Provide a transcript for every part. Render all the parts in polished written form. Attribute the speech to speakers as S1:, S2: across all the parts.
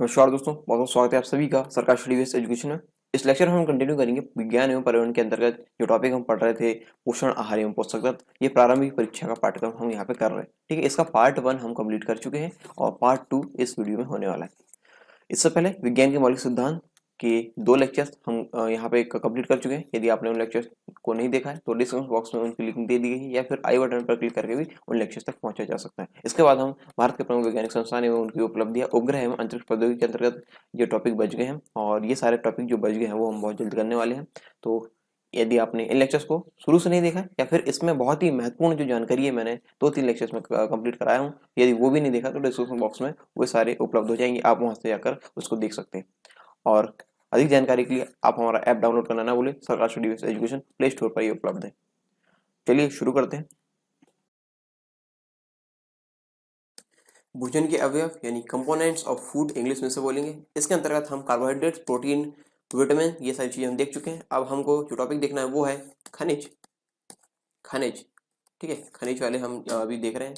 S1: नमस्कार दोस्तों, बहुत बहुत स्वागत है आप सभी का सरकार स्टडी बेस्ड एजुकेशन में। इस लेक्चर में हम कंटिन्यू करेंगे विज्ञान एवं पर्यावरण के अंतर्गत जो टॉपिक हम पढ़ रहे थे, पोषण आहार एवं पोषक तत्व। ये प्रारंभिक परीक्षा का पाठ्यक्रम हम यहाँ पे कर रहे हैं। ठीक है, इसका पार्ट 1 हम कंप्लीट कर चुके हैं और पार्ट 2 इस वीडियो में होने वाला है। इससे पहले विज्ञान के मौलिक सिद्धांत के 2 लेक्चर्स हम यहाँ पे कंप्लीट कर चुके हैं। यदि आपने उन लेक्चर्स को नहीं देखा है तो डिस्क्रिप्शन बॉक्स में उनकी लिंक दे दी गई है या फिर आई बटन पर क्लिक करके भी उन लेक्चर्स तक पहुंचा जा सकता है। इसके बाद हम भारत के प्रमुख वैज्ञानिक संस्थान एवं उनकी उपलब्धियां, उपग्रह एवं अंतरिक्ष प्रौद्योगिकी के अंतर्गत ये टॉपिक बच गए हैं और ये सारे टॉपिक जो बच गए हैं वो हम बहुत जल्द करने वाले हैं। तो यदि आपने इन लेक्चर्स को शुरू से नहीं देखा या फिर इसमें बहुत ही महत्वपूर्ण जो जानकारी है मैंने 2-3 लेक्चर्स में कंप्लीट कराया हूँ, यदि वो भी नहीं देखा तो डिस्क्रिप्शन बॉक्स में वो सारे उपलब्ध हो जाएंगे, आप वहां से जाकर उसको देख सकते हैं। और अधिक जानकारी के लिए आप हमारा ऐप डाउनलोड करना ना भूलें। सरकार study based education play store पर ही उपलब्ध है। चलिए शुरू करते हैं। भोजन के अवयव यानी कंपोनेंट्स ऑफ फूड इंग्लिश में से बोलेंगे। इसके अंतर्गत हम कार्बोहाइड्रेट्स, प्रोटीन, विटामिन, ये सारी चीजें हम देख चुके हैं। अब हमको जो टॉपिक देखना है वो है खनिज। खनिज, ठीक है, खनिज वाले हम अभी देख रहे हैं।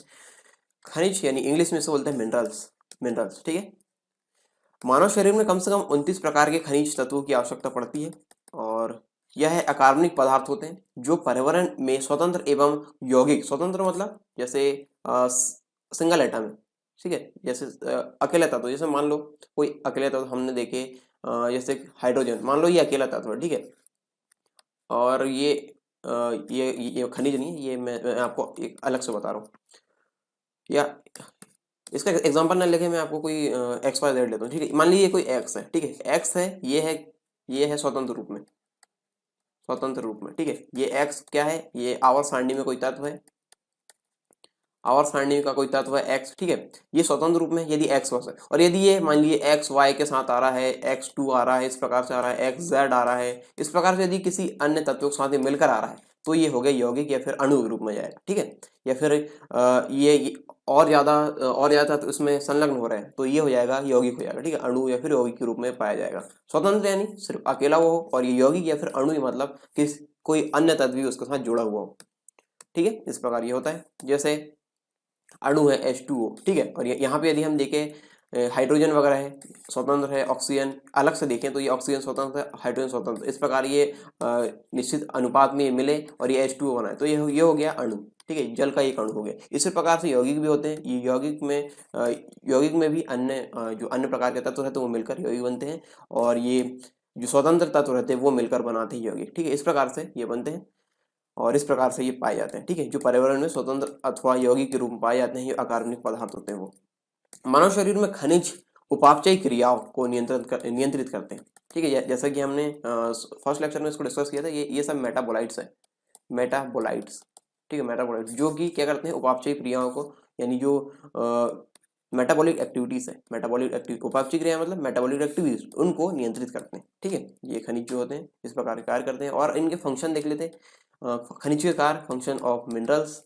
S1: खनिज यानी इंग्लिश में से बोलते हैं मिनरल्स। मिनरल्स, ठीक है। मानव शरीर में कम से कम 29 प्रकार के खनिज तत्वों की आवश्यकता पड़ती है और यह अकार्बनिक पदार्थ होते हैं जो पर्यावरण में स्वतंत्र एवं यौगिक, स्वतंत्र मतलब जैसे सिंगल एटम है, ठीक है, जैसे अकेला तत्व, जैसे मान लो कोई अकेला तत्व हमने देखे, जैसे हाइड्रोजन, मान लो ये अकेला तत्व है, ठीक है। और ये खनिज नहीं है, ये मैं आपको एक अलग से बता रहा हूँ। या इसका एग्जांपल ना लेके मैं आपको कोई एक्स वाई जेड लेता हूँ, ठीक है। मान लीजिए कोई एक्स है, ठीक है, एक्स है, ये है स्वतंत्र रूप में, स्वतंत्र रूप में, ठीक है। ये एक्स क्या है, ये आवर्त सारणी में कोई तत्व है, आवर्त सारणी का कोई तत्व है एक्स, ठीक है। ये स्वतंत्र रूप में यदि एक्स है, और यदि ये मान लीजिए एक्स वाई के साथ आ रहा है, एक्स टू आ रहा है, इस प्रकार से आ रहा है, एक्स जेड आ रहा है, इस प्रकार से यदि किसी अन्य तत्व के साथ मिलकर आ रहा है तो ये हो गया यौगिक या फिर अणु के रूप में जाएगा, ठीक है। या फिर ये और ज्यादा तत्व इसमें संलग्न हो रहे हैं तो ये हो जाएगा यौगिक हो जाएगा, ठीक है। अणु या फिर यौगिक के रूप में पाया जाएगा। स्वतंत्र यानी सिर्फ अकेला वो हो, और ये यौगिक या फिर अणु मतलब किस कोई अन्य तत्व भी उसके साथ जुड़ा हुआ हो, ठीक है। इस प्रकार ये होता है। जैसे अणु है H2O, ठीक है। और यहाँ पे यदि हम देखें हाइड्रोजन वगैरह है, स्वतंत्र है। ऑक्सीजन अलग से देखें तो ये ऑक्सीजन स्वतंत्र है, हाइड्रोजन स्वतंत्र। इस प्रकार ये निश्चित अनुपात में मिले और ये H2O बनाए तो ये हो गया अणु, ठीक है, जल का एक अणु हो गया। इसी प्रकार से यौगिक भी होते हैं। ये यौगिक में भी जो अन्य प्रकार के तत्व रहते हैं वो मिलकर यौगिक बनते हैं, और ये जो स्वतंत्र तत्व रहते हैं वो मिलकर बनाते हैं यौगिक, ठीक है। इस प्रकार से ये बनते हैं और इस प्रकार से ये पाए जाते हैं, ठीक है। जो पर्यावरण में स्वतंत्र अथवा यौगिक के रूप में पाए जाते हैं ये अकार्बनिक पदार्थ होते हैं। वो मानव शरीर में खनिज उपापचय क्रियाओं को नियंत्रित करते हैं, ठीक है। जैसा कि हमने फर्स्ट लेक्चर में इसको डिस्कस किया था, ये सब मेटाबोलाइट्स है, मेटाबोलाइट्स, ठीक है। मेटाबोलाइट्स जो कि क्या करते हैं, उपापचय क्रियाओं को, यानी जो मेटाबॉलिक एक्टिविटीज है, मेटाबॉलिक एक्टिविटी, उपापचय क्रिया मतलब मेटाबॉलिक एक्टिविटीज, उनको नियंत्रित करते हैं, ठीक है। ये खनिज जो होते हैं इस प्रकार के कार्य करते हैं। और इनके फंक्शन देख लेते हैं। खनिज के कार्य, फंक्शन ऑफ मिनरल्स।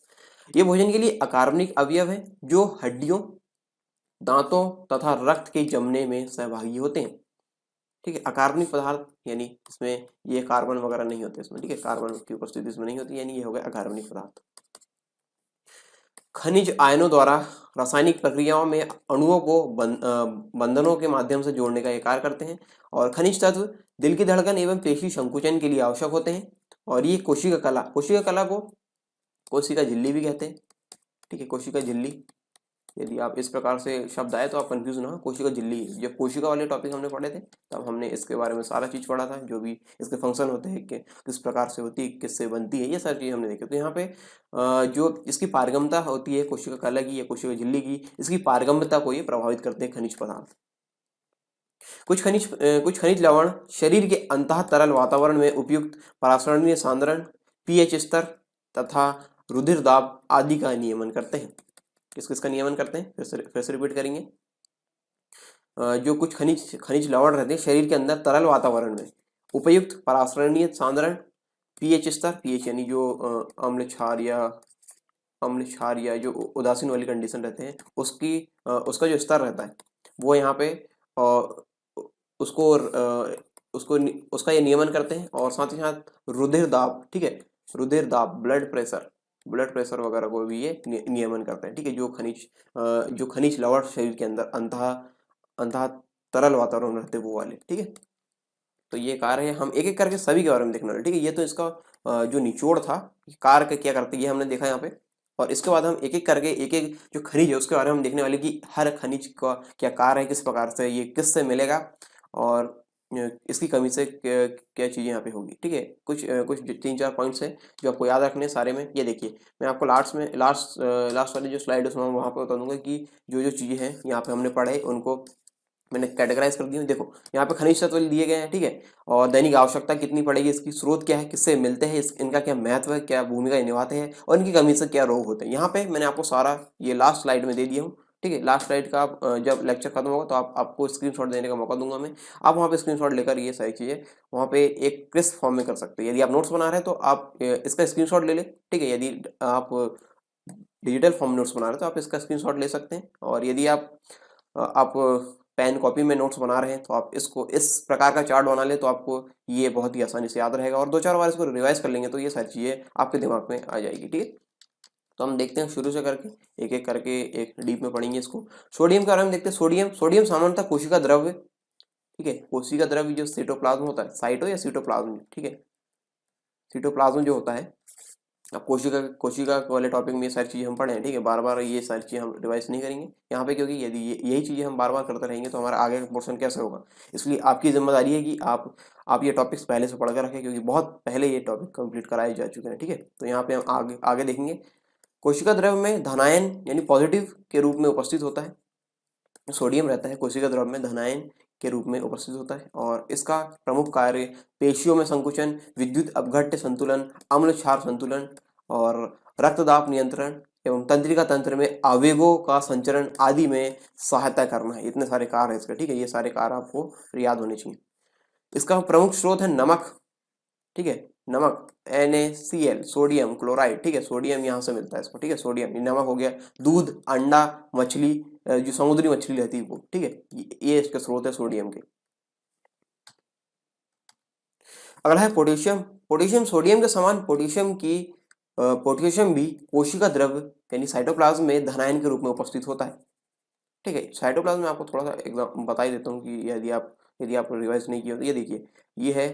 S1: ये भोजन के लिए अकार्बनिक अवयव है जो हड्डियों, दांतों तथा रक्त के जमने में सहभागी होते हैं, ठीक है। अकार्बनिक पदार्थ यानी इसमें ये कार्बन वगैरह नहीं होते इसमें, ठीक है, कार्बन की उपस्थिति इसमें नहीं होती, यानी ये हो गया अकार्बनिक पदार्थ। खनिज आयनों द्वारा रासायनिक प्रक्रियाओं में अणुओं को बंधनों के माध्यम से जोड़ने का ये कार्य करते हैं। और खनिज तत्व दिल की धड़कन एवं पेशी संकुचन के लिए आवश्यक होते हैं। और ये कोशिका कला को कोशिका झिल्ली भी कहते हैं, ठीक है, कोशिका झिल्ली। यदि आप इस प्रकार से शब्द आए तो आप कंफ्यूज ना हो, कोशिका झिल्ली। जब कोशिका वाले टॉपिक हमने पढ़े थे तब हमने इसके बारे में सारा चीज पढ़ा था, जो भी इसके फंक्शन होते हैं कि किस प्रकार से होती है, किससे बनती है, ये सारी चीज हमने देखी। तो यहाँ पे जो इसकी पारगम्यता होती है कोशिका कला की या कोशिका झिल्ली की, इसकी पारगम्यता को ये प्रभावित करते हैं खनिज पदार्थ। कुछ खनिज लवण शरीर के अंतः तरल वातावरण में उपयुक्त परासरणीय सांद्रण, पीएच स्तर तथा रुधिर दाब आदि का नियमन करते हैं। किसका नियमन करते हैं, फिर से रिपीट करेंगे। जो कुछ खनिज लवण रहते हैं शरीर के अंदर तरल वातावरण में उपयुक्त परासरणीय सांद्रण, पीएच स्तर, पीएच यानी जो अम्ल क्षार या जो उदासीन वाली कंडीशन रहते हैं उसका जो स्तर रहता है वो यहाँ पे उसको उसका ये नियमन करते हैं। और साथ ही साथ रुधिर दाब, ठीक है, रुधिर दाब, ब्लड प्रेशर वगैरह को भी ये नियमन करते हैं, ठीक है। जो खनिज लवण शरीर के अंदर अंतः तरल वातावरण रहते वो वाले, ठीक है। तो ये कार्य है, हम एक एक करके सभी के बारे में देखने वाले, ठीक है। ये तो इसका जो निचोड़ था, कार्य का क्या करते हैं ये हमने देखा यहाँ पे, और इसके बाद हम एक एक करके एक एक जो खनिज है उसके बारे में हम देखने वाले कि हर खनिज का क्या कार्य है, किस प्रकार से ये किससे मिलेगा, और इसकी कमी से क्या क्या चीज़ें यहाँ पे होगी, ठीक है। कुछ 3-4 पॉइंट्स हैं जो आपको याद रखने हैं सारे में। ये देखिए, मैं आपको लास्ट वाली जो स्लाइड है उसमें वहाँ पे बता दूंगा कि जो जो चीज़ें हैं यहाँ पे हमने पढ़े उनको मैंने कैटेगराइज कर दी हूँ। देखो यहाँ पे खनिज तत्व दिए गए हैं, ठीक है, और दैनिक आवश्यकता कितनी पड़ेगी, इसकी स्रोत क्या है, किससे मिलते हैं, इनका क्या महत्व है, क्या भूमिका निभाते हैं, और इनकी कमी से क्या रोग होते हैं। यहाँ पे मैंने आपको सारा ये लास्ट स्लाइड में दे दिया हूँ, ठीक है। लास्ट स्लाइड का आप जब लेक्चर खत्म होगा तो आपको स्क्रीनशॉट देने का मौका दूंगा मैं। आप वहाँ पे स्क्रीनशॉट लेकर ये सारी चीज़ें वहाँ पे एक क्रिस्प फॉर्म में कर सकते हैं। यदि आप नोट्स बना रहे हैं तो आप इसका स्क्रीनशॉट ले लें, ठीक है। यदि आप डिजिटल फॉर्म नोट्स बना रहे हैं तो आप इसका स्क्रीनशॉट ले सकते हैं, और यदि आप पेन कॉपी में नोट्स बना रहे हैं तो आप इसको इस प्रकार का चार्ट बना लें तो आपको ये बहुत ही आसानी से याद रहेगा, और 2-4 बार इसको रिवाइज कर लेंगे तो ये सारी चीज़ें आपके दिमाग में आ जाएगी, ठीक है। तो हम देखते हैं शुरू से करके एक एक करके एक डीप में पढ़ेंगे इसको। सोडियम के बारे में देखते हैं। सोडियम सामान्यतः कोशिका द्रव्य, ठीक है, कोशिका द्रव्य जो साइटोप्लाज्म होता है, साइटो या सीटोप्लाज्म, ठीक है, सीटोप्लाज्म जो होता है। अब कोशिका वाले टॉपिक में ये सारी चीज़ें हम पढ़े हैं, ठीक है। बार बार ये सारी चीज़ें हम रिवाइज नहीं करेंगे यहाँ पे, क्योंकि यदि यही चीज़ें हम बार बार करते रहेंगे तो हमारा आगे का पोर्शन कैसे होगा। इसलिए आपकी जिम्मेदारी है कि आप ये टॉपिक्स पहले से पढ़ कर रखें, क्योंकि बहुत पहले ये टॉपिक कंप्लीट कराए जा चुके हैं, ठीक है। तो यहाँ पे हम आगे आगे देखेंगे। कोशिका द्रव्य में धनायन यानी पॉजिटिव के रूप में उपस्थित होता है, सोडियम रहता है कोशिका द्रव्य में धनायन के रूप में उपस्थित होता है, और इसका प्रमुख कार्य पेशियों में संकुचन, विद्युत अपघट्य संतुलन, अम्ल क्षार संतुलन, और रक्तदाब नियंत्रण एवं तंत्रिका तंत्र में आवेगों का संचरण आदि में सहायता करना है। इतने सारे कार्य है इसके, ठीक है। ये सारे कार्य आपको याद होने चाहिए। इसका प्रमुख स्रोत है नमक, ठीक है, नमक NaCl, सोडियम क्लोराइड, ठीक है, सोडियम यहाँ से मिलता है इसको, ठीक है, सोडियम ये नमक हो गया। दूध, अंडा, मछली, जो समुद्री मछली रहती है वो, ठीक है, ये इसके स्रोत है सोडियम के। अगला है पोटेशियम। पोटेशियम सोडियम के समान पोटेशियम भी कोशिका द्रव्य यानी साइटोप्लाज्म में धनायन के रूप में उपस्थित होता है, ठीक है। साइटोप्लाज्म में आपको थोड़ा सा एग्जाम बता ही देता हूँ कि यदि आप रिवाइज नहीं किया तो ये देखिए, ये है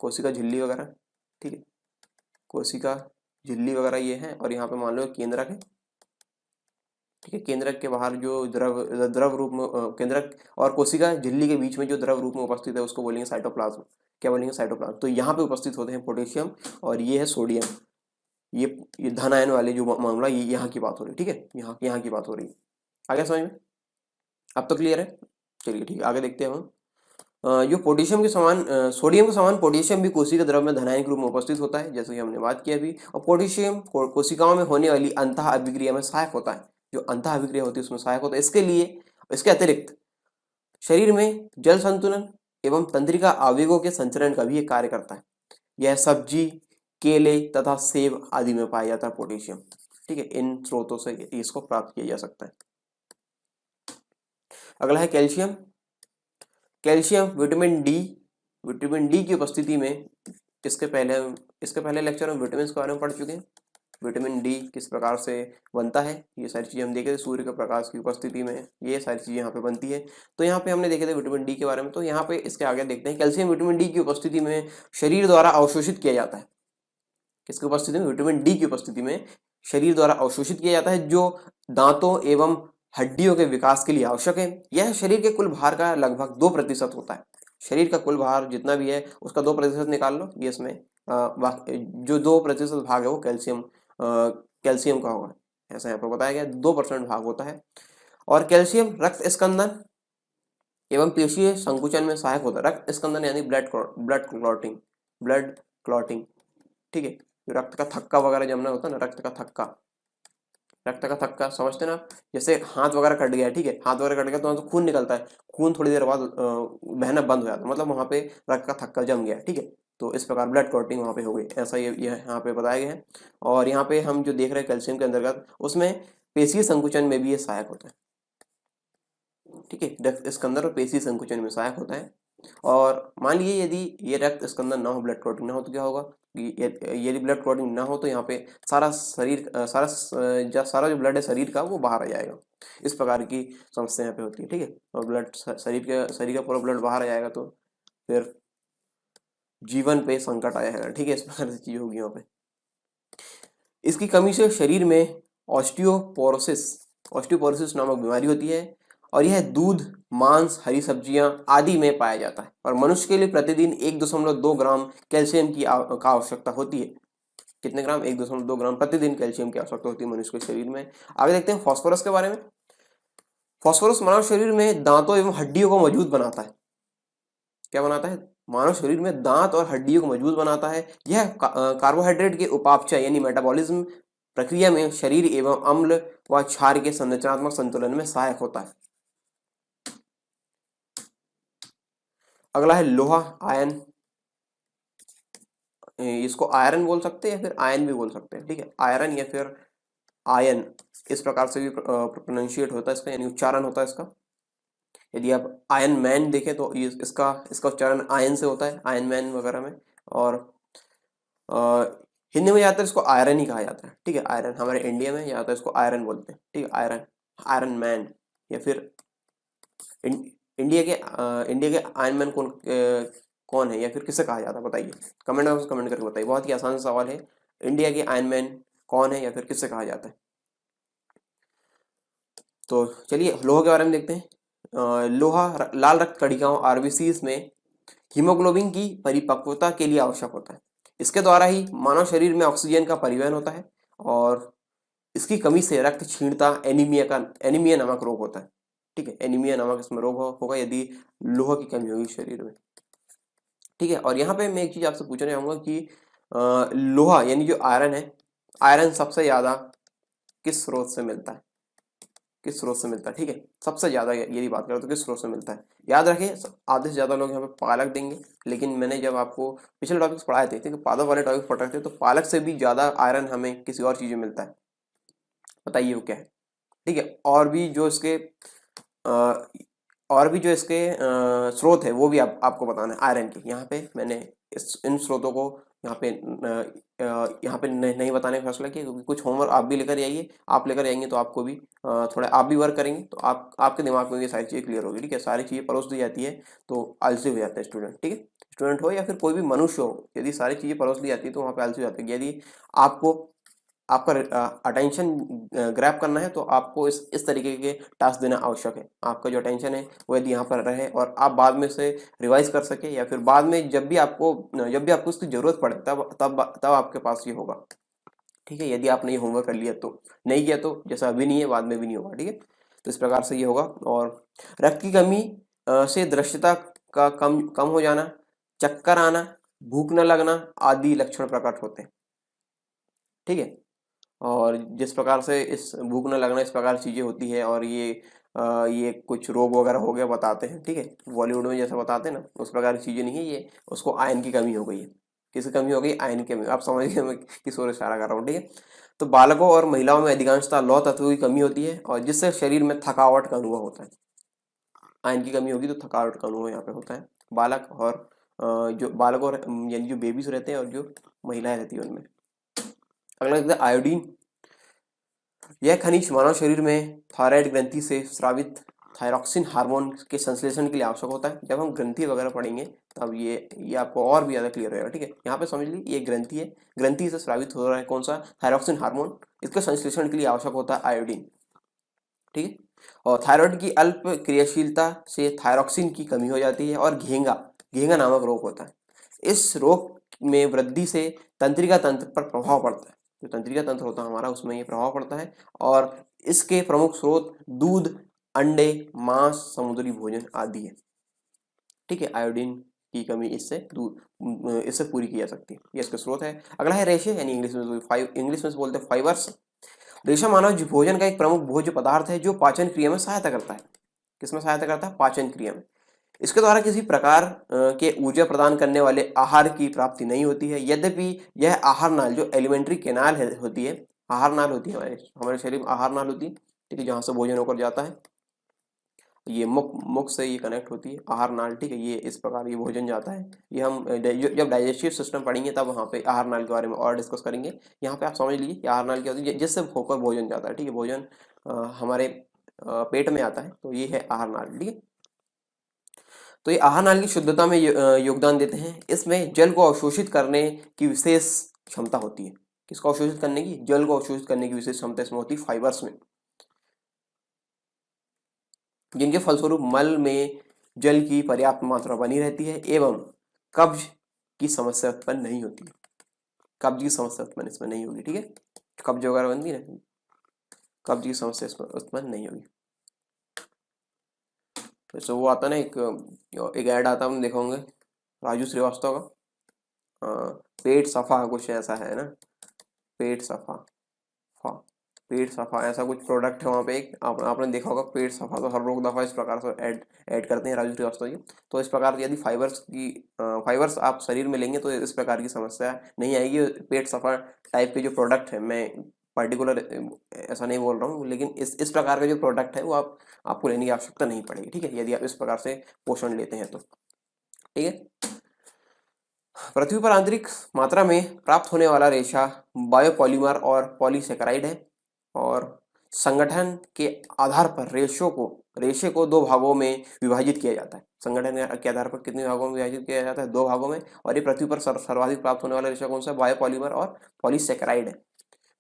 S1: कोशिका झिल्ली वगैरह, ठीक है, कोशिका झिल्ली वगैरह ये है, और यहाँ पे मान लो केंद्रक है, ठीक है। केंद्रक के बाहर जो द्रव रूप में केंद्रक और कोशिका झिल्ली के बीच में जो द्रव रूप में उपस्थित है उसको बोलेंगे साइटोप्लाज्म। क्या बोलेंगे? साइटोप्लाज्म। तो यहाँ पे उपस्थित होते हैं पोटेशियम, और ये है सोडियम। ये धन आयन वाले जो मामला, ये यहाँ की बात हो रही है, ठीक है, यहाँ की बात हो रही है। आगे समझ में? अब तो क्लियर है? चलिए ठीक है, आगे देखते हैं हम। जो पोटेशियम के समान सोडियम के समान पोटेशियम भी कोशिका द्रव में धनायन के रूप में उपस्थित होता है, जैसे कि हमने बात किया अभी। और पोटेशियम कोशिकाओं में होने वाली अंतः अभिक्रिया में सहायक होता है, जो अंतः अभिक्रिया होती है उसमें सहायक होता है। इसके अतिरिक्त शरीर में जल संतुलन एवं तंत्रिका आवेगों के संचरण का भी एक कार्य करता है। यह सब्जी, केले तथा सेब आदि में पाया जाता है पोटेशियम, ठीक है। इन स्रोतों से इसको प्राप्त किया जा सकता है। अगला है कैल्शियम। कैल्शियम विटामिन डी की उपस्थिति में, इसके पहले लेक्चर में विटामिन के बारे में पढ़ चुके हैं। विटामिन डी किस प्रकार से बनता है, ये सारी चीज़ें हम देखे थे। सूर्य के प्रकाश की उपस्थिति में ये सारी चीज़ें यहाँ पे बनती है। तो यहाँ पे हमने देखे थे विटामिन डी के बारे में। तो यहाँ पे इसके आगे देखते हैं, कैल्शियम विटामिन डी की उपस्थिति में शरीर द्वारा अवशोषित किया जाता है। किसकी उपस्थिति में? विटामिन डी की उपस्थिति में शरीर द्वारा अवशोषित किया जाता है, जो दांतों एवं हड्डियों के विकास के लिए आवश्यक है। यह शरीर के कुल भार का लगभग 2% होता है। शरीर का कुल भार जितना भी है उसका 2% निकाल लो, ये इसमें जो 2% भाग है वो कैल्शियम का होगा, ऐसा यहाँ पर बताया गया। 2% भाग होता है। और कैल्शियम रक्त स्कंदन एवं पेशीय संकुचन में सहायक होता है। रक्त स्कंदन यानी ब्लड क्लॉटिंग, ठीक है। रक्त का थक्का वगैरह जमना होता है ना, रक्त का थक्का समझते ना आप? जैसे हाथ वगैरह कट गया, ठीक है, हाथ वगैरह कट गया तो खून निकलता है, खून थोड़ी देर बाद बहना बंद हो जाता है, मतलब वहाँ पे रक्त का थक्का जम गया, ठीक है। तो इस प्रकार ब्लड क्लॉटिंग वहाँ पे हो गई, ऐसा ये यहाँ पे बताया गया है। और यहाँ पे हम जो देख रहे हैं कैल्शियम के अंतर्गत, उसमें पेशीय संकुचन में भी ये सहायक होता है, ठीक है। रक्त स्कंदन और पेशीय संकुचन में सहायक होता है। और मान लीजिए यदि ये रक्त इसके अंदर ना हो, ब्लड क्लॉटिंग ना हो, तो क्या होगा कि यदि ब्लड क्लॉटिंग ना हो तो यहाँ पे सारा शरीर सारा जो ब्लड है शरीर का वो बाहर आ जाएगा। इस प्रकार की समस्या यहाँ पे होती है, ठीक है। और ब्लड शरीर का पूरा ब्लड बाहर आ जाएगा तो फिर जीवन पे संकट आ जाएगा, ठीक है। इस प्रकार की चीज होगी यहाँ पे। इसकी कमी से शरीर में ऑस्टियोपोरोसिस ऑस्टियोपोरोसिस नामक बीमारी होती है और यह दूध, मांस, हरी सब्जियां आदि में पाया जाता है। और मनुष्य के लिए प्रतिदिन 1.2 ग्राम कैल्शियम की का आवश्यकता होती है। कितने ग्राम? 1.2 ग्राम प्रतिदिन कैल्शियम की आवश्यकता होती है मनुष्य के शरीर में। आगे देखते हैं फास्फोरस के बारे में। फास्फोरस मानव शरीर में दांतों एवं हड्डियों को मजबूत बनाता है। क्या बनाता है? मानव शरीर में दांत और हड्डियों को मजबूत बनाता है। यह कार्बोहाइड्रेट के उपापचय यानी मेटाबॉलिज्म प्रक्रिया में शरीर एवं अम्ल व क्षार के संरचनात्मक संतुलन में सहायक होता है। अगला है लोहा, आयन। इसको आयरन बोल सकते हैं या फिर आयन भी बोल सकते हैं, ठीक है। आयरन या फिर आयन, इस प्रकार से भी प्रोनाउंशिएट होता है इसका, यानी उच्चारण होता है इसका। यदि आप आयन मैन देखें तो ये इसका उच्चारण आयन से होता है, आयन मैन वगैरह में। और हिंदी में ज़्यादातर इसको आयरन ही कहा जाता है, ठीक है। आयरन, हमारे इंडिया में ज़्यादातर इसको आयरन बोलते हैं, ठीक है। आयरन, आयरन मैन या फिर इंडिया के आयरन मैन कौन है या फिर किसे कहा जाता है, बताइए कमेंट बॉक्स में कमेंट करके बताइए। बहुत ही आसान सवाल है। इंडिया के आयरन मैन कौन है या फिर किससे कहा जाता है? तो चलिए लोहा के बारे में देखते हैं। लोहा लाल रक्त कणिकाओं आरबीसीज में हीमोग्लोबिन की परिपक्वता के लिए आवश्यक होता है। इसके द्वारा ही मानव शरीर में ऑक्सीजन का परिवहन होता है और इसकी कमी से रक्त क्षीणता, एनीमिया नामक रोग होता है, ठीक है। एनीमिया नामक इसमें रोग होगा यदि लोहा की कमी होगी शरीर में, ठीक है। और यहाँ पे मैं एक चीज आपसे पूछना चाहूंगा कि लोहा यानी जो आयरन है, आयरन सबसे ज्यादा किस स्रोत से मिलता है? किस स्रोत से मिलता है, ठीक है। सबसे ज्यादा यदि बात करें तो किस स्रोत से मिलता है? याद रखें, आधे से ज्यादा लोग यहाँ पे पालक देंगे, लेकिन मैंने जब आपको पिछले टॉपिक्स पढ़ाए थे, ठीक है, पालक वाले टॉपिक पढ़ रहे थे, तो पालक से भी ज्यादा आयरन हमें किसी और चीज में मिलता है। बताइए वो क्या है, ठीक है। अ, और भी जो इसके स्रोत है वो भी आपको बताना है आयरन के। यहाँ पे मैंने इन स्रोतों को यहाँ पे नहीं बताने का फैसला किया, क्योंकि कुछ होमवर्क आप भी लेकर आइए। आप लेकर आएंगे तो आपको भी थोड़ा आप भी वर्क करेंगे तो आपके दिमाग में ये सारी चीज़ें क्लियर होगी, ठीक है। सारी चीज़ें परोस दी जाती है तो आलसी हो जाता है स्टूडेंट, ठीक है। स्टूडेंट हो या फिर कोई भी मनुष्य हो, यदि सारी चीज़ें परोस दी जाती है तो वहाँ पे आलसी हो जाता है। यदि आपको आपका अटेंशन ग्रैब करना है तो आपको इस तरीके के टास्क देना आवश्यक है। आपका जो अटेंशन है वो यदि यहाँ पर रहे और आप बाद में से रिवाइज कर सके या फिर बाद में जब भी आपको उसकी जरूरत पड़े तब आपके पास ये होगा, ठीक है। यदि आपने ये होमवर्क कर लिया तो, नहीं किया तो जैसा अभी नहीं है बाद में भी नहीं होगा, ठीक है। तो इस प्रकार से ये होगा। और रक्त की कमी से दृश्यता का कम कम हो जाना, चक्कर आना, भूख न लगना आदि लक्षण प्रकट होते हैं, ठीक है। और जिस प्रकार से इस भूख न लगना, इस प्रकार चीज़ें होती है और ये कुछ रोग वगैरह हो गया बताते हैं, ठीक है। बॉलीवुड में जैसा बताते हैं ना, उस प्रकार की चीज़ें नहीं है ये। उसको आयरन की कमी हो गई है। किसकी कमी हो गई? आयरन की कमी। आप समझ गए मैं किस ओर इशारा कर रहा हूँ, ठीक है। तो बालकों और महिलाओं में अधिकांशतः लौह तत्व की कमी होती है और जिससे शरीर में थकावट का अनुभव होता है। आयरन की कमी होगी तो थकावट का अनुभव यहाँ पे होता है। बालक और जो बालक और यानी जो बेबीज रहते हैं और जो महिलाएं रहती है उनमें। अगला देखते हैं आयोडीन। यह खनिज मानव शरीर में थायराइड ग्रंथि से स्रावित थायरॉक्सिन हार्मोन के संश्लेषण के लिए आवश्यक होता है। जब हम ग्रंथि वगैरह पढ़ेंगे तब ये आपको और भी ज़्यादा क्लियर होगा, ठीक है। यहाँ पे समझ लीजिए ये ग्रंथि है, ग्रंथि से स्रावित हो रहा है कौन सा? Thyroxine hormone. इसके संश्लेषण के लिए आवश्यक होता है आयोडीन, ठीक है। और थायराइड की अल्प क्रियाशीलता से थायरॉक्सिन की कमी हो जाती है और घेंगा घेंगा नामक रोग होता है। इस रोग में वृद्धि से तंत्रिका तंत्र पर प्रभाव पड़ता है। जो तंत्रिका तंत्र होता है हमारा, उसमें ये प्रभाव पड़ता है। और इसके प्रमुख स्रोत दूध, अंडे, मांस, समुद्री भोजन आदि है, ठीक है। आयोडीन की कमी इससे पूरी की जा सकती है, ये इसके स्रोत है। अगला है रेशे, यानी इंग्लिश में बोलते हैं फाइबर्स। रेशा मानव भोजन का एक प्रमुख भोज्य पदार्थ है जो पाचन क्रिया में सहायता करता है। किसमें सहायता करता है? पाचन क्रिया में। इसके द्वारा किसी प्रकार के ऊर्जा प्रदान करने वाले आहार की प्राप्ति नहीं होती है। यद्यपि यह आहार नाल जो एलिमेंट्री केनाल होती है, आहार नाल होती है, हमारे शरीर में आहार नाल होती है, ठीक है, जहाँ से भोजन होकर जाता है। ये मुख से ये कनेक्ट होती है, आहार नाल, ठीक है। ये इस प्रकार ये भोजन जाता है। ये हम जब डाइजेस्टिव सिस्टम पढ़ेंगे तब वहाँ पे आहार नाल के बारे में और डिस्कस करेंगे। यहाँ पे आप समझ लीजिए कि आहार नाल क्या होती है, जिससे होकर भोजन जाता है, ठीक है। भोजन हमारे पेट में आता है, तो ये है आहार नाल, ठीक है। तो ये आहार नाल की शुद्धता में योगदान देते हैं। इसमें जल को अवशोषित करने की विशेष क्षमता होती है। किसको अवशोषित करने की? जल को अवशोषित करने की विशेष क्षमता इसमें होती है फाइबर्स में, जिनके फलस्वरूप मल में जल की पर्याप्त मात्रा बनी रहती है एवं कब्ज की समस्या उत्पन्न नहीं होती। कब्ज की समस्या उत्पन्न इसमें नहीं होगी, ठीक है। कब्ज वगैरह बनती है ना, कब्ज की समस्या इसमें उत्पन्न नहीं होगी। जैसे वो आता ना, एक ऐड आता, हमने देखा होंगे, राजू श्रीवास्तव का, पेट सफा कुछ ऐसा है ना, पेट सफा, पेट सफा ऐसा कुछ प्रोडक्ट है वहाँ पे एक, आपने देखा होगा, पेट सफा तो हर रोग दफा इस प्रकार से ऐड करते हैं राजू श्रीवास्तव जी। तो इस प्रकार यदि फाइबर्स आप शरीर में लेंगे तो इस प्रकार की समस्या नहीं आएगी। पेट सफा टाइप के जो प्रोडक्ट है, मैं पर्टिकुलर ऐसा नहीं बोल रहा हूँ, लेकिन इस प्रकार का जो प्रोडक्ट है वो आपको लेने की आवश्यकता नहीं पड़ेगी, ठीक है, यदि आप इस प्रकार से पोषण लेते हैं तो, ठीक है। पृथ्वी पर आंतरिक मात्रा में प्राप्त होने वाला रेशा बायोपॉलीमर और पॉलीसेकेराइड है, और संगठन के आधार पर रेशे को दो भागों में विभाजित किया जाता है। संगठन के आधार पर कितने भागों में विभाजित किया जाता है? दो भागों में। और ये पृथ्वी पर सर्वाधिक प्राप्त होने वाला रेशा कौन सा है? बायोपॉलीमर और पॉलीसेकेराइड है।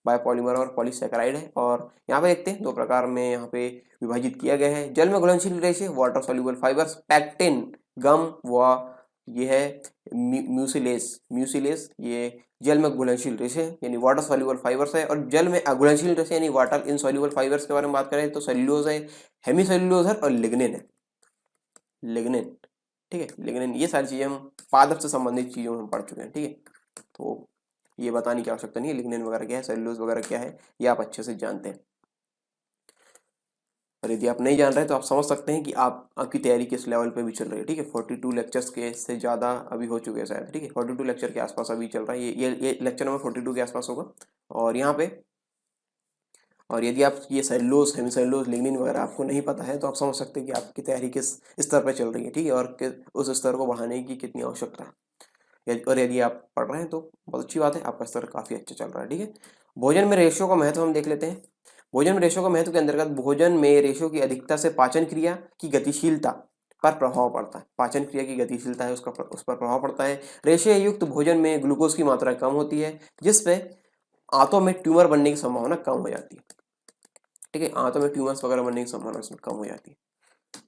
S1: बायोपॉलीमर और पॉलीसेकेराइड है। और यहाँ पे देखते हैं दो प्रकार में यहाँ पे विभाजित किया गया है। जल में घुलनशील रेशे वाटर सोल्यूबल फाइबर्स, पैक्टिन, गम व ये है म्यूसिलेस, ये जल में घुलनशील रेशे यानी वाटर सोल्यूबल फाइबर्स है। और जल में अघुलनशील रेशे यानी वाटर इनसोल्यूबल फाइबर्स के बारे में बात करें तो सेल्यूलोज है, हेमीसेल्यूलोज है और लिग्निन है। लिग्निन, ठीक है, लिग्निन। ये सारी चीजें हम पादप से संबंधित चीजों में हम पढ़ चुके हैं, ठीक है। तो ये बताने की आवश्यकता नहीं है लिग्निन वगैरह क्या है, सेल्यूलोज वगैरह क्या है, ये आप अच्छे से जानते हैं। और यदि आप नहीं जान रहे तो आप समझ सकते हैं कि आपकी तैयारी किस लेवल पे भी चल रही है, ठीक है। 42 लेक्चर्स के से ज़्यादा अभी हो चुके हैं शायद, ठीक है। 42 लेक्चर के आसपास अभी चल रहा है, ये लेक्चर नंबर 42 के आसपास होगा। और यहाँ पे, और यदि आप ये सेल्यूलोज, हेमीसेल्यूलोज, लिग्निन वगैरह आपको नहीं पता है तो आप समझ सकते हैं कि आपकी तैयारी किस स्तर पर चल रही है, ठीक है, और उस स्तर को बढ़ाने की कितनी आवश्यकता है। और यदि आप पढ़ रहे हैं तो बहुत अच्छी बात है, आपका स्तर काफ़ी अच्छा चल रहा है, ठीक है। भोजन में रेशों का महत्व हम देख लेते हैं। भोजन में रेशों का महत्व के अंतर्गत भोजन में रेशों की अधिकता से पाचन क्रिया की गतिशीलता पर प्रभाव पड़ता है। पाचन क्रिया की गतिशीलता है उस पर प्रभाव पड़ता है। रेशे युक्त भोजन में ग्लूकोज की मात्रा कम होती है, जिससे आंतों में ट्यूमर बनने की संभावना कम हो जाती है, ठीक है। आंतों में ट्यूमर्स वगैरह बनने की संभावना इसमें कम हो जाती है।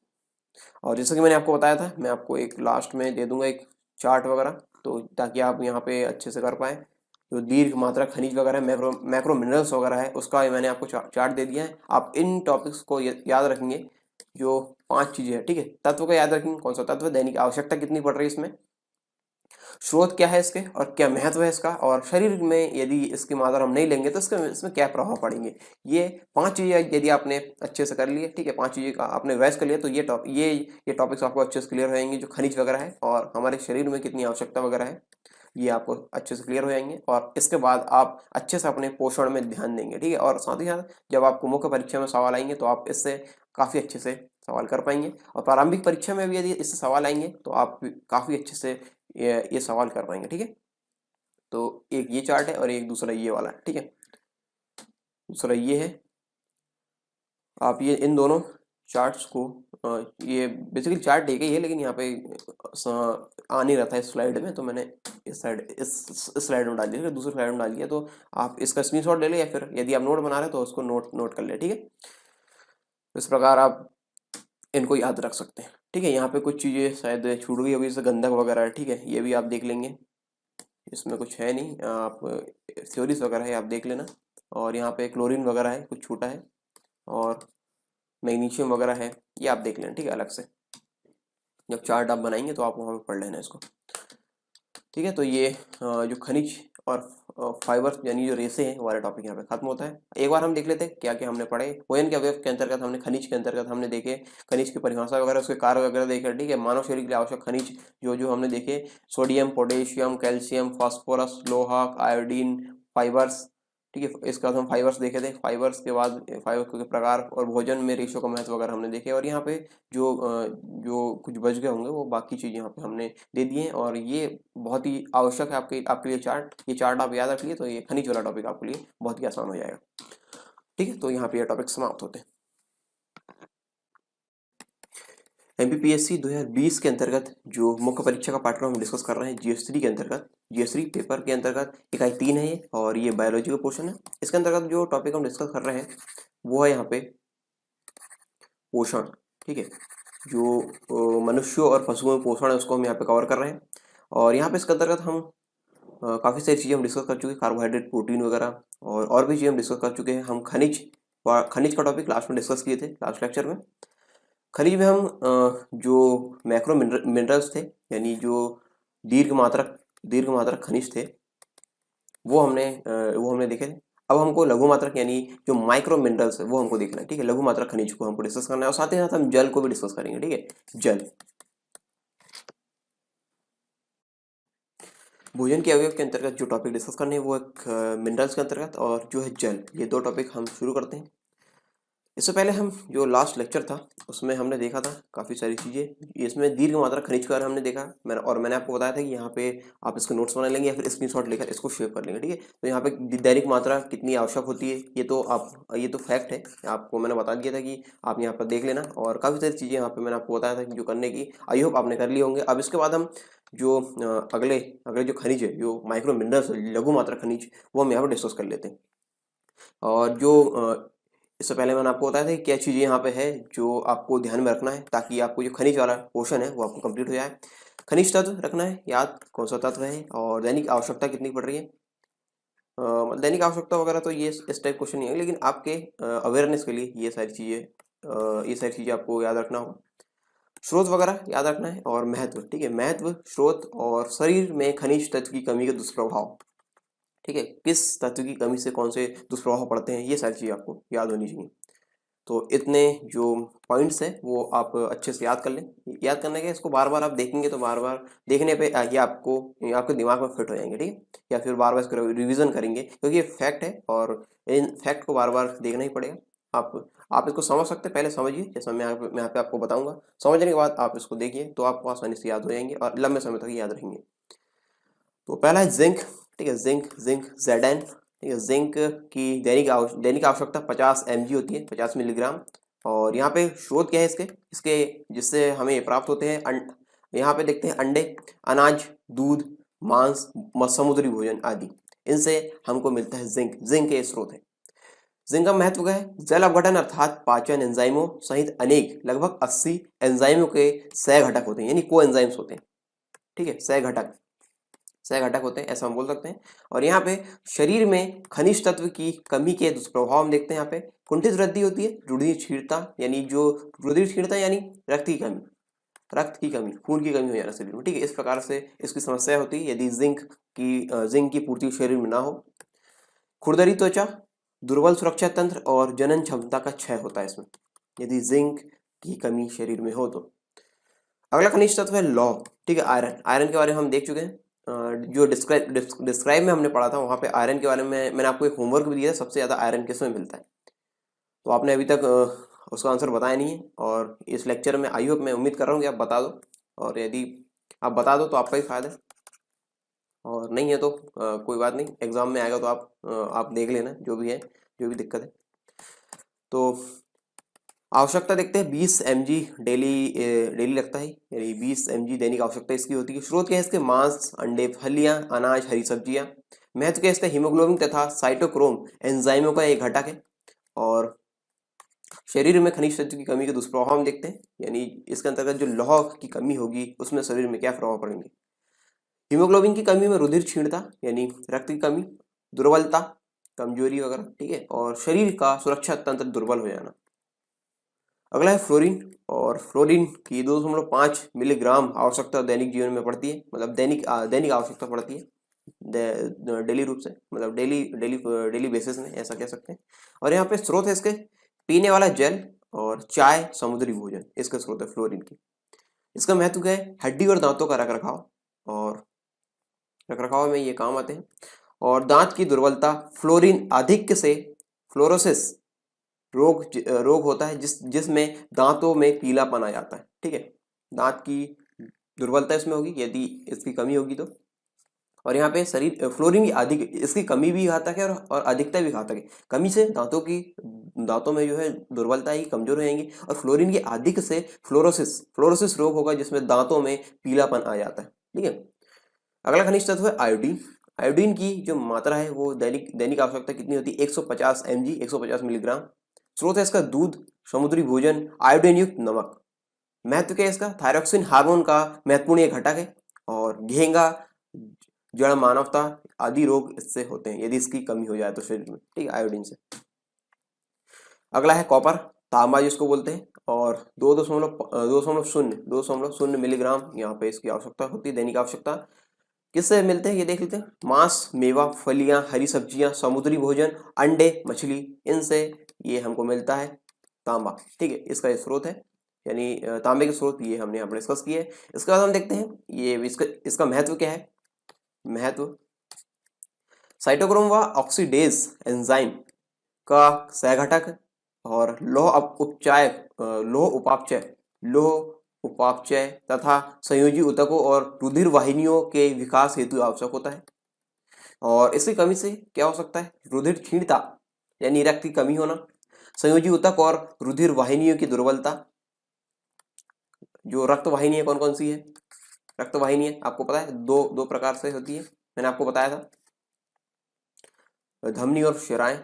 S1: और जैसा कि मैंने आपको बताया था, मैं आपको एक लास्ट में दे दूंगा एक चार्ट वगैरह, तो ताकि आप यहाँ पे अच्छे से कर पाएँ। जो दीर्घ मात्रा खनिज वगैरह, मैक्रो मिनरल्स वगैरह है, उसका मैंने आपको चार्ट दे दिया है। आप इन टॉपिक्स को याद रखेंगे, जो 5 चीज़ें हैं, ठीक है। तत्व को याद रखेंगे, कौन सा तत्व, दैनिक आवश्यकता कितनी पड़ रही है इसमें, स्रोत क्या है इसके और क्या महत्व है इसका, और शरीर में यदि इसकी मात्रा हम नहीं लेंगे तो इसमें क्या प्रभाव पड़ेंगे। ये 5 चीज़ें यदि आपने अच्छे से कर लिए, ठीक है, 5 चीज़ें का आपने रिवाइज कर लिया तो ये टॉपिक्स आपको अच्छे से क्लियर हो जाएंगे। जो खनिज वगैरह है और हमारे शरीर में कितनी आवश्यकता वगैरह है, ये आपको अच्छे से क्लियर हो जाएंगे। और इसके बाद आप अच्छे से अपने पोषण में ध्यान देंगे, ठीक है। और साथ ही साथ जब आपको मुख्य परीक्षा में सवाल आएंगे तो आप इससे काफ़ी अच्छे से सवाल कर पाएंगे। और प्रारंभिक परीक्षा में भी यदि इससे सवाल आएंगे तो आप काफ़ी अच्छे से ये सवाल कर पाएंगे, ठीक है। तो एक ये चार्ट है और एक दूसरा ये वाला है, ठीक है। दूसरा ये है, आप ये इन दोनों चार्ट्स को, ये बेसिकली चार्ट एक ही है लेकिन यहाँ पे आ नहीं रहता है स्लाइड में, तो मैंने इस स्लाइड में डाल दिया, दूसरे स्लाइड में डाल दिया। तो आप इसका स्क्रीनशॉट ले लें या फिर यदि आप नोट बना रहे हैं तो उसको नोट कर ले, ठीक है। इस प्रकार आप इनको याद रख सकते हैं, ठीक है। यहाँ पे कुछ चीज़ें शायद छूट गई अभी, जैसे गंधक वगैरह है, ठीक है, ये भी आप देख लेंगे, इसमें कुछ है नहीं, आप थ्योरीज वगैरह है आप देख लेना। और यहाँ पे क्लोरीन वगैरह है, कुछ छूटा है, और मैग्नीशियम वगैरह है, ये आप देख लेना, ठीक है, अलग से जब चार्ट आप बनाएंगे तो आप वहाँ पे पढ़ लेना इसको, ठीक है। तो ये जो खनिज और फाइबर यानी जो रेसे हैं वाला टॉपिक यहाँ पे खत्म होता है। एक बार हम देख लेते हैं क्या क्या हमने पढ़े। भोजन के अवयव के अंतर्गत हमने खनिज के अंतर्गत हमने देखे खनिज की परिभाषा वगैरह, उसके कार्य वगैरह देखे, ठीक है। मानव शरीर के लिए आवश्यक खनिज जो जो हमने देखे, सोडियम, पोटेशियम, कैल्शियम, फास्फोरस, लोहा, आयोडीन, फाइबर्स, ठीक है। इसके बाद हम फाइबर्स देखे थे, फाइबर्स के बाद फाइबर के प्रकार और भोजन में रेशो का महत्व वगैरह हमने देखे। और यहाँ पे जो कुछ बच गए होंगे वो बाकी चीज़ यहाँ पे हमने दे दिए हैं। और ये बहुत ही आवश्यक है आपके लिए चार्ट। ये चार्ट आप याद रखिए तो ये खनिज वाला टॉपिक आपके लिए बहुत ही आसान हो जाएगा। ठीक है, तो यहाँ पे ये टॉपिक समाप्त होते हैं। एमपीपीएससी 2020 के अंतर्गत जो मुख्य परीक्षा का पाठ्यक्रम हम डिस्कस कर रहे हैं GS3 के अंतर्गत, GS3 पेपर के अंतर्गत इकाई 3 है ये, और ये बायोलॉजी का पोर्शन है। इसके अंतर्गत जो टॉपिक हम डिस्कस कर रहे हैं वो है यहाँ पे पोषण। ठीक है, जो मनुष्यों और पशुओं में पोषण है उसको हम यहाँ पे कवर कर रहे हैं। और यहाँ पे इसके अंतर्गत हम काफ़ी सारी चीज़ें हम डिस्कस कर चुके हैं, कार्बोहाइड्रेट, प्रोटीन वगैरह, और भी चीज़ें हम डिस्कस कर चुके हैं। हम खनिज का टॉपिक लास्ट में डिस्कस किए थे, लास्ट लेक्चर में। खनिज में हम जो मैक्रो मिनरल्स थे, यानी जो दीर्घ मात्रक खनिज थे, वो हमने देखे थे। अब हमको लघु मात्रक यानी जो माइक्रो मिनरल्स है वो हमको देखना है। ठीक है, लघु मात्रक खनिज को हमको डिस्कस करना है, और साथ ही साथ हम जल को भी डिस्कस करेंगे। ठीक है, जल। भोजन के अवयव के अंतर्गत जो टॉपिक डिस्कस करने हैं वो एक मिनरल्स के अंतर्गत, और जो है जल, ये दो टॉपिक हम शुरू करते हैं। इससे पहले हम जो लास्ट लेक्चर था उसमें हमने देखा था काफ़ी सारी चीज़ें। इसमें दीर्घ मात्रा खनिज के बारे में हमने देखा। मैंने आपको बताया था कि यहाँ पे आप इसके नोट्स बना लेंगे या फिर स्क्रीनशॉट लेकर इसको शेयर कर लेंगे। ठीक है, तो यहाँ पे दैनिक मात्रा कितनी आवश्यक होती है ये तो फैक्ट है, आपको मैंने बता दिया था कि आप यहाँ पर देख लेना। और काफ़ी सारी चीज़ें यहाँ पर मैंने आपको बताया था कि जो करने की, आई होप आपने कर लिए होंगे। अब इसके बाद हम जो अगले अगले जो खनिज है, जो माइक्रो मिनरल्स, लघु मात्रा खनिज, वो हम यहाँ पर डिस्कस कर लेते हैं। और जो इससे पहले मैंने आपको बताया था कि क्या चीज़ें यहाँ पे है जो आपको ध्यान में रखना है, ताकि आपको जो खनिज वाला पोर्शन है वो आपको कंप्लीट हो जाए। खनिज तत्व रखना है याद, कौन सा तत्व है, और दैनिक आवश्यकता कितनी पड़ रही है। दैनिक आवश्यकता वगैरह तो ये इस टाइप क्वेश्चन नहीं है, लेकिन आपके अवेयरनेस के लिए ये सारी चीज़ें आपको याद रखना होगा। स्रोत वगैरह याद रखना है, और महत्व। ठीक है, महत्व, स्रोत, और शरीर में खनिज तत्व की कमी के दुष्प्रभाव। ठीक है, किस तत्व की कमी से कौन से दुष्प्रभाव पड़ते हैं, ये सारी चीज़ें आपको याद होनी चाहिए। तो इतने जो पॉइंट्स हैं वो आप अच्छे से याद कर लें। याद करने के इसको बार बार आप देखेंगे तो बार बार देखने पे ये आपके दिमाग में फिट हो जाएंगे। ठीक है, या फिर बार बार इसको रिवीजन करेंगे, क्योंकि ये फैक्ट है और इन फैक्ट को बार बार देखना ही पड़ेगा। आप इसको समझ सकते हैं, पहले समझिए, जैसा मैं यहाँ पे आपको बताऊंगा। समझने के बाद आप इसको देखिए तो आपको आसानी से याद हो जाएंगे और लंबे समय तक याद रहेंगे। तो पहला है जिंक। ठीक है, जिंक Zn। ठीक है, जिंक की दैनिक आवश्यकता 50 mg होती है, 50 मिलीग्राम। और यहाँ पे स्रोत क्या है इसके जिससे हमें ये प्राप्त होते हैं। यहाँ पे देखते हैं अंडे, अनाज, दूध, मांस, समुद्री भोजन आदि, इनसे हमको मिलता है जिंक के स्रोत है। जिंक का महत्व क्या है? जल अपघटन अर्थात पाचन एंजाइमों सहित अनेक लगभग 80 एंजाइमों के सह घटक होते हैं, यानी को एंजाइम्स होते हैं। ठीक है, सह घटक होते हैं, ऐसा हम बोल सकते हैं। और यहाँ पे शरीर में खनिज तत्व की कमी के दुष्प्रभाव हम देखते हैं। यहाँ पे कुंठित वृद्धि होती है, रुधिर क्षीणता, यानी जो रुधिर क्षीणता यानी रक्त की कमी, खून की कमी हो जाना शरीर में। ठीक है, इस प्रकार से इसकी समस्या होती है यदि जिंक की पूर्ति शरीर में ना हो। खुरदरी त्वचा, दुर्बल सुरक्षा तंत्र और जनन क्षमता का क्षय होता है इसमें, यदि जिंक की कमी शरीर में हो तो। अगला खनिज तत्व है लौह। ठीक है, आयरन के बारे में हम देख चुके हैं। जो डिस्क्राइब में हमने पढ़ा था वहाँ पे आयरन के बारे में मैंने आपको एक होमवर्क भी दिया था, सबसे ज़्यादा आयरन किस में मिलता है। तो आपने अभी तक उसका आंसर बताया नहीं है, और इस लेक्चर में आई होप, मैं उम्मीद कर रहा हूँ कि आप बता दो। और यदि आप बता दो तो आपका ही फायदा है, और नहीं है तो कोई बात नहीं, एग्जाम में आएगा तो आप देख लेना जो भी है, जो भी दिक्कत है। तो आवश्यकता देखते हैं 20 mg डेली लगता है, यानी 20 mg दैनिक आवश्यकता इसकी होती है। स्रोत क्या है इसके? मांस, अंडे, फलियां, अनाज, हरी सब्जियां। महत्व क्या है इसका? हीमोग्लोबिन तथा साइटोक्रोम एंजाइमों का एक घटक है। और शरीर में खनिज तत्व की कमी के दुष्प्रभाव हम देखते हैं, यानी इसके अंतर्गत जो लौह की कमी होगी उसमें शरीर में क्या प्रभाव पड़ेंगे। हीमोग्लोबिन की कमी में रुधिर क्षीणता, यानी रक्त की कमी, दुर्बलता, कमजोरी वगैरह। ठीक है, और शरीर का सुरक्षा तंत्र दुर्बल हो जाना। अगला है फ्लोरीन। और फ्लोरीन की 2.5 मिलीग्राम आवश्यकता दैनिक जीवन में पड़ती है, मतलब दैनिक आवश्यकता पड़ती है डेली रूप से, मतलब डेली बेसिस में, ऐसा कह सकते हैं। और यहाँ पे स्रोत है इसके पीने वाला जल और चाय, समुद्री भोजन, इसका स्रोत है फ्लोरीन की। इसका महत्व क्या है? हड्डी और दांतों का रखरखाव, और रखरखाव में ये काम आते हैं। और दांत की दुर्बलता फ्लोरीन आधिक्य से फ्लोरोसिस रोग होता है जिसमें दांतों में पीलापन आ जाता है। ठीक है, दांत की दुर्बलता इसमें होगी यदि इसकी कमी होगी तो। और यहाँ पे शरीर फ्लोरीन की अधिक इसकी कमी भी घातक है और अधिकता भी घातक है। कमी से दांतों में जो है दुर्बलता ही कमजोर हो जाएंगी, और फ्लोरीन की अधिक से फ्लोरोसिस रोग होगा जिसमें दांतों में पीलापन आ जाता है। ठीक है, अगला खनिज तत्व है आयोडीन। आयोडीन की जो मात्रा है वो दैनिक आवश्यकता कितनी होती है? 150 mg, 150 मिलीग्राम। स्रोत है इसका दूध, समुद्री भोजन, आयोडीन युक्त नमक। महत्व क्या है इसका? थायरॉक्सिन हार्मोन का महत्वपूर्ण एक घटक है, और घेंगा, जड़ मानवता आदि रोग इससे होते हैं यदि इसकी कमी हो जाए तो शरीर में। ठीक है, आयोडीन से। अगला है कॉपर, तांबा जिसको बोलते हैं, और 2.0 मिलीग्राम यहाँ पे इसकी आवश्यकता होती है, दैनिक आवश्यकता। किससे मिलते हैं ये देख लेते हैं। मांस, मेवा, फलियां, हरी सब्जियां, समुद्री भोजन, अंडे, मछली, इनसे ये हमको मिलता है तांबा। ठीक है, इसका ये स्रोत है, यानी तांबे के स्रोत ये हमने यहाँ पर डिस्कस किए। इसके बाद हम देखते हैं ये इसका महत्व क्या है। महत्व, साइटोक्रोम व ऑक्सीडेज एंजाइम का सहघटक और लौह उपापचय तथा संयोजी ऊतकों और रुधिर वाहिनियों के विकास हेतु आवश्यक होता है। और इसकी कमी से क्या हो सकता है? रुधिर क्षीणता यानी रक्त की कमी होना, संयोजी ऊतक और रुधिर वाहिनियों की दुर्बलता। जो रक्त वाहिनी है कौन कौन सी है? रक्त वाहिनी है आपको पता है दो प्रकार से होती है, मैंने आपको बताया था, धमनी और शिराएं।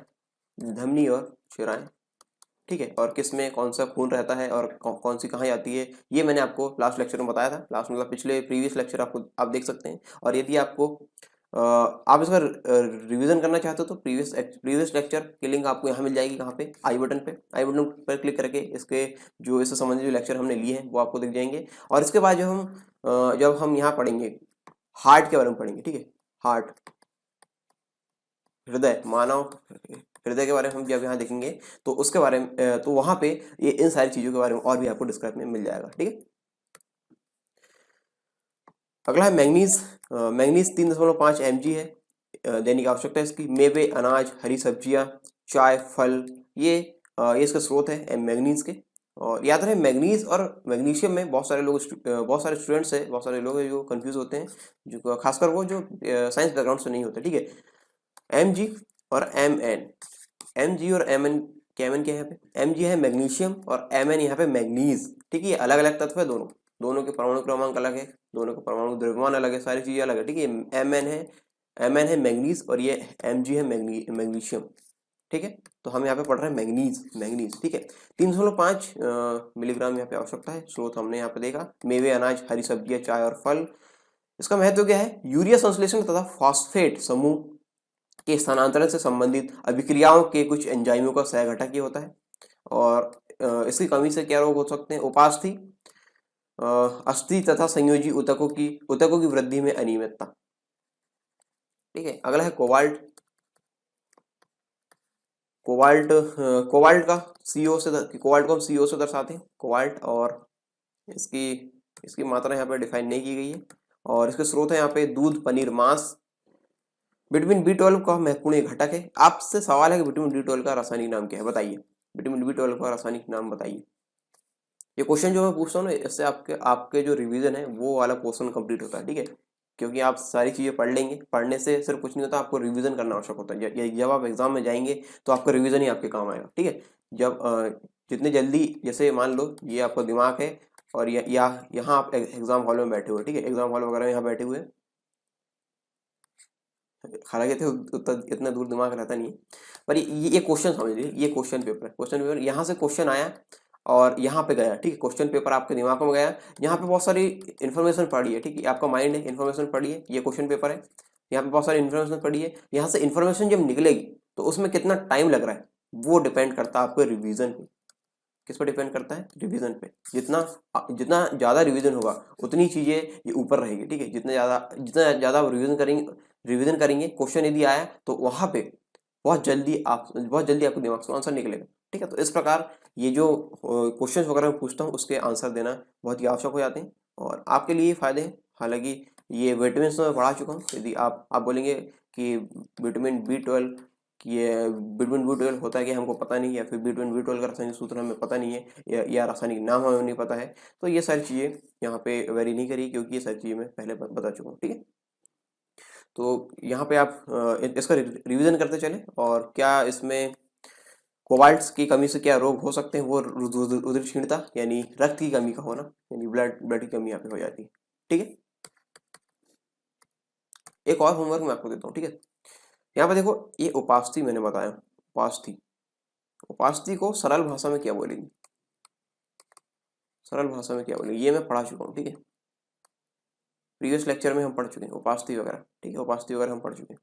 S1: ठीक है, और किस में कौन सा खून रहता है और कौन सी कहाँ जाती है, ये मैंने आपको लास्ट लेक्चर में बताया था। लास्ट मतलब पिछले प्रीवियस लेक्चर आप देख सकते हैं। और यदि आपको आप इसका रिवीजन करना चाहते हो तो प्रीवियस लेक्चर की लिंक आपको यहाँ मिल जाएगी, कहाँ पे? आई बटन पर क्लिक करके इसके जो इससे संबंधित जो लेक्चर हमने लिए हैं वो आपको दिख जाएंगे। और इसके बाद जब हम यहाँ पढ़ेंगे हार्ट के बारे में पढ़ेंगे। ठीक है, हार्ट, हृदय, मानव हृदय के बारे में हम जब यहाँ देखेंगे तो उसके बारे में तो वहां पे ये इन सारी चीजों के बारे में और भी आपको डिस्कस में मिल जाएगा। ठीक है, अगला है मैंगनीज। मैंगनीज 3.5 mg है, दैनिक आवश्यकता है इसकी। मेवे, अनाज, हरी सब्जियां, चाय, फल, ये इसका स्रोत है मैंगनीज के। और याद रहे मैंगनीज और मैग्नीशियम में बहुत सारे स्टूडेंट्स है, बहुत सारे लोग हैं जो कंफ्यूज होते हैं, जो खासकर वो जो साइंस बैकग्राउंड से नहीं होते। ठीक है, mg और mn, mg और mn क्या है यहाँ पे? mg है मैग्नीशियम और mn यहाँ पे मैंगनीज। ठीक है, अलग अलग तत्व है, दोनों के परमाणु क्रमांक अलग है, दोनों के परमाणु द्रव्यमान अलग है, सारी चीजें अलग है। ठीक है, mn है मैंगनीज और ये mg है मैग्नीशियम। ठीक है, तो हम यहाँ पे पढ़ रहे हैं मैंगनीज। ठीक है, 3.5 मिलीग्राम यहाँ पे आवश्यकता है। स्रोत हमने यहाँ पे देखा, मेवे, अनाज, हरी सब्जियां, चाय और फल। इसका महत्व क्या है? यूरिया संश्लेषण तथा फॉस्फेट समूह के स्थानांतरण से संबंधित अभिक्रियाओं के कुछ एंजाइमों का सहघटक ये होता है। और इसकी कमी से क्या रोग हो सकते हैं? उपास्थि, अस्थि तथा संयोजी ऊतकों की वृद्धि में अनियमितता। ठीक है, अगला है कोबाल्ट। कोबाल्ट का कोबाल्ट को हम CO से दर्शाते हैं, कोबाल्ट। और इसकी मात्रा यहाँ पे डिफाइन नहीं की गई है। और इसके स्रोत है यहाँ पे दूध, पनीर, मांस। विटामिन B12 का महत्वपूर्ण एक घटक है। आपसे सवाल है कि विटामिन B12 का रासायनिक नाम क्या है, बताइए। विटामिन B12 का रासायनिक नाम बताइए। ये क्वेश्चन जो मैं पूछता हूँ ना, इससे आपके जो रिवीजन है वो वाला पोर्शन कंप्लीट होता है। ठीक है, क्योंकि आप सारी चीजें पढ़ लेंगे, पढ़ने से सिर्फ कुछ नहीं होता, आपको रिवीजन करना आवश्यक होता है। जब आप एग्जाम में जाएंगे तो आपका रिवीजन ही आपके काम आएगा। ठीक है, जब जितने जल्दी, जैसे मान लो ये आपका दिमाग है और यहाँ आप एग्जाम हॉल में बैठे हुए। ठीक है, एग्जाम हॉल वगैरह में यहाँ बैठे हुए, हालांकि इतना दूर दिमाग रहता नहीं है, पर ये क्वेश्चन समझ लीजिए, ये क्वेश्चन पेपर यहाँ से क्वेश्चन आया और यहाँ पे गया। ठीक है, क्वेश्चन पेपर आपके दिमाग में गया, यहाँ पे बहुत सारी इन्फॉर्मेशन पड़ी है। ठीक है, आपका माइंड है, इन्फॉर्मेशन पड़ी है, ये क्वेश्चन पेपर है, यहाँ पे बहुत सारी इन्फॉर्मेशन पड़ी है। यहाँ से इन्फॉर्मेशन जब निकलेगी तो उसमें कितना टाइम लग रहा है वो डिपेंड करता है आपके रिविजन पे। किस पर डिपेंड करता है? रिवीजन पे। जितना ज़्यादा रिवीजन होगा उतनी चीज़ें ये ऊपर रहेगी। ठीक है, जितना ज़्यादा आप रिवीजन करेंगे क्वेश्चन यदि आया तो वहाँ पे बहुत जल्दी आपके दिमाग से आंसर निकलेगा। ठीक है, तो इस प्रकार ये जो क्वेश्चन वगैरह मैं पूछता हूँ उसके आंसर देना बहुत ही आवश्यक हो जाते हैं और आपके लिए फ़ायदे हैं। हालांकि ये विटामिन मैं पढ़ा चुका हूँ, यदि आप बोलेंगे कि विटामिन B12 कि ये विटामिन B12 होता है कि हमको पता नहीं है, या फिर विटामिन B12 का रासायनिक सूत्र हमें पता नहीं है, या रासायनिक नाम हमें नहीं पता है। तो ये सारी चीज़ें यहाँ पे वेरी नहीं करी, क्योंकि ये सारी चीज़ें मैं पहले बता चुका हूँ। ठीक है, तो यहाँ पे आप इसका रिवीजन करते चले, और क्या इसमें कोबाल्ट की कमी से क्या रोग हो सकते हैं, वो रुधिर क्षीणता यानी रक्त की कमी का होना, यानी ब्लड की कमी यहाँ पे हो जाती है। ठीक है, एक और होमवर्क मैं आपको देता हूँ। ठीक है, यहाँ पे देखो, ये उपास्थि मैंने बताया, उपास्थि, उपास्थि को सरल भाषा में क्या बोलेंगे, सरल भाषा में क्या बोलेंगे, ये मैं पढ़ा चुका हूँ। ठीक है, प्रीवियस लेक्चर में हम पढ़ चुके हैं उपास्थि वगैरह। ठीक है, उपास्थि वगैरह हम पढ़ चुके हैं।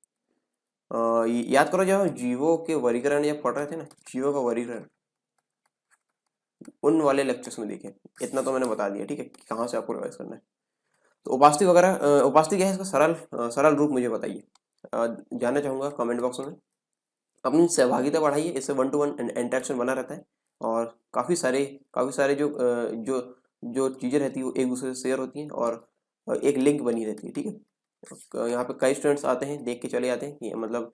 S1: याद करो जब हम जीवों के वर्गीकरण जब पढ़ रहे थे ना, जीवों का वर्गीकरण, उन वाले लेक्चर्स में देखें। इतना तो मैंने बता दिया। ठीक है, कि कहाँ से आपको रिवाइज करना है। तो उपास्थि वगैरह, उपास्थि क्या है, इसका सरल रूप मुझे बताइए। जानना चाहूँगा कमेंट बॉक्स में। अपनी सहभागिता बढ़ाइए, इससे 1-to-1 इंटरेक्शन बना रहता है, और काफ़ी सारे जो जो चीज़ें रहती है वो एक दूसरे से शेयर होती हैं, और एक लिंक बनी रहती है। ठीक है, यहाँ पे कई स्टूडेंट्स आते हैं, देख के चले जाते हैं कि मतलब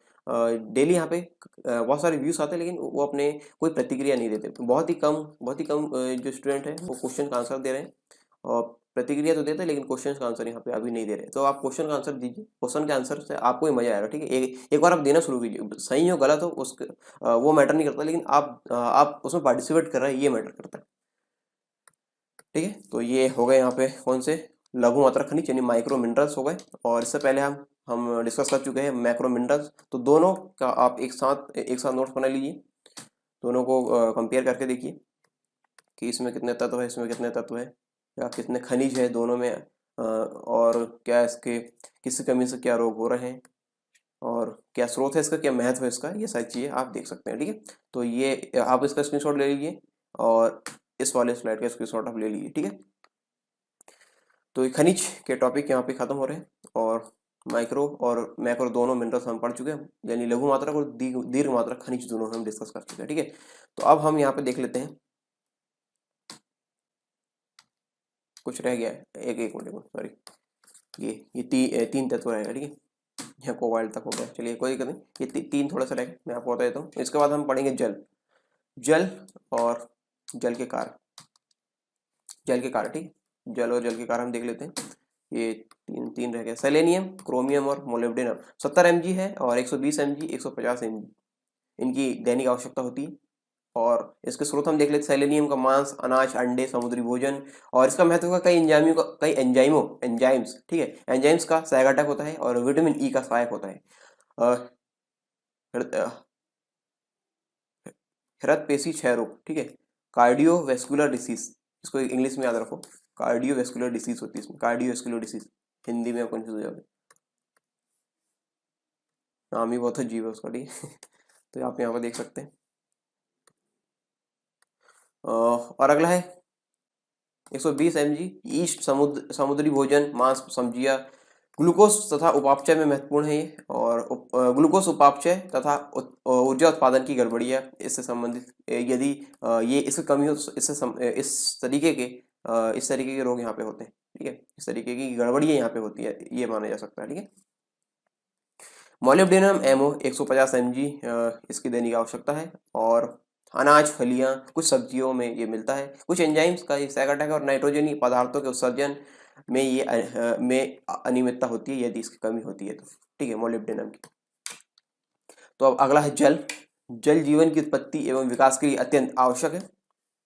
S1: डेली यहाँ पे बहुत सारे व्यूज़ आते हैं, लेकिन वो अपने कोई प्रतिक्रिया नहीं देते। बहुत ही कम जो स्टूडेंट हैं वो क्वेश्चन का आंसर दे रहे हैं, और प्रतिक्रिया तो देते हैं, लेकिन क्वेश्चन का आंसर यहाँ पे अभी नहीं दे रहे। तो आप क्वेश्चन का आंसर दीजिए, क्वेश्चन के आंसर से आपको ही मजा आएगा। ठीक है, एक बार आप देना शुरू कीजिए, सही हो गलत हो उसके वो मैटर नहीं करता, लेकिन आप उसमें पार्टिसिपेट कर रहे हैं, ये मैटर करता है। ठीक है, तो ये हो गए यहाँ पे कौन से, लघु मात्रा खनिज यानी माइक्रो मिनरल्स हो गए। और इससे पहले हम डिस्कस कर चुके हैं मैक्रो मिनरल्स। तो दोनों का आप एक साथ नोट्स बना लीजिए, दोनों को कंपेयर करके देखिए कि इसमें कितने तत्व है, इसमें कितने तत्व है, या कितने खनिज है दोनों में, और क्या इसके किसी कमी से क्या रोग हो रहे हैं, और क्या स्रोत है इसका, क्या महत्व है इसका, ये सारी चीज़ें आप देख सकते हैं। ठीक है, तो ये आप इसका स्क्रीनशॉट ले लीजिए, और इस वाले स्लाइड का स्क्रीनशॉट आप ले लीजिए। ठीक है, तो ये खनिज के टॉपिक यहाँ पे खत्म हो रहे हैं, और माइक्रो और मैक्रो दोनों मिनरल्स हम पढ़ चुके हैं, यानी लघु मात्रा और दीर्घ मात्रा खनिज दोनों हम डिस्कस कर चुके हैं। ठीक है, तो अब हम यहाँ पे देख लेते हैं, कुछ रह गया है, एक मिनट सॉरी, ये तीन तत्व रहेगा। ठीक है, यहाँ कोबाल्ट तक हो गया, चलिए कोई दिक्कत नहीं, ये तीन थोड़ा सा रहेगा, मैं आपको बता देता हूँ। इसके बाद हम पढ़ेंगे जल और जल के कार्य, ठीक है, जल और जल के कार्य हम देख लेते हैं। ये तीन रह गए, सेलेनियम, क्रोमियम और मोलिब्डेनम। 70 mg है, और 120 mg, 150 mg इनकी दैनिक आवश्यकता होती है। और इसके स्रोत हम देख लेते हैं, सेलेनियम का मांस, अनाज, अंडे, समुद्री भोजन। और इसका महत्व का कई एंजाइम्स, ठीक है, एंजाइम्स का सहायक घटक होता है, और विटामिन ई का सहायक होता है। हृदय पेशी क्षय रोग, ठीक है, कार्डियोवैस्कुलर डिसीज, इसको इंग्लिश में याद रखो, कार्डियोवैस्कुलर डिसीज होती है इसमें, कार्डियोवैस्कुलर डिसीज, हिंदी में आप कंफ्यूज हो जाओगे, नाम ही बहुत अजीब है उसका। ठीक है, तो आप यहाँ पर देख सकते हैं। और अगला है 120 mg ईस्ट, समुद्री भोजन, मांस, सब्जियां, ग्लूकोज तथा उपापचय में महत्वपूर्ण है ये। और ग्लूकोज उपापचय तथा ऊर्जा उत्पादन की गड़बड़ियाँ इससे संबंधित, यदि ये इसकी कमी हो तो इस तरीके के रोग यहाँ पे होते हैं। ठीक है, इस तरीके की गड़बड़ियाँ यहाँ पे होती है, ये माना जा सकता है। ठीक है, मोलिब्डेनम एमओ 150 mg इसकी दैनिक आवश्यकता है। और अनाज, फलियां, कुछ सब्जियों में ये मिलता है। कुछ एंजाइम्स का ये सहायक घटक है, और नाइट्रोजनी पदार्थों के उत्सर्जन में में अनियमितता होती है, यदि इसकी कमी होती है तो। ठीक है, मोलिब्डेनम की। तो अब अगला है जल जीवन की उत्पत्ति एवं विकास के लिए अत्यंत आवश्यक है।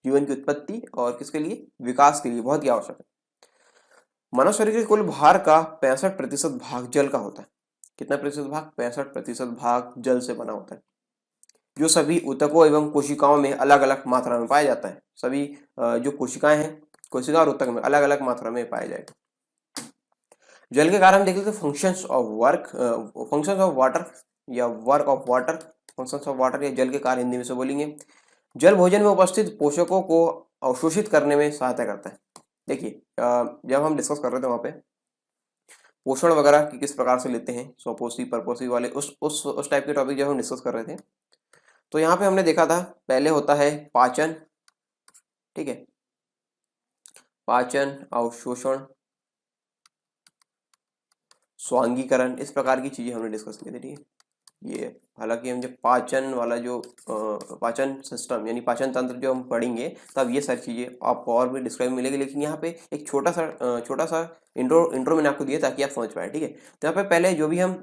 S1: जीवन की उत्पत्ति और किसके लिए, विकास के लिए बहुत ही आवश्यक है। मानव शरीर के कुल भार का 65% भाग जल का होता है। कितना प्रतिशत भाग, 65% भाग जल से बना होता है, जो सभी ऊतकों एवं कोशिकाओं में अलग अलग मात्रा में पाया जाता है। सभी जो कोशिकाएं हैं, कोशिका और ऊतक में अलग अलग मात्रा में पाया जाएगा। जल के कारण देख लेते हैं, फंक्शंस ऑफ वाटर या work of water, functions of water या जल के कार्य हिंदी में से बोलेंगे। जल भोजन में उपस्थित पोषकों को अवशोषित करने में सहायता करता है। देखिए, जब हम डिस्कस कर रहे थे वहाँ पे पोषण वगैरह किस प्रकार से लेते हैं, स्वपोषी परपोषी वाले उस टाइप के टॉपिक जब हम डिस्कस कर रहे थे, तो यहाँ पे हमने देखा था पहले होता है पाचन, ठीक है, पाचन, अवशोषण, स्वांगीकरण, इस प्रकार की चीज़ें हमने डिस्कस की थी, ठीक है। ये हालांकि हम जब पाचन वाला जो पाचन सिस्टम यानी पाचन तंत्र जो हम पढ़ेंगे तब ये सारी चीज़ें आपको और भी डिस्क्राइब मिलेगी, लेकिन यहाँ पे एक छोटा सा इंट्रो मैंने आपको दिया ताकि आप समझ पाए, ठीक है। तो यहाँ पे पहले जो भी हम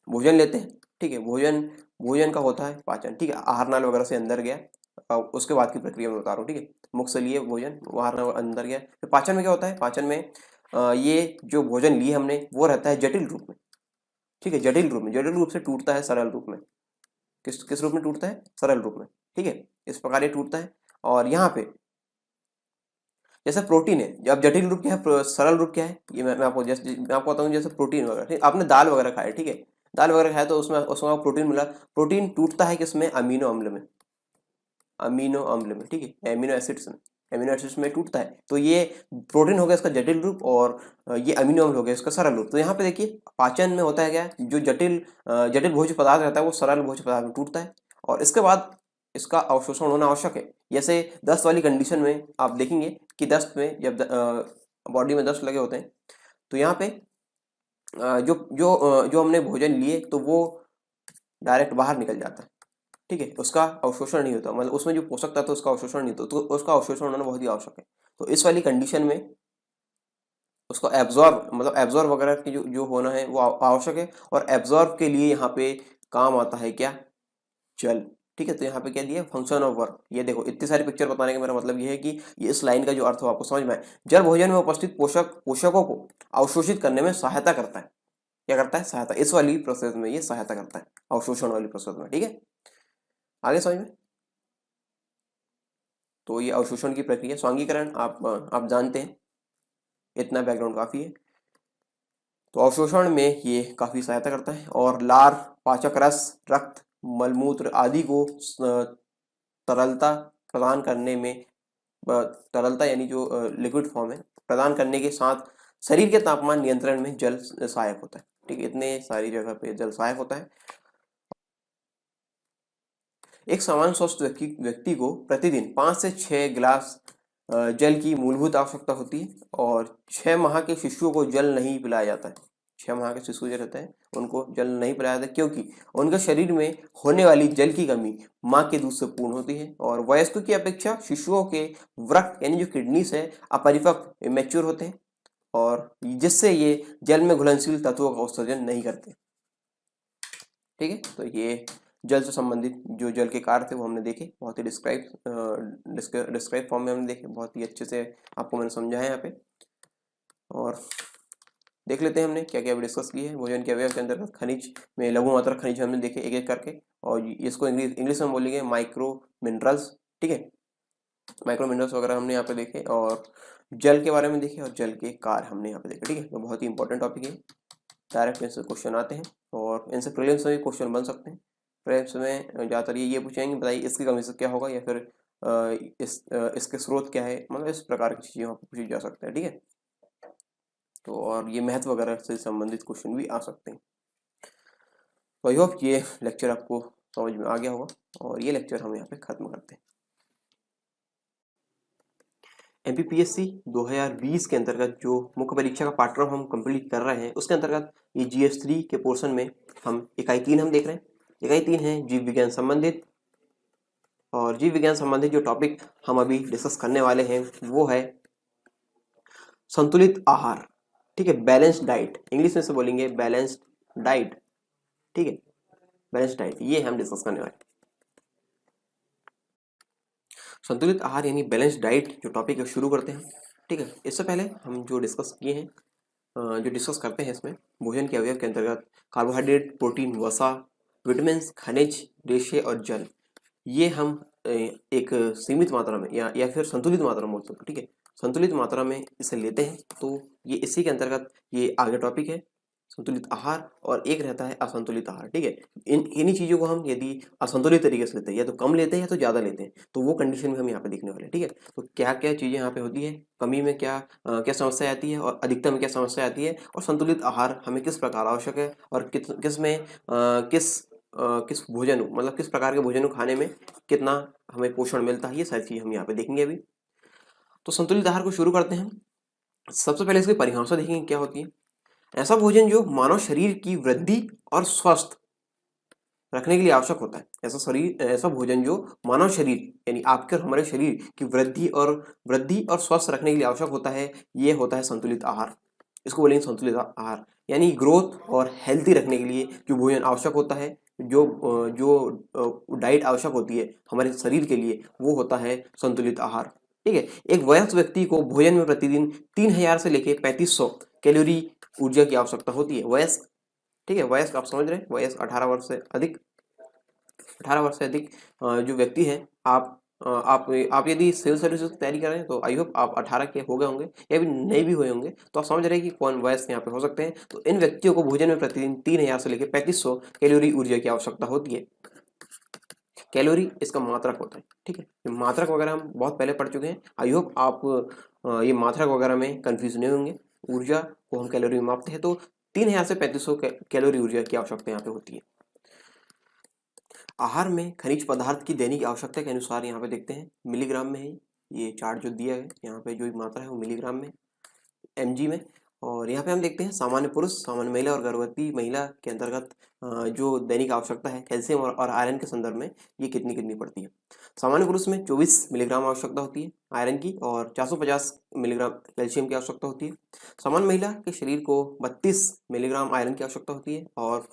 S1: भोजन लेते हैं, ठीक है, भोजन भोजन का होता है पाचन, ठीक है, आहार नाल वगैरह से अंदर गया, उसके बाद की प्रक्रिया मैं बता रहा हूँ, ठीक है। मुख से लिए भोजन, आहार नाल अंदर गया, फिर पाचन में क्या होता है, पाचन में ये जो भोजन लिए हमने वो रहता है जटिल रूप में, ठीक है, जटिल रूप से टूटता है सरल रूप में। किस किस रूप में टूटता है, सरल रूप में, ठीक है, इस प्रकार ये टूटता है। और यहाँ पे जैसे प्रोटीन है, जब जटिल रूप क्या है, सरल रूप क्या है, ये मैं आपको मैं आपको बताऊँ, जैसे प्रोटीन वगैरह, ठीक, आपने दाल वगैरह खाया, ठीक है, दाल वगैरह खाया तो उसमें आपको प्रोटीन मिला, प्रोटीन टूटता है किसमें, अमीनो अम्ल में, अमीनो अम्ल में, ठीक है, एमिनो एसिड्स में टूटता है। तो ये प्रोटीन हो गया इसका जटिल रूप, और ये अमीनो अम्ल हो गया इसका सरल रूप। तो यहाँ पे देखिए पाचन में होता है क्या, जो जटिल भोज्य पदार्थ रहता है वो सरल भोज्य पदार्थ में टूटता है, और इसके बाद इसका अवशोषण होना आवश्यक है। जैसे दस्त वाली कंडीशन में आप देखेंगे कि दस्त में जब बॉडी में दस्त लगे होते हैं तो यहाँ पे जो हमने भोजन लिए तो वो डायरेक्ट बाहर निकल जाता है, ठीक है, उसका अवशोषण नहीं होता, मतलब उसमें जो पोषक तत्व उसका अवशोषण नहीं होता, तो उसका अवशोषण होना बहुत ही आवश्यक है। तो इस वाली कंडीशन में उसको एब्जॉर्ब वगैरह की जो होना है वो आवश्यक है, और एब्जॉर्ब के लिए यहाँ पे काम आता है क्या, जल, ठीक है। तो यहाँ पे क्या दिया, फंक्शन ऑफ वर्क, ये देखो इतनी सारी पिक्चर बताने का मेरा मतलब ये है कि ये इस लाइन का जो अर्थ हो आपको समझ में आए। जल भोजन में उपस्थित पोषकों को अवशोषित करने में सहायता करता है, क्या करता है, सहायता, इस वाली प्रोसेस में ये सहायता करता है, अवशोषण वाली प्रोसेस में, ठीक है, आगे समझ में। तो ये अवशोषण की प्रक्रिया, स्वांगीकरण आप जानते हैं, इतना बैकग्राउंड काफी है। तो अवशोषण में ये काफी सहायता करता है, और लार, पाचक रस, रक्त, मलमूत्र आदि को तरलता प्रदान करने में, तरलता यानी जो लिक्विड फॉर्म है प्रदान करने के साथ शरीर के तापमान नियंत्रण में जल सहायक होता है, ठीक है, इतने सारी जगह पे जल सहायक होता है। एक सामान्य स्वस्थ व्यक्ति को प्रतिदिन 5 से 6 गिलास जल की मूलभूत आवश्यकता होती है, और 6 माह के शिशुओं को जल नहीं पिलाया जाता है। 6 माह के शिशु जो रहते हैं उनको जल नहीं पिलाया जाता, क्योंकि उनके शरीर में होने वाली जल की कमी माँ के दूध से पूर्ण होती है, और वयस्कों की अपेक्षा शिशुओं के वृक्क यानी जो किडनीज है अपरिपक्व मैच्योर होते हैं, और जिससे ये जल में घुलनशील तत्वों का उत्सर्जन नहीं करते, ठीक है। तो ये जल से संबंधित जो जल के कार्य थे वो हमने देखे, बहुत ही डिस्क्राइब फॉर्म में हमने देखे, बहुत ही अच्छे से आपको मैंने समझाया यहाँ पे। और देख लेते हैं हमने क्या क्या डिस्कस की है भोजन के अवयव के अंतर्गत। खनिज में लघु मात्रक खनिज हमने देखे एक एक करके, और इसको इंग्लिश में बोलेंगे माइक्रो मिनरल्स, ठीक है, माइक्रो मिनरल्स वगैरह हमने यहाँ पे देखे, और जल के बारे में देखे, और जल के कार्य हमने यहाँ पे देखे, ठीक है। तो बहुत ही इंपॉर्टेंट टॉपिक है, डायरेक्ट इनसे क्वेश्चन आते हैं, और इनसे प्रीलिम्स में भी क्वेश्चन बन सकते हैं। प्रीलिम्स में ज़्यादातर ये पूछेंगे बताइए इसकी कमी से क्या होगा, या फिर इसके स्रोत क्या है, मतलब इस प्रकार की चीज़ें वहाँ पर पूछी जा सकते हैं, ठीक है। तो और ये महत्व वगैरह से संबंधित क्वेश्चन भी आ सकते हैं। तो आई होप ये लेक्चर आपको समझ में आ गया होगा, और ये लेक्चर हम यहाँ पे ख़त्म करते हैं। MPPSC 2020 के अंतर्गत जो मुख्य परीक्षा का पाठ्यक्रम हम कंप्लीट कर रहे हैं उसके अंतर्गत ये GS3 के पोर्शन में हम इकाई 3 हम देख रहे हैं। इकाई 3 है जीव विज्ञान संबंधित, और जीव विज्ञान संबंधित जो टॉपिक हम अभी डिस्कस करने वाले हैं वो है संतुलित आहार, ठीक है, बैलेंस्ड डाइट, इंग्लिश में से बोलेंगे बैलेंस्ड डाइट, ठीक है, बैलेंस्ड डाइट, ये हम डिस्कस करने वाले हैं। संतुलित आहार यानी बैलेंस्ड डाइट जो टॉपिक है शुरू करते हैं, ठीक है। इससे पहले हम जो डिस्कस किए हैं, जो डिस्कस करते हैं इसमें भोजन के अवयव के अंतर्गत कार्बोहाइड्रेट, प्रोटीन, वसा, विटामिन, खनिज, रेशे और जल, ये हम एक सीमित मात्रा में या फिर संतुलित मात्रा में बोल सकते हैं, ठीक है, संतुलित मात्रा में इसे लेते हैं। तो ये इसी के अंतर्गत ये आगे टॉपिक है संतुलित आहार, और एक रहता है असंतुलित आहार, ठीक है। इन्हीं चीज़ों को हम यदि असंतुलित तरीके से लेते हैं, या तो कम लेते हैं या तो ज़्यादा लेते हैं, तो वो कंडीशन में हम यहाँ पे देखने वाले हैं, ठीक है। तो क्या क्या चीज़ें यहाँ पे होती है, कमी में क्या क्या समस्या आती है, और अधिकतम में क्या समस्या आती है, और संतुलित आहार हमें किस प्रकार आवश्यक है, और किस में किस भोजन मतलब किस प्रकार के भोजन को खाने में कितना हमें पोषण मिलता है, ये सारी चीज़ हम यहाँ पे देखेंगे अभी। तो संतुलित आहार को शुरू करते हैं। सबसे पहले इसकी परिभाषा देखेंगे क्या होती है। ऐसा भोजन जो मानव शरीर की वृद्धि और स्वस्थ रखने के लिए आवश्यक होता है। ऐसा भोजन जो मानव शरीर यानी आपके और हमारे शरीर की वृद्धि और स्वस्थ रखने के लिए आवश्यक होता है, ये होता है संतुलित आहार। इसको बोलेंगे संतुलित आहार, यानी ग्रोथ और हेल्थी रखने के लिए जो भोजन आवश्यक होता है, जो डाइट आवश्यक होती है हमारे शरीर के लिए, वो होता है संतुलित आहार। ठीक है, एक वयस्क व्यक्ति को भोजन में प्रतिदिन 3000 से लेके 3500 कैलोरी ऊर्जा की आवश्यकता होती है। वयस्क, ठीक है, वयस्क आप समझ रहे हैं, वयस्क 18 वर्ष से अधिक जो व्यक्ति है, आप यदि सिविल सर्विसेज की तैयारी कर रहे हैं तो आई होप आप 18 के हो गए होंगे या भी नहीं भी हुए होंगे, तो आप समझ रहे हैं कि कौन वयस्क यहाँ पे हो सकते हैं। तो इन व्यक्तियों को भोजन में प्रतिदिन 3000 से लेकर 3500 कैलोरी ऊर्जा की आवश्यकता होती है। कैलोरी इसका मात्रक होता है। ठीक है, ये मात्रक वगैरह हम बहुत पहले पढ़ चुके हैं। आई होप आप ये मात्रक वगैरह में कंफ्यूज नहीं होंगे। ऊर्जा को हम कैलोरी में मापते हैं, तो 3000 से 3500 कैलोरी ऊर्जा की आवश्यकता यहाँ पे होती है। आहार में खनिज पदार्थ की दैनिक आवश्यकता के अनुसार यहाँ पे देखते हैं मिलीग्राम में है। ये चार्ट जो दिया है यहाँ पे जो मात्रा है वो मिलीग्राम में, एमजी में। और यहाँ पे हम देखते हैं सामान्य पुरुष, सामान्य महिला और गर्भवती महिला के अंतर्गत जो दैनिक आवश्यकता है कैल्शियम और आयरन के संदर्भ में ये कितनी कितनी पड़ती है। सामान्य पुरुष में 24 मिलीग्राम आवश्यकता होती है आयरन की और 450 मिलीग्राम कैल्शियम की आवश्यकता होती है। सामान्य महिला के शरीर को 32 मिलीग्राम आयरन की आवश्यकता होती है और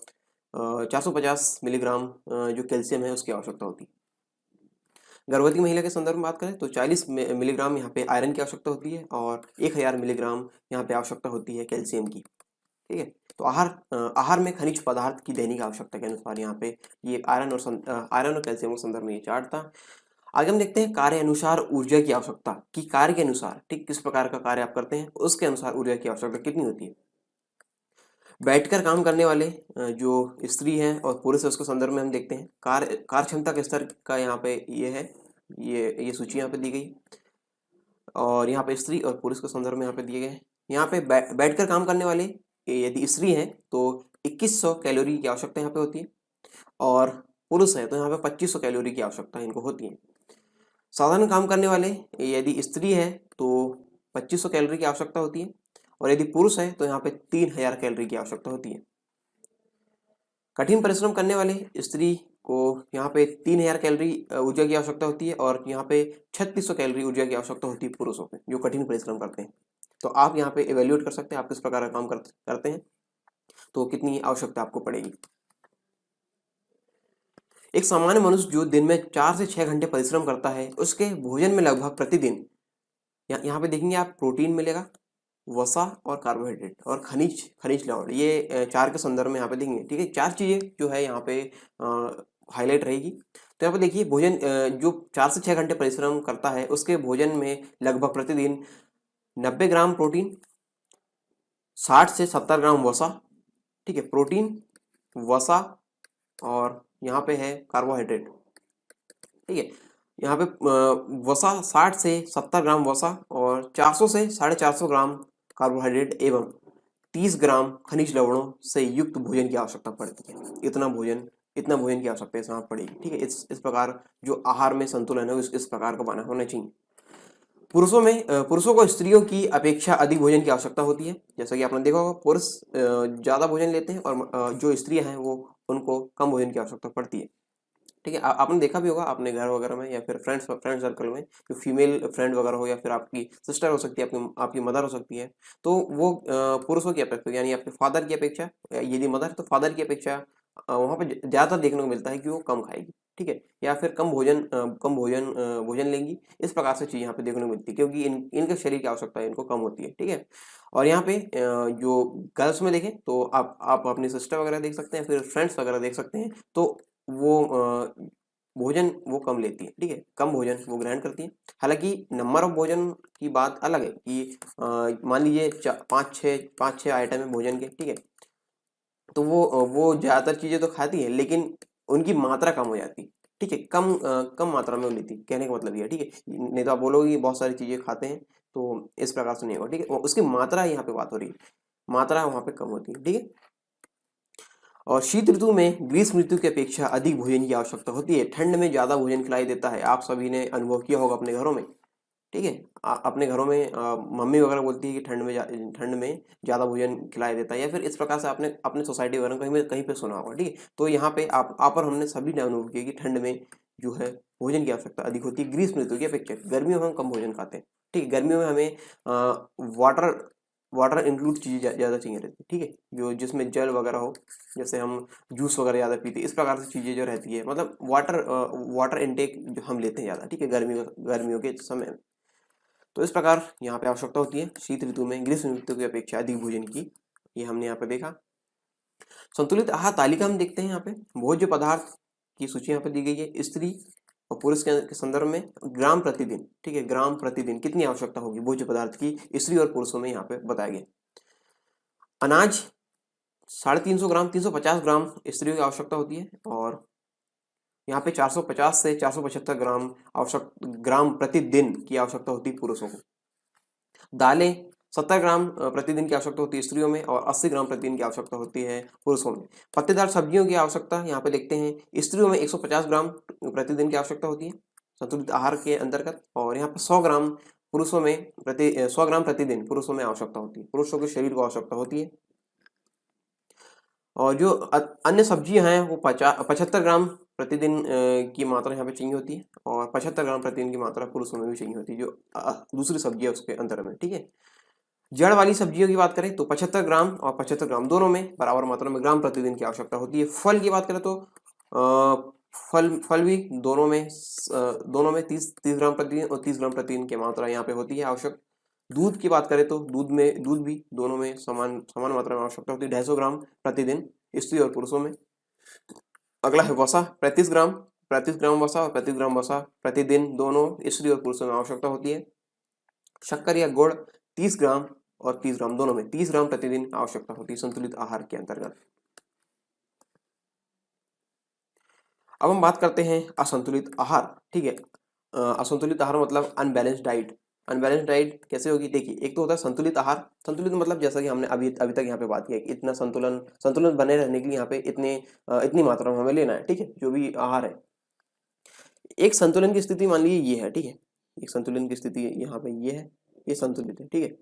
S1: 450 मिलीग्राम जो कैल्शियम है उसकी आवश्यकता होती है। गर्भवती महिला के संदर्भ में बात करें तो 40 मिलीग्राम यहाँ पे आयरन की आवश्यकता होती है और 1000 मिलीग्राम यहाँ पे आवश्यकता होती है कैल्शियम की। ठीक है, तो आहार में खनिज पदार्थ की दैनिक आवश्यकता के अनुसार यहाँ पे ये आयरन और कैल्शियम के संदर्भ में ये चार्ट था। आगे हम देखते हैं कार्य अनुसार ऊर्जा की आवश्यकता, कि कार्य के अनुसार, ठीक, किस प्रकार का कार्य आप करते हैं उसके अनुसार ऊर्जा की आवश्यकता कितनी होती है। बैठकर काम करने वाले जो स्त्री हैं और पुरुष है उसके संदर्भ में हम देखते हैं कार्य क्षमता के स्तर का यहाँ पे ये है, ये सूची यहाँ पे दी गई और यहाँ पे स्त्री और पुरुष के संदर्भ में यहाँ पे दिए गए हैं। यहाँ पे बैठकर काम करने वाले यदि स्त्री है तो 2100 कैलोरी की आवश्यकता यहाँ पे होती है और पुरुष है तो यहाँ पे 2500 कैलोरी की आवश्यकता इनको होती है। साधारण काम करने वाले यदि स्त्री है तो 2500 कैलोरी की आवश्यकता होती है और यदि पुरुष है तो यहाँ पे 3000 कैलोरी की आवश्यकता होती है। कठिन परिश्रम करने वाले स्त्री को यहाँ पे 3000 कैलोरी ऊर्जा की आवश्यकता होती है और यहाँ पे 3600 कैलोरी ऊर्जा की आवश्यकता होती है पुरुषों पे जो कठिन परिश्रम करते हैं। तो आप यहाँ पे एवेल्यूएट कर सकते हैं आप किस प्रकार का काम करते हैं तो कितनी आवश्यकता आपको पड़ेगी। एक सामान्य मनुष्य जो दिन में 4 से 6 घंटे परिश्रम करता है उसके भोजन में लगभग प्रतिदिन यहाँ पे देखेंगे आप प्रोटीन मिलेगा, वसा और कार्बोहाइड्रेट और खनिज लवण, ये चार के संदर्भ में यहाँ पे देखेंगे। ठीक है, चार चीजें जो है यहाँ पे हाईलाइट रहेगी। तो यहाँ पे देखिए भोजन जो 4 से 6 घंटे परिश्रम करता है उसके भोजन में लगभग प्रतिदिन 90 ग्राम प्रोटीन, 60 से 70 ग्राम वसा, ठीक है, प्रोटीन, वसा और यहाँ पे है कार्बोहाइड्रेट। ठीक है, यहाँ पे वसा 60 से 70 ग्राम वसा और 400 से 450 ग्राम कार्बोहाइड्रेट एवं 30 ग्राम खनिज लवणों से युक्त भोजन की आवश्यकता पड़ती है। इतना भोजन की आवश्यकता इसमें पड़ेगी। ठीक है, इस प्रकार जो आहार में संतुलन है इस प्रकार का बना होना चाहिए। पुरुषों को स्त्रियों की अपेक्षा अधिक भोजन की आवश्यकता होती है। जैसा कि आपने देखा होगा पुरुष ज़्यादा भोजन लेते हैं और जो स्त्रियां हैं वो उनको कम भोजन की आवश्यकता पड़ती है। ठीक है, आपने देखा भी होगा अपने घर वगैरह में या फिर फ्रेंड सर्कल में जो फीमेल फ्रेंड वगैरह हो या फिर आपकी सिस्टर हो सकती है, आपकी मदर हो सकती है, तो वो पुरुषों की अपेक्षा यानी आपके फादर की अपेक्षा, यदि मदर तो फादर की अपेक्षा वहाँ पे ज़्यादा देखने को मिलता है कि वो कम खाएगी। ठीक है, या फिर भोजन लेंगी। इस प्रकार से चीज़ यहाँ पे देखने को मिलती है क्योंकि इनके शरीर की आवश्यकता है इनको कम होती है। ठीक है, और यहाँ पे जो गर्ल्स में देखें तो आप अपनी सिस्टर वगैरह देख सकते हैं, फिर फ्रेंड्स वगैरह देख सकते हैं, तो वो भोजन वो कम लेती है। ठीक है, कम भोजन वो ग्रहण करती है। हालांकि नंबर ऑफ भोजन की बात अलग है कि मान लीजिए 5-6 आइटम है भोजन के। ठीक है, तो वो ज़्यादातर चीज़ें तो खाती है लेकिन उनकी मात्रा कम हो जाती है। ठीक है, कम मात्रा में वो लेती है, कहने का मतलब ये है। ठीक है, नहीं तो आप बोलोगे कि बहुत सारी चीज़ें खाते हैं तो इस प्रकार से नहीं होगा। ठीक है, उसकी मात्रा यहाँ पे बात हो रही है, मात्रा वहाँ पे कम होती है। ठीक है, और शीत ऋतु में ग्रीष्म ऋतु की अपेक्षा अधिक भोजन की आवश्यकता होती है। ठंड में ज्यादा भोजन खिलाई देता है, आप सभी ने अनुभव किया होगा अपने घरों में। ठीक है। अपने घरों में मम्मी वगैरह बोलती है कि ठंड में ज़्यादा भोजन खिलाया देता है, या फिर इस प्रकार से आपने अपने सोसाइटी वगैरह कहीं पे सुना होगा। ठीक है, तो यहाँ पे आप पर हमने सभी ने अनुभव किया कि ठंड में जो है भोजन की आवश्यकता अधिक होती है ग्रीष्म ऋतु की अपेक्षा। गर्मियों में हम कम भोजन खाते हैं। ठीक है, गर्मियों में हमें वाटर वाटर इंक्लूड चीज़ें ज़्यादा चाहिए रहती है। ठीक है, जो जिसमें जल वगैरह हो, जैसे हम जूस वगैरह ज़्यादा पीते हैं, इस प्रकार से चीज़ें जो रहती है, मतलब वाटर इनटेक जो हम लेते हैं ज़्यादा। ठीक है, गर्मियों के समय में। तो इस प्रकार यहाँ पे आवश्यकता होती है शीत ऋतु में ग्रीष्म ऋतु की अपेक्षा अधिक भोजन की। ये हमने यहाँ पे देखा। संतुलित आहार तालिका हम देखते हैं यहाँ पे। भोज्य पदार्थ की सूची यहाँ पे दी गई है। स्त्री और पुरुष के संदर्भ में ग्राम प्रतिदिन। ठीक है, ग्राम प्रतिदिन कितनी आवश्यकता होगी भोज्य पदार्थ की स्त्री और पुरुषों में यहाँ पे बताया गया। अनाज 350 ग्राम 350 ग्राम स्त्रियों की आवश्यकता होती है, और यहाँ पे 450 से 475 ग्राम प्रतिदिन की आवश्यकता होती है पुरुषों को। दालें 70 ग्राम प्रतिदिन की आवश्यकता होती है स्त्रियों में, और 80 ग्राम प्रतिदिन की आवश्यकता होती है पुरुषों में। पत्तेदार सब्जियों की आवश्यकता यहाँ पे देखते हैं स्त्रियों में 150 ग्राम प्रतिदिन की आवश्यकता होती है संतुलित आहार के अंतर्गत, और यहाँ पे 100 ग्राम पुरुषों में 100 ग्राम प्रतिदिन पुरुषों में आवश्यकता होती है, पुरुषों के शरीर को आवश्यकता होती है। और जो अन्य सब्जियां हैं वो 75 ग्राम प्रतिदिन की मात्रा यहाँ पे चाहिए होती है, और 75 ग्राम प्रतिदिन की मात्रा पुरुषों में भी चाहिए होती है, जो दूसरी सब्जी है उसके अंदर में। ठीक है, जड़ वाली सब्जियों की बात करें तो 75 ग्राम और 75 ग्राम दोनों में बराबर मात्रा में ग्राम प्रतिदिन की आवश्यकता होती है। फल की बात करें तो फल भी दोनों में 30 ग्राम प्रतिदिन और 30 ग्राम प्रतिदिन की मात्रा यहाँ पे होती है आवश्यक। दूध की बात करें तो दूध भी दोनों में समान समान मात्रा में आवश्यकता होती है 250 ग्राम प्रतिदिन स्त्री और पुरुषों में। अगला है वसा 35 ग्राम वसा और 35 ग्राम वसा प्रतिदिन दोनों स्त्री और पुरुषों में आवश्यकता होती है। शक्कर या गुड़ 30 ग्राम और 30 ग्राम दोनों में 30 ग्राम प्रतिदिन आवश्यकता होती है संतुलित आहार के अंतर्गत। अब हम बात करते हैं असंतुलित आहार। ठीक है, असंतुलित आहार मतलब अनबैलेंस्ड डाइट। अनबैलेंस्ड डाइट कैसे होगी, देखिए एक तो होता है संतुलित आहार। संतुलित मतलब जैसा कि हमने अभी अभी तक यहाँ पे बात किया कि इतना संतुलन संतुलन बने रहने के लिए यहाँ पे इतनी मात्रा में हमें लेना है। ठीक है, जो भी आहार है। एक संतुलन की स्थिति मान लीजिए ये है। ठीक है, एक संतुलन की स्थिति यहाँ पे ये है, ये संतुलित है। ठीक है,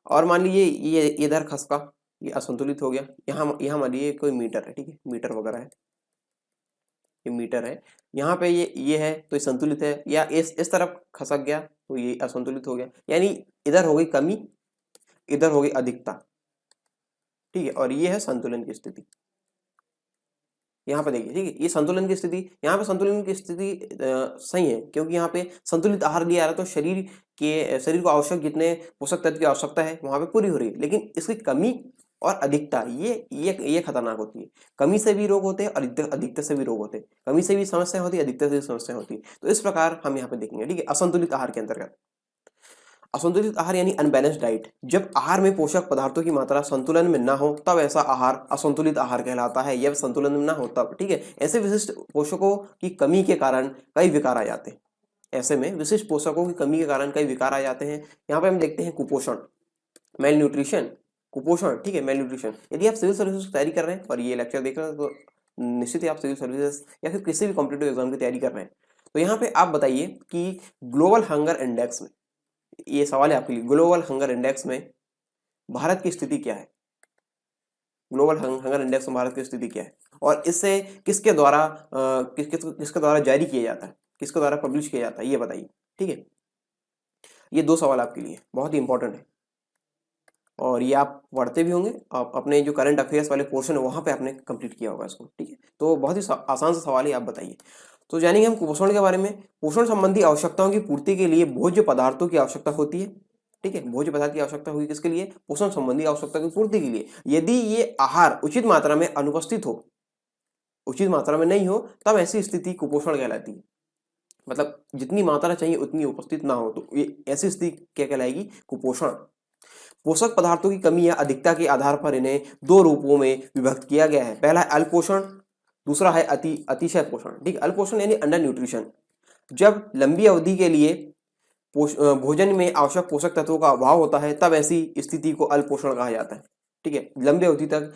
S1: और मान लीजिए ये इधर खसका, ये असंतुलित हो गया। यहाँ यहाँ मान लीजिए कोई मीटर है। ठीक है, मीटर वगैरह है, ये मीटर है। यहाँ पे ये है तो ये संतुलित है, या इस तरफ खसक गया तो ये असंतुलित हो गया। यानी इधर हो गई कमी, इधर हो गई अधिकता। ठीक है, और ये है संतुलन की स्थिति। यहाँ पे देखिए, ठीक है, ये संतुलन की स्थिति। यहाँ पे संतुलन की स्थिति सही है, क्योंकि यहाँ पे संतुलित आहार लिया जा रहा है तो शरीर को आवश्यक जितने पोषक तत्व की आवश्यकता है वहां पे पूरी हो रही है। लेकिन इसकी कमी और अधिकता ये खतरनाक होती है। कमी से भी रोग होते हैं और अधिकता से भी रोग होते हैं। कमी से भी समस्या होती है, अधिकता से भी समस्या होती है। तो इस प्रकार हम यहाँ पे देखेंगे। ठीक है, असंतुलित आहार के अंतर्गत असंतुलित आहार यानी अनबैलेंस्ड डाइट। जब आहार में पोषक पदार्थों की मात्रा संतुलन में ना हो तब ऐसा आहार असंतुलित आहार कहलाता है। जब संतुलन में ना हो तब। ठीक है, ऐसे विशिष्ट पोषकों की कमी के कारण कई विकार आ जाते हैं। ऐसे में विशिष्ट पोषकों की कमी के कारण कई विकार आ जाते हैं। यहाँ पे हम देखते हैं कुपोषण, मेल न्यूट्रिशन, कुपोषण। ठीक है, मेल न्यूट्रिशन। यदि आप सिविल सर्विसेज की तैयारी कर रहे हैं और ये लेक्चर देख रहे हैं तो निश्चित ही आप सिविल सर्विसेज या फिर किसी भी कॉम्पिटेटिव एग्जाम की तैयारी कर रहे हैं, तो यहाँ पे आप बताइए कि ग्लोबल हंगर इंडेक्स में, ये सवाल है आपके लिए, ग्लोबल हंगर इंडेक्स में भारत की स्थिति क्या है। ग्लोबल हंगर इंडेक्स में भारत की स्थिति क्या है, और इससे किसके द्वारा किसके द्वारा जारी किया जाता है, किसके द्वारा पब्लिश किया जाता है, ये बताइए। ठीक है, ये दो सवाल आपके लिए बहुत ही इंपॉर्टेंट है, और ये आप पढ़ते भी होंगे। आप अपने जो करंट अफेयर्स वाले पोर्शन है वहां पे आपने कंप्लीट किया होगा इसको। ठीक है, तो बहुत ही आसान सा सवाल है, आप बताइए। तो जानेंगे हम कुपोषण के बारे में। पोषण संबंधी आवश्यकताओं की पूर्ति के लिए भोज्य पदार्थों की आवश्यकता होती है। ठीक है, भोज्य पदार्थ की आवश्यकता होगी किसके लिए, पोषण संबंधी आवश्यकता की पूर्ति के लिए। यदि ये आहार उचित मात्रा में अनुपस्थित हो, उचित मात्रा में नहीं हो, तब ऐसी स्थिति कुपोषण कहलाती है। मतलब जितनी मात्रा चाहिए उतनी उपस्थित ना हो तो ये ऐसी स्थिति क्या कहलाएगी, कुपोषण। पोषक पदार्थों की कमी या अधिकता के आधार पर इन्हें दो रूपों में विभक्त किया गया है। पहला है अल्पोषण, दूसरा है अतिशय पोषण। ठीक, अल्पोषण यानी अंडर न्यूट्रिशन। जब लंबी अवधि के लिए भोजन में आवश्यक पोषक तत्वों का अभाव होता है तब ऐसी स्थिति को अल्पोषण कहा जाता है। ठीक है, लंबी अवधि तक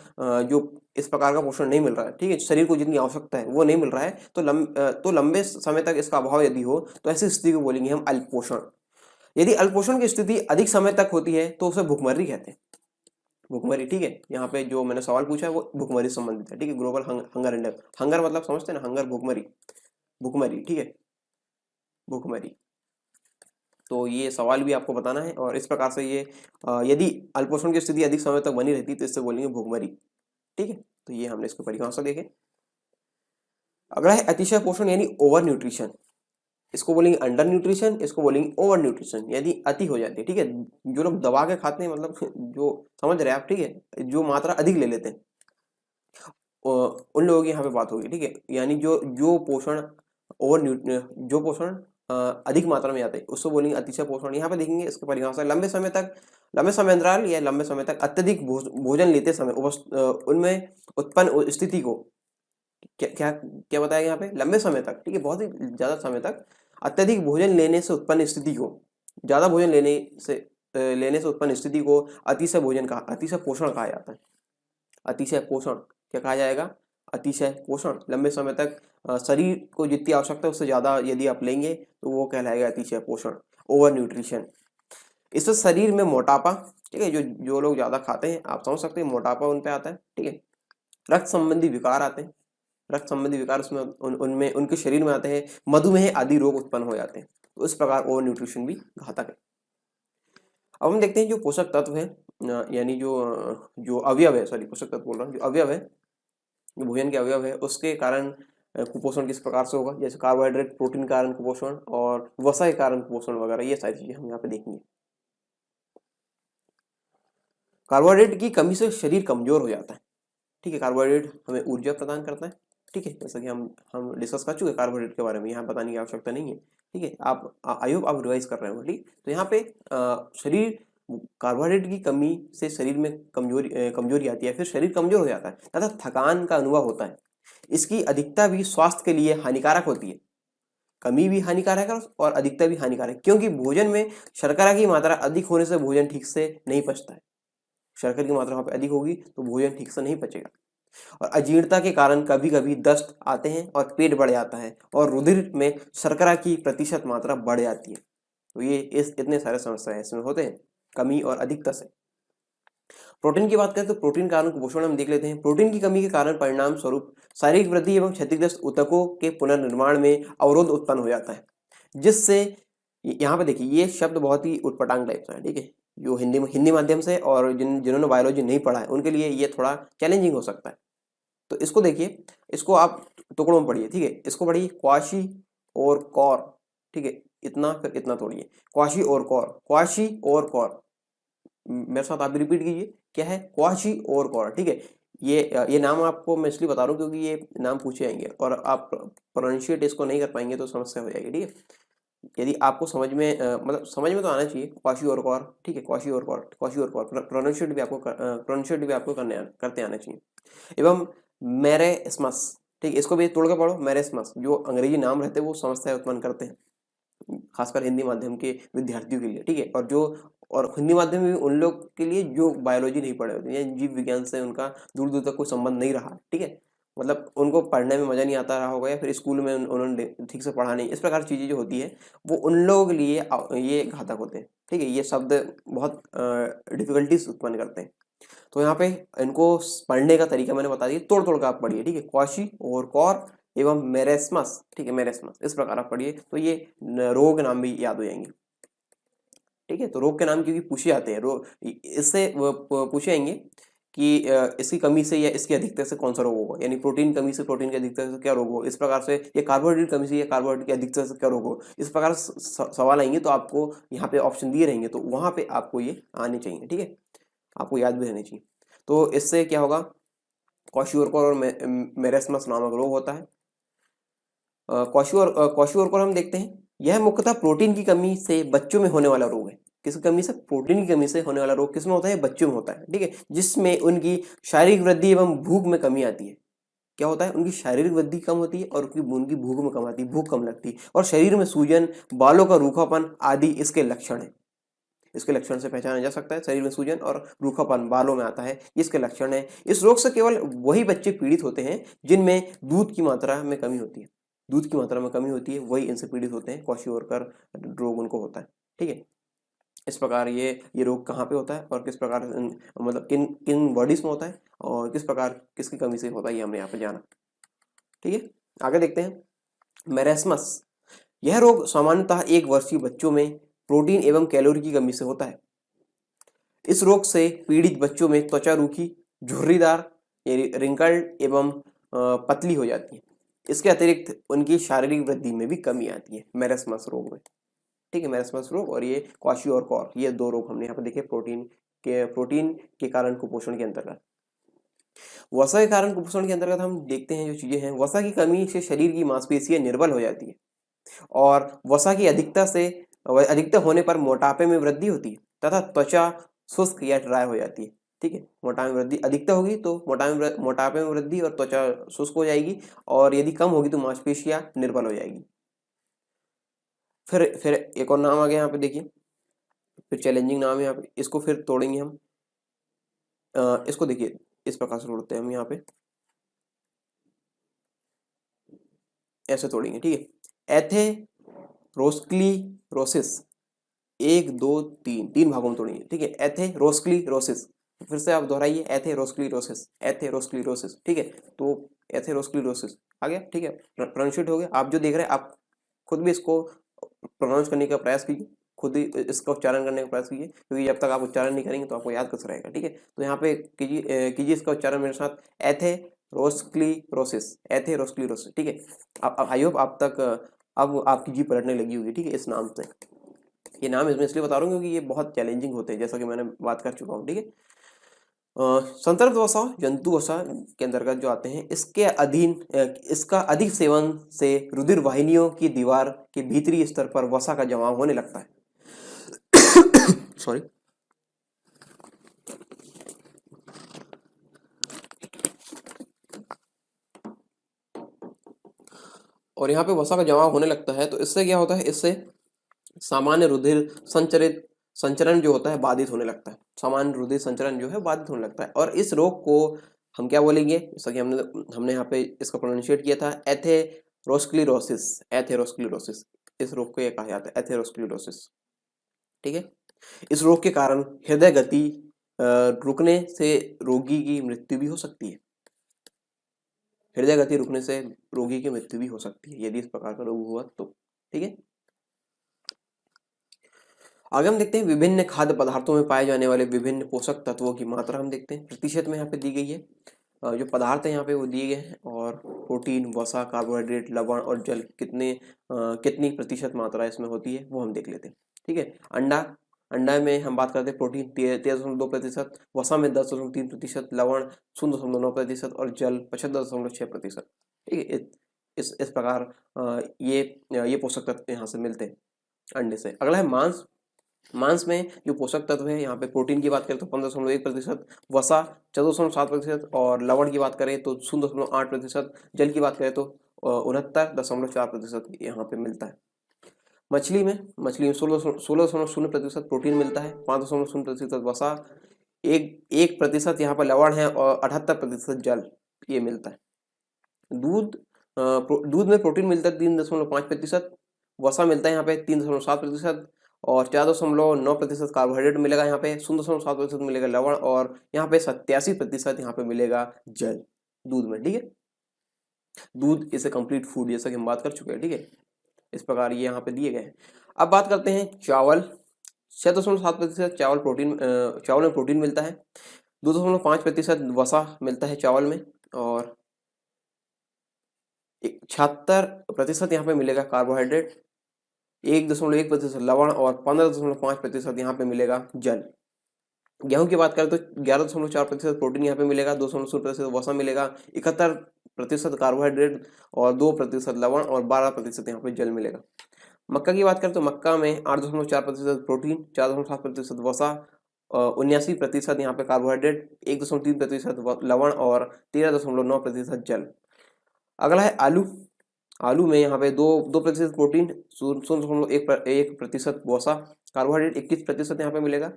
S1: जो इस प्रकार का पोषण नहीं मिल रहा है, ठीक है, शरीर को जितनी आवश्यकता है वो नहीं मिल रहा है, तो लंबे समय तक इसका अभाव यदि हो तो ऐसी स्थिति को बोलेंगे हम अल्पोषण। यदि अल्पोषण की स्थिति अधिक समय तक होती है तो उसे भुखमरी कहते हैं। भुखमरी, ठीक है। यहाँ पे जो मैंने सवाल पूछा है वो भुखमरी से संबंधित है, ठीक है। ग्लोबल हंगर इंडेक्स, हंगर मतलब समझते हैं ना, हंगर, भुखमरी, भुखमरी, ठीक है, भुखमरी। तो ये सवाल भी आपको बताना है और इस प्रकार से ये यदि अल्पोषण की स्थिति अधिक समय तक बनी रहती तो इससे बोलेंगे भुखमरी, ठीक है। तो ये हमने इसको परिभाषा देखे। अगला है अतिशय पोषण यानी ओवर न्यूट्रिशन। इसको बोलेंगे अंडर न्यूट्रिशन, इसको बोलेंगे ओवर न्यूट्रिशन, यदि अति हो जाती है, ठीक है। जो लोग दबा के खाते हैं, मतलब जो, समझ रहे हैं आप, ठीक है, जो मात्रा अधिक ले लेते हैं, उन लोगों की यहाँ पे बात होगी, ठीक है। यानी जो जो पोषण जो पोषण अधिक मात्रा में आते हैं उसको बोलेंगे अतिशय पोषण। यहाँ पे देखेंगे इसकी परिभाषा, लंबे समय अंतराल या लंबे समय तक अत्यधिक भोजन लेते समय उनमें उत्पन्न स्थिति को क्या क्या क्या बताया यहाँ पे, लंबे समय तक, ठीक है, बहुत ही ज्यादा समय तक अत्यधिक भोजन लेने से उत्पन्न स्थिति को, ज्यादा भोजन लेने से उत्पन्न स्थिति को अतिशय पोषण कहा जाता है। अतिशय पोषण क्या कहा जाएगा, अतिशय पोषण। लंबे समय तक शरीर को जितनी आवश्यकता है उससे ज्यादा यदि आप लेंगे तो वो कहलाएगा अतिशय पोषण, ओवर न्यूट्रिशन। इससे शरीर में मोटापा, ठीक है, जो लोग ज्यादा खाते हैं आप समझ सकते हैं मोटापा उन पे आता है, ठीक है। रक्त संबंधी विकार आते हैं, रक्त संबंधी विकार उसमें उनमें उनके शरीर में आते हैं। मधुमेह आदि रोग उत्पन्न हो जाते हैं। तो इस प्रकार ओवर न्यूट्रिशन भी घातक है। अब हम देखते हैं जो पोषक तत्व है, यानी जो अवयव है, सॉरी पोषक तत्व बोल रहा हूँ, जो अवयव है, जो भोजन के अवयव है उसके कारण कुपोषण किस प्रकार से होगा। जैसे कार्बोहाइड्रेट, प्रोटीन के कारण कुपोषण और वसा के कारण कुपोषण वगैरह, ये सारी चीजें हम यहाँ पे देखेंगे। कार्बोहाइड्रेट की कमी से शरीर कमजोर हो जाता है, ठीक है। कार्बोहाइड्रेट हमें ऊर्जा प्रदान करता है, ठीक है, जैसा कि हम डिस्कस कर चुके हैं कार्बोहाइड्रेट के बारे में, यहाँ बताने की आवश्यकता नहीं है, ठीक है। आई होप आप रिवाइज कर रहे हो, ठीक। तो यहाँ पे शरीर कार्बोहाइड्रेट की कमी से शरीर में कमजोरी आती है, फिर शरीर कमजोर हो जाता है तथा थकान का अनुभव होता है। इसकी अधिकता भी स्वास्थ्य के लिए हानिकारक होती है। कमी भी हानिकारक है और अधिकता भी हानिकारक है, क्योंकि भोजन में शर्करा की मात्रा अधिक होने से भोजन ठीक से नहीं पचता है। शर्करा की मात्रा वहां पे अधिक होगी तो भोजन ठीक से नहीं पचेगा। और अजीर्णता के कारण कभी कभी दस्त आते हैं और पेट बढ़ जाता है और रुधिर में शर्करा की प्रतिशत मात्रा बढ़ जाती है। तो ये इतने सारे समस्याएं इसमें होते हैं कमी और अधिकता से। प्रोटीन की बात करें तो प्रोटीन कारण कुपोषण हम देख लेते हैं। प्रोटीन की कमी के कारण परिणाम स्वरूप शारीरिक वृद्धि एवं क्षतिग्रस्त ऊतकों के पुनर्निर्माण में अवरोध उत्पन्न हो जाता है, जिससे यहाँ पे देखिए ये शब्द बहुत ही उटपटांग टाइप का है, ठीक है। जो हिंदी माध्यम से और जिन्होंने बायोलॉजी नहीं पढ़ा है उनके लिए ये थोड़ा चैलेंजिंग हो सकता है। तो इसको देखिए, इसको आप टुकड़ों में पढ़िए, ठीक है। इसको पढ़िए क्वाशी और कौर, ठीक है, इतना फिर इतना तोड़िए, क्वाशी और कौर, क्वाशी और कौर। मेरे साथ आप रिपीट कीजिए, क्या है, क्वाशी और कौर, ठीक है। ये नाम आपको मैं इसलिए बता रहा हूँ क्योंकि ये नाम पूछे जाएंगे और आप प्रोनाउंशिएट इसको नहीं कर पाएंगे तो समस्या हो जाएगी, ठीक है। यदि आपको समझ में मतलब समझ में तो आना चाहिए, क्वाशी और कौर, ठीक है, क्वाशी और कौर, क्वाशी और कौर, प्रोनाउंशिएट भी आपको करते आना चाहिए। एवं मेरेस्मस, ठीक है, इसको भी तोड़ के पढ़ो, मेरेस्मस। जो अंग्रेजी नाम रहते हैं वो समस्या उत्पन्न करते हैं, खासकर हिंदी माध्यम के विद्यार्थियों के लिए, ठीक है। और हिंदी माध्यम में उन लोग के लिए जो बायोलॉजी नहीं पढ़े होते हैं, जीव विज्ञान से उनका दूर दूर तक कोई संबंध नहीं रहा, ठीक है। मतलब उनको पढ़ने में मजा नहीं आता रहा होगा या फिर स्कूल में उन्होंने ठीक से पढ़ा नहीं, इस प्रकार की चीजें जो होती है वो उन लोगों के लिए ये घातक होते हैं, ठीक है। ये शब्द बहुत डिफिकल्टीज उत्पन्न करते हैं। तो यहाँ पे इनको पढ़ने का तरीका मैंने बता दिया, तोड़ तोड़ कर आप पढ़िए, ठीक है। क्वाशी और कौर एवं मेरेस्मस, ठीक है, मेरेस्मस, इस प्रकार आप पढ़िए तो ये रोग के नाम भी याद हो जाएंगे, ठीक है। तो रोग के नाम क्योंकि पूछे जाते हैं, रोग इससे पूछे जाएंगे कि इसकी कमी से या इसकी अधिकता से कौन सा रोग होगा, यानी प्रोटीन कमी से प्रोटीन की अधिकता से क्या रोग हो, इस प्रकार से, या कार्बोहाइड्रेट कमी से या कार्बोहाइड्रेट की अधिकता से क्या रोग हो, इस प्रकार सवाल आएंगे तो आपको यहाँ पे ऑप्शन दिए रहेंगे तो वहां पे आपको ये आने चाहिए, ठीक है, आपको याद भी रहने चाहिए। तो इससे क्या होगा, क्वाशियोरकोर और मेरेस्मस नामक रोग होता है। क्वाशियोरकोर हम देखते हैं, यह मुख्यतः प्रोटीन की कमी से बच्चों में होने वाला रोग है। किस कमी से, प्रोटीन की कमी से होने वाला रोग किसमें होता है, बच्चों में होता है, ठीक है, जिसमें उनकी शारीरिक वृद्धि एवं भूख में कमी आती है। क्या होता है, उनकी शारीरिक वृद्धि कम होती है और उनकी भूख में कम आती है, भूख कम लगती है और शरीर में सूजन, बालों का रूखापन आदि इसके लक्षण है। इसके लक्षण से पहचाना जा सकता है, शरीर में सूजन और रूखापन बालों में आता है, इसके लक्षण है। इस रोग से केवल वही बच्चे पीड़ित होते हैं जिनमें दूध की मात्रा में कमी होती है, दूध की मात्रा में कमी होती है, वही इनसे पीड़ित होते हैं, क्वाशियोरकर रोग उनको होता है, ठीक है। इस प्रकार ये रोग कहाँ पे होता है और किस प्रकार मतलब किन किन बॉडीज में होता है और किस प्रकार किसकी कमी से होता है, ये हमने यहाँ पे जाना। ठीक है, आगे देखते हैं। मेरेस्मस, यह रोग सामान्यतः 1 वर्षीय बच्चों में प्रोटीन एवं कैलोरी की कमी से होता है। इस रोग से पीड़ित बच्चों में त्वचा रूखी, झुर्रीदार, रिंकल्ड एवं पतली हो जाती है। इसके अतिरिक्त उनकी शारीरिक वृद्धि में भी कमी आती है मेरेस्मस रोग में। ठीक है, मेरेस्मस रोग और ये क्वाशियोरकॉर, ये 2 रोग हमने यहाँ पे देखे प्रोटीन के कारण कुपोषण के अंतर्गत। वसा के कारण कुपोषण के अंतर्गत हम देखते हैं जो चीजें हैं, वसा की कमी से शरीर की मांसपेशियां निर्बल हो जाती है और वसा की अधिकता होने पर मोटापे में वृद्धि होती है तथा त्वचा शुष्क या ड्राई हो जाती है। ठीक है, मोटापे में वृद्धि, अधिकता होगी तो मोटापे में वृद्धि और त्वचा शुष्क हो जाएगी, और यदि कम होगी तो मांसपेशियां निर्बल हो जाएगी। फिर एक और नाम आ गया यहाँ पे देखिए, फिर चैलेंजिंग नाम है यहाँ पे, इसको फिर तोड़ेंगे हम। इसको देखिए इस प्रकार से तोड़ते हैं हम यहाँ पे, ऐसे तोड़ेंगे। ठीक है, एथेरोस्क्लेरोसिस, 1 2 3 भागों में तोड़ेंगे। ठीक है, एथेरोस्क्लेरोसिस, फिर से आप दोहराइए, एथेरोस्क्लेरोसिस, एथेरोस्क्लेरोसिस। ठीक है, तो एथेरोस्क्लेरोसिस आ गया। ठीक है, प्रोनाउंशिएट हो गया। आप जो देख रहे हैं आप खुद भी इसको प्रोनाउंस करने का प्रयास कीजिए, खुद ही इसका उच्चारण करने का प्रयास कीजिए, क्योंकि जब तक आप उच्चारण नहीं करेंगे तो आपको याद कैसे रहेगा। ठीक है, तो यहाँ पे कीजिए इसका उच्चारण मेरे साथ, एथेरोस्क्लेरोसिस, एथेरोस्क्लेरोसिस। ठीक है, अब आई होप आप तक अब आपकी जीभ पलटने लगी होगी। ठीक है, इस नाम से, ये नाम इसमें इसलिए बता रहा हूँ क्योंकि ये बहुत चैलेंजिंग होते हैं, जैसा कि मैंने बात कर चुका हूँ। ठीक है, संदर्भ वसा जंतु वसा के अंतर्गत जो आते हैं, इसके अधीन इसका अधिक सेवन से रुधिर वाहिनियों की दीवार के भीतरी स्तर पर वसा का जमाव होने लगता है। सॉरी। और यहाँ पे वसा का जमाव होने लगता है, तो इससे क्या होता है, इससे सामान्य रुधिर संचरण जो होता है बाधित होने लगता है। सामान्य रुधिर संचरण जो है बाधित होने लगता है, और इस रोग को हम क्या बोलेंगे, जैसा कि हमने यहाँ पे इसका प्रोनाउंशिएट किया था, एथेरोस्क्लेरोसिस, एथेरोस्क्लेरोसिस। इस रोग को ये कहा जाता है एथेरोस्क्लेरोसिस। ठीक है, इस रोग के कारण हृदय गति रुकने से रोगी की मृत्यु भी हो सकती है। हृदय गति रुकने से रोगी की मृत्यु भी हो सकती है यदि इस प्रकार का रोग हुआ तो। ठीक है, आगे हम देखते हैं विभिन्न खाद्य पदार्थों में पाए जाने वाले विभिन्न पोषक तत्वों की मात्रा हम देखते हैं, प्रतिशत में यहाँ पे दी गई है। जो पदार्थ है यहाँ पे वो दिए गए हैं, और प्रोटीन, वसा, कार्बोहाइड्रेट, लवण और जल कितनी प्रतिशत मात्रा इसमें होती है वो हम देख लेते हैं। ठीक है, अंडा में हम बात करते हैं प्रोटीन 13.2%, वसा में 10.3%, लवण 0.9% और जल 75.6%। ठीक है, इस प्रकार ये पोषक तत्व यहाँ से मिलते हैं अंडे से। अगला है मांस में जो पोषक तत्व है, यहाँ पे प्रोटीन की बात करें तो 15.1%, वसा 14.7%, और लवण की बात करें तो 0.8%, जल की बात करें तो 69.4% यहाँ पे मिलता है। मछली में 16.0% प्रोटीन मिलता है, 5.0% वसा, 1% यहाँ पर लवण है, और 78% जल ये मिलता है। दूध में प्रोटीन मिलता है 3.5%, वसा मिलता है यहाँ पे 3.7%, और 4.9% कार्बोहाइड्रेट मिलेगा यहाँ पे, 0.7% मिलेगा लवण, और यहाँ पे 87% यहाँ पे मिलेगा जल दूध में। ठीक है, दूध इज ए कंप्लीट फूड, जैसा कि हम बात कर चुके हैं। ठीक है, इस प्रकार ये यहाँ पे दिए गए हैं। अब बात करते हैं चावल, 6.7% चावल में प्रोटीन मिलता है, 2.5% वसा मिलता है चावल में, और 76% यहाँ पे मिलेगा कार्बोहाइड्रेट, 1.1% लवण, और 15.5% यहाँ पे मिलेगा जल। गेहूं की बात करें तो 11.4% प्रोटीन यहाँ पे मिलेगा, 2.0% वसा मिलेगा, 71% कार्बोहाइड्रेट, और 2% लवण, और 12% यहाँ पे जल मिलेगा। मक्का की बात करें तो मक्का में 8.4% प्रोटीन, 4.7% वसा, 79% यहाँ पे कार्बोहाइड्रेट, 1.3% लवण, और 13.9% जल। अगला है आलू में यहाँ पे 2% प्रोटीन, 0.1% वसा, कार्बोहाइड्रेट 21% यहाँ पे मिलेगा,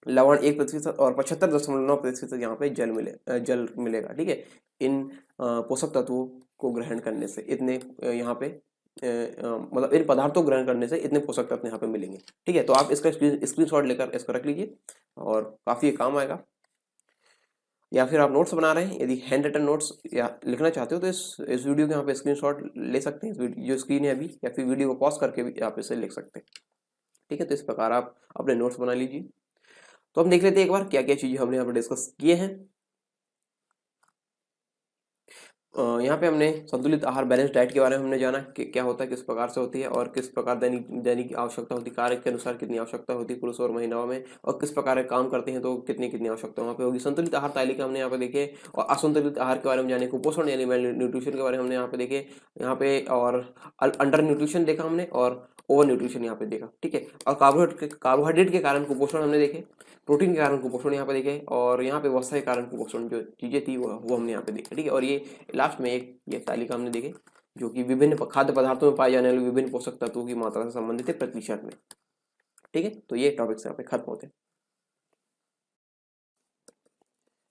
S1: लवण 1%, और 75.9% यहाँ पे जल मिलेगा। ठीक है, इन पोषक तत्वों को ग्रहण करने से इतने यहाँ पे मतलब इन पदार्थों को ग्रहण करने से इतने पोषक तत्व यहाँ पे मिलेंगे। ठीक है, तो आप इसका स्क्रीनशॉट लेकर इसको रख लीजिए और काफ़ी काम आएगा। या फिर आप नोट्स बना रहे हैं, यदि हैंड रिटन नोट्स या लिखना चाहते हो तो इस वीडियो के यहाँ पे स्क्रीनशॉट ले सकते हैं, जो स्क्रीन है अभी, या फिर वीडियो को पॉज करके भी आप इसे लिख सकते हैं। ठीक है, तो इस प्रकार आप अपने नोट्स बना लीजिए। तो हम देख लेते हैं एक बार क्या क्या चीज़ें हमने यहाँ पर डिस्कस किए हैं। यहाँ पे हमने संतुलित आहार बैलेंस डाइट के बारे में हमने जाना कि क्या होता है, किस प्रकार से होती है और किस प्रकार दैनिक दैनिक आवश्यकता होती है, कार्य के अनुसार कितनी आवश्यकता होती है पुरुष और महिलाओं में, और किस प्रकार के काम करते हैं तो कितनी कितनी आवश्यकता वहाँ पे होगी। संतुलित आहार तालिका हमने यहाँ पे देखे, और असंतुलित आहार के बारे में जाने, कुपोषण यानी मेल न्यूट्रिशन के बारे में हमने यहाँ पे देखे यहाँ पे, और अंडर न्यूट्रिशन देखा हमने, और ओवर न्यूट्रिशन यहाँ पे देखा। ठीक है, और कार्बोहाइड्रेट के कारण कुपोषण हमने देखे, प्रोटीन के कारण कुपोषण यहाँ पे देखे, और यहाँ पे वसा के कारण कुपोषण जो चीज़ें थी वो हमने यहाँ पे देखी। ठीक है, और ये लास्ट में एक ये तालिका हमने देखे जो कि विभिन्न खाद्य पदार्थों में पाए जाने वाले विभिन्न पोषक तत्वों की मात्रा से संबंधित है प्रतिशत में। ठीक है, तो ये टॉपिक्स यहाँ पे खत्म होते हैं।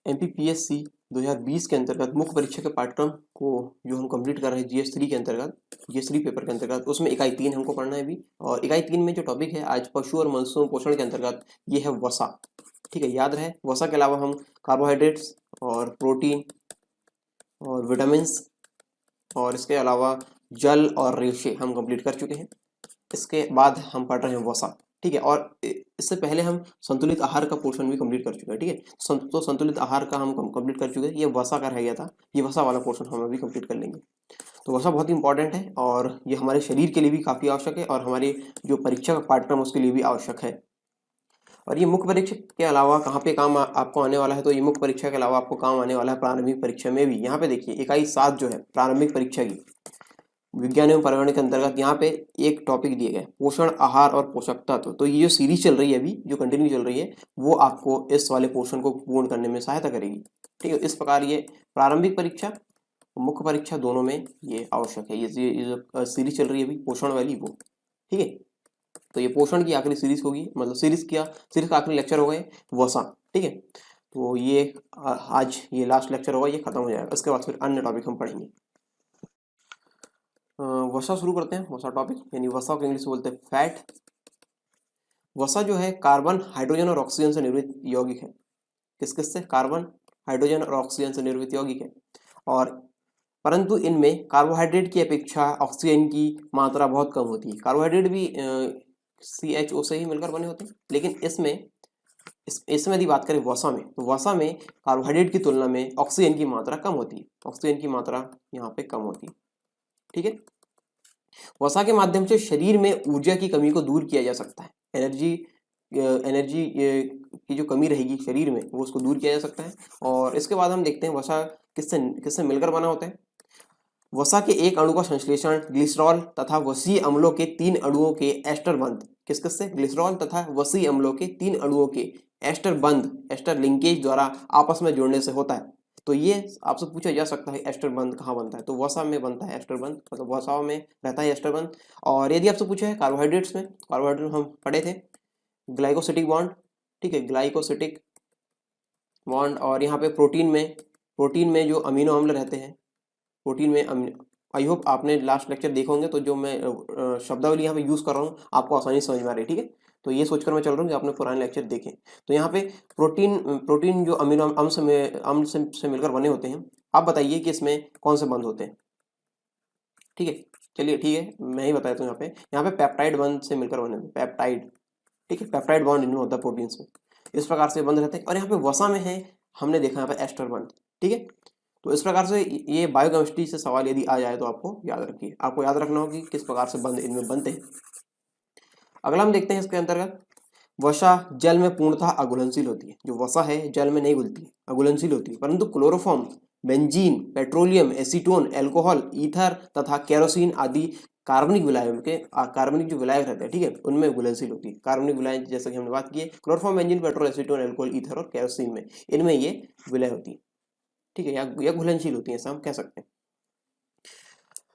S1: MPPSC 2020 के अंतर्गत मुख्य परीक्षा के पाठ्यक्रम को जो हम कंप्लीट कर रहे हैं GS3 के अंतर्गत, GS3 पेपर के अंतर्गत, उसमें इकाई 3 हमको पढ़ना है अभी। और इकाई 3 में जो टॉपिक है आज पशु और मनुष्यों पोषण के अंतर्गत, ये है वसा। ठीक है, याद रहे वसा के अलावा हम कार्बोहाइड्रेट्स और प्रोटीन और विटामिन्स और इसके अलावा जल और रेशे हम कंप्लीट कर चुके हैं। इसके बाद हम पढ़ रहे हैं वसा। ठीक है, और इससे पहले हम संतुलित आहार का पोर्शन भी कंप्लीट कर चुके हैं। ठीक है, तो संतुलित आहार का हम कंप्लीट कर चुके हैं, ये वसा का रह गया था, ये वसा वाला पोर्शन हम अभी कंप्लीट कर लेंगे। तो वसा बहुत ही इंपॉर्टेंट है और ये हमारे शरीर के लिए भी काफ़ी आवश्यक है, और हमारे जो परीक्षा का पाठ्यक्रम उसके लिए भी आवश्यक है। और ये मुख्य परीक्षा के अलावा कहाँ पे काम आपको आने वाला है, तो ये मुख्य परीक्षा के अलावा आपको काम आने वाला है प्रारंभिक परीक्षा में भी। यहाँ पे देखिए इकाई 7 जो है प्रारंभिक परीक्षा की, विज्ञान एवं पर्यावरण के अंतर्गत, यहाँ पे एक टॉपिक दिए गए पोषण आहार और पोषक तत्व। तो ये जो सीरीज चल रही है अभी, जो कंटिन्यू चल रही है, वो आपको इस वाले पोर्शन को पूर्ण करने में सहायता करेगी। ठीक है, इस प्रकार ये प्रारंभिक परीक्षा मुख्य परीक्षा दोनों में ये आवश्यक है। ये जो सीरीज चल रही है अभी पोषण वाली, वो ठीक है। तो ये पोषण की आखिरी सीरीज होगी, मतलब सीरीज का आखिरी लेक्चर होगा ये वसा। ठीक है, तो ये आज ये लास्ट लेक्चर होगा, ये खत्म हो जाएगा। इसके बाद फिर अन्य टॉपिक हम पढ़ेंगे। वसा शुरू करते हैं, वसा टॉपिक, यानी वसा को इंग्लिश में बोलते हैं फैट। वसा जो है कार्बन, हाइड्रोजन और ऑक्सीजन से निर्मित यौगिक है। किस किस से? कार्बन, हाइड्रोजन और ऑक्सीजन से निर्मित यौगिक है। और परंतु इनमें कार्बोहाइड्रेट की अपेक्षा ऑक्सीजन की मात्रा बहुत कम होती है। कार्बोहाइड्रेट भी CHO से ही मिलकर बने होते हैं, लेकिन इसमें यदि बात करें वसा में, तो वसा में कार्बोहाइड्रेट की तुलना में ऑक्सीजन की मात्रा कम होती है। ऑक्सीजन की मात्रा यहाँ पे कम होती है। ठीक है, वसा के माध्यम से शरीर में ऊर्जा की कमी को दूर किया जा सकता है। एनर्जी की जो कमी रहेगी शरीर में, वो उसको दूर किया जा सकता है। और इसके बाद हम देखते हैं वसा किससे किससे मिलकर बना होता है। वसा के एक अणु का संश्लेषण ग्लिसरॉल तथा वसीय अम्लों के 3 अणुओं के एस्टर बंध, किस किस से? ग्लिसरॉल तथा वसीय अम्लों के 3 अणुओं के एस्टर बंध, एस्टर लिंकेज द्वारा आपस में जोड़ने से होता है। तो ये आपसे पूछा जा सकता है एस्टर बंध कहाँ बनता है, तो वसा में बनता है एस्टर बंध, मतलब वसा में रहता है एस्टर बंध। और यदि आपसे पूछा है कार्बोहाइड्रेट्स में, कार्बोहाइड्रेट हम पढ़े थे ग्लाइकोसिटिक बॉन्ड। ठीक है, ग्लाइकोसिटिक बॉन्ड। और यहाँ पे प्रोटीन में जो अमीनो अम्ल रहते हैं, प्रोटीन में आई होप आपने लास्ट लेक्चर देखे होंगे, तो जो मैं शब्दावली यहाँ पे यूज़ कर रहा हूँ आपको आसानी से समझ में आ रही है। ठीक है, तो ये सोचकर मैं चल रहा हूँ कि आपने पुराने लेक्चर देखें। तो यहाँ पे प्रोटीन जो अमीनो अम्ल से मिलकर बने होते हैं। आप बताइए कि इसमें कौन से बंध होते हैं। ठीक है, चलिए ठीक है, मैं ही बताता हूँ। यहाँ पे पेप्टाइड बंध से मिलकर बने होते हैं, पेप्टाइड। ठीक है, पेप्टाइड बॉन्ड इनमें होता है प्रोटीन्स में, इस प्रकार से बंध रहते हैं। और यहाँ पे वसा में है, हमने देखा यहाँ पे एस्टर बंध। ठीक है, तो इस प्रकार से ये बायोकेमिस्ट्री से सवाल यदि आ जाए तो आपको याद रखिए, आपको याद रखना होगी किस प्रकार से बंध इनमें बनते हैं। अगला हम देखते हैं इसके अंतर्गत, वसा जल में पूर्णतः अघुलनशील होती है। जो वसा है जल में नहीं घुलती है, अघुलनशील होती है। परंतु chloroform, benzene, petroleum, acetone, alcohol, ether तथा केरोसिन आदि कार्बनिक जो विलायक रहते हैं, ठीक है, उनमें घुलनशील होती है। कार्बनिक विलायक जैसे कि हमने बात की है, chloroform, benzene, petrol, acetone, alcohol, ether और केरोसिन में, इनमें ये विलय होती है। ठीक है, या घुलनशील होती है, ऐसा हम कह सकते हैं।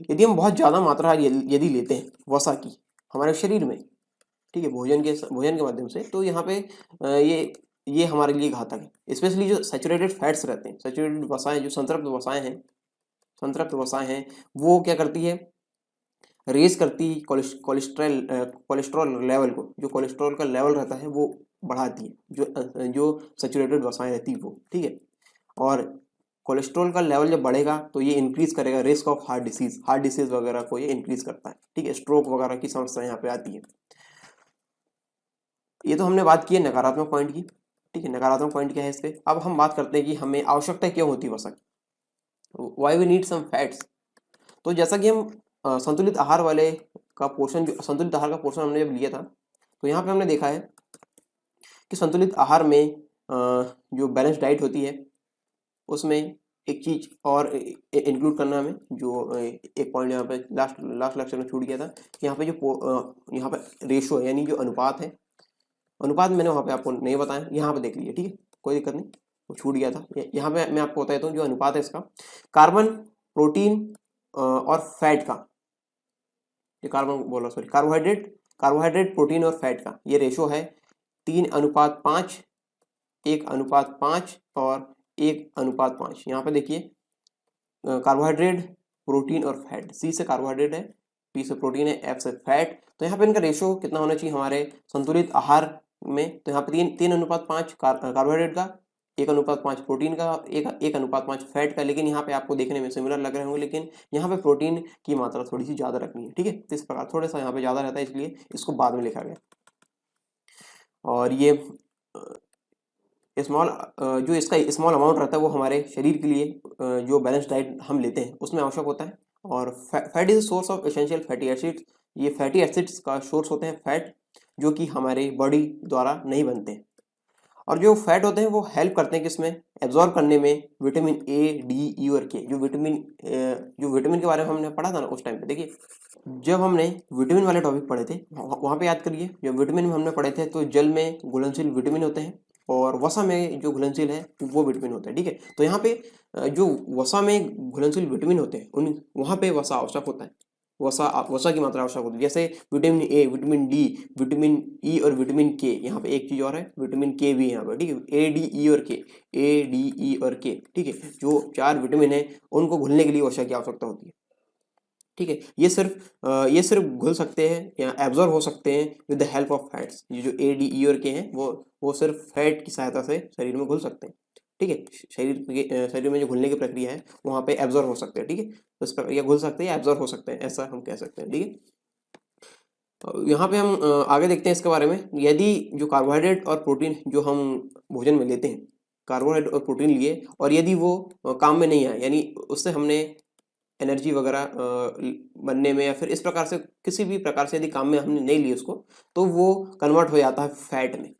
S1: यदि हम बहुत ज्यादा मात्रा यदि लेते हैं वसा की हमारे शरीर में, ठीक है, भोजन के माध्यम से, तो यहाँ पे ये हमारे लिए घातक है। स्पेशली जो सैचुरेटेड फैट्स रहते हैं, सैचुरेटेड वसाएं, जो संतृप्त वसाएं हैं, वो क्या करती है, रेज करती है कोलेस्ट्रॉल लेवल को, जो कोलेस्ट्रॉल का लेवल रहता है वो बढ़ाती है, जो सैचुरेटेड वसाएं रहती है वो, ठीक है। और कोलेस्ट्रॉल का लेवल जब बढ़ेगा तो ये इंक्रीज करेगा रिस्क ऑफ हार्ट डिसीज वगैरह को ये इंक्रीज करता है, ठीक है। स्ट्रोक वगैरह की समस्या यहाँ पे आती है। ये तो हमने बात की है नकारात्मक पॉइंट की, ठीक है। नकारात्मक पॉइंट क्या है इस पे। अब हम बात करते हैं कि हमें आवश्यकता क्यों होती है वसा की, why we need some fats. तो जैसा कि हम संतुलित आहार वाले का पोर्शन, जो संतुलित आहार का पोर्शन हमने जब लिया था, तो यहाँ पे हमने देखा है कि संतुलित आहार में जो बैलेंस डाइट होती है उसमें एक चीज और इंक्लूड करना हमें, जो एक पॉइंट यहाँ पे लास्ट लेक्चर में छूट गया था। यहाँ पे यहाँ पे रेशो है, यानी जो अनुपात है, अनुपात मैंने वहाँ पे आपको नहीं बताया, यहाँ पे देख लीजिए, ठीक है, कोई दिक्कत नहीं, वो छूट गया था। यहाँ पे मैं आपको बता देता हूँ जो अनुपात है इसका, कार्बन, प्रोटीन और फैट का, ये कार्बन बोला सॉरी, कार्बोहाइड्रेट, प्रोटीन और फैट का ये रेशो है 3:5, 1:5 और 1:5। यहाँ पे देखिए कार्बोहाइड्रेट, प्रोटीन और फैट, सी से कार्बोहाइड्रेट है, पी से प्रोटीन है, एफ से फैट। तो यहाँ पे इनका रेशो कितना होना चाहिए हमारे संतुलित आहार में, तो यहाँ पे 3:5 कार्बोहाइड्रेट का, 1:5 प्रोटीन का, 1:5 फैट का। लेकिन यहाँ पे आपको देखने में सिमिलर लग रहे होंगे, लेकिन यहाँ पे प्रोटीन की मात्रा थोड़ी सी ज़्यादा रखनी है, ठीक है। तो इस प्रकार थोड़ा सा यहाँ पे ज़्यादा रहता है, इसलिए इसको बाद में लिखा गया। और ये स्मॉल, जो इसका स्मॉल अमाउंट रहता है वो हमारे शरीर के लिए जो बैलेंस डाइट हम लेते हैं उसमें आवश्यक होता है। और fat is source of essential fatty acids, ये फैटी एसिड्स का सोर्स होते हैं फैट, जो कि हमारे बॉडी द्वारा नहीं बनते हैं। और जो फैट होते हैं वो हेल्प करते हैं किसमें, एब्जॉर्ब करने में विटामिन ए, डी, ई और के। जो विटामिन के बारे में हमने पढ़ा था ना उस टाइम पे, देखिए जब हमने विटामिन वाले टॉपिक पढ़े थे वहाँ पे याद करिए, जब विटामिन में हमने पढ़े थे तो जल में घुलनशील विटामिन होते हैं और वसा में जो घुलनशील है वो विटामिन होता है, ठीक है। तो यहाँ पे जो वसा में घुलनशील विटामिन होते हैं उन वहाँ पे वसा आवश्यक होता है, वसा की मात्रा आवश्यक होती है। जैसे vitamin A, vitamin D, vitamin E और विटामिन के। यहाँ पे एक चीज और है, विटामिन के भी यहाँ पे, ठीक है, ए डी ई और के, ए डी ई और के, ठीक है। जो 4 विटामिन है उनको घुलने के लिए वसा की आवश्यकता होती है, ठीक है। ये सिर्फ घुल सकते हैं या एब्जॉर्ब हो सकते हैं with the help of fats. ये जो ए डी ई और के हैं वो सिर्फ फैट की सहायता से शरीर में घुल सकते हैं, ठीक है। शरीर में जो घुलने की प्रक्रिया है वहाँ पे एब्जॉर्ब हो सकते हैं, ठीक है। तो इस प्रकार या घुल सकते हैं या एब्जॉर्ब हो सकते हैं, ऐसा हम कह सकते हैं, ठीक है। तो यहाँ पे हम आगे देखते हैं इसके बारे में। यदि जो कार्बोहाइड्रेट और प्रोटीन जो हम भोजन में लेते हैं, कार्बोहाइड्रेट और प्रोटीन लिए, और यदि वो काम में नहीं आए, यानी उससे हमने एनर्जी वगैरह बनने में या फिर इस प्रकार से किसी भी प्रकार से यदि काम में हमने नहीं ली उसको, तो वो कन्वर्ट हो जाता है फैट में।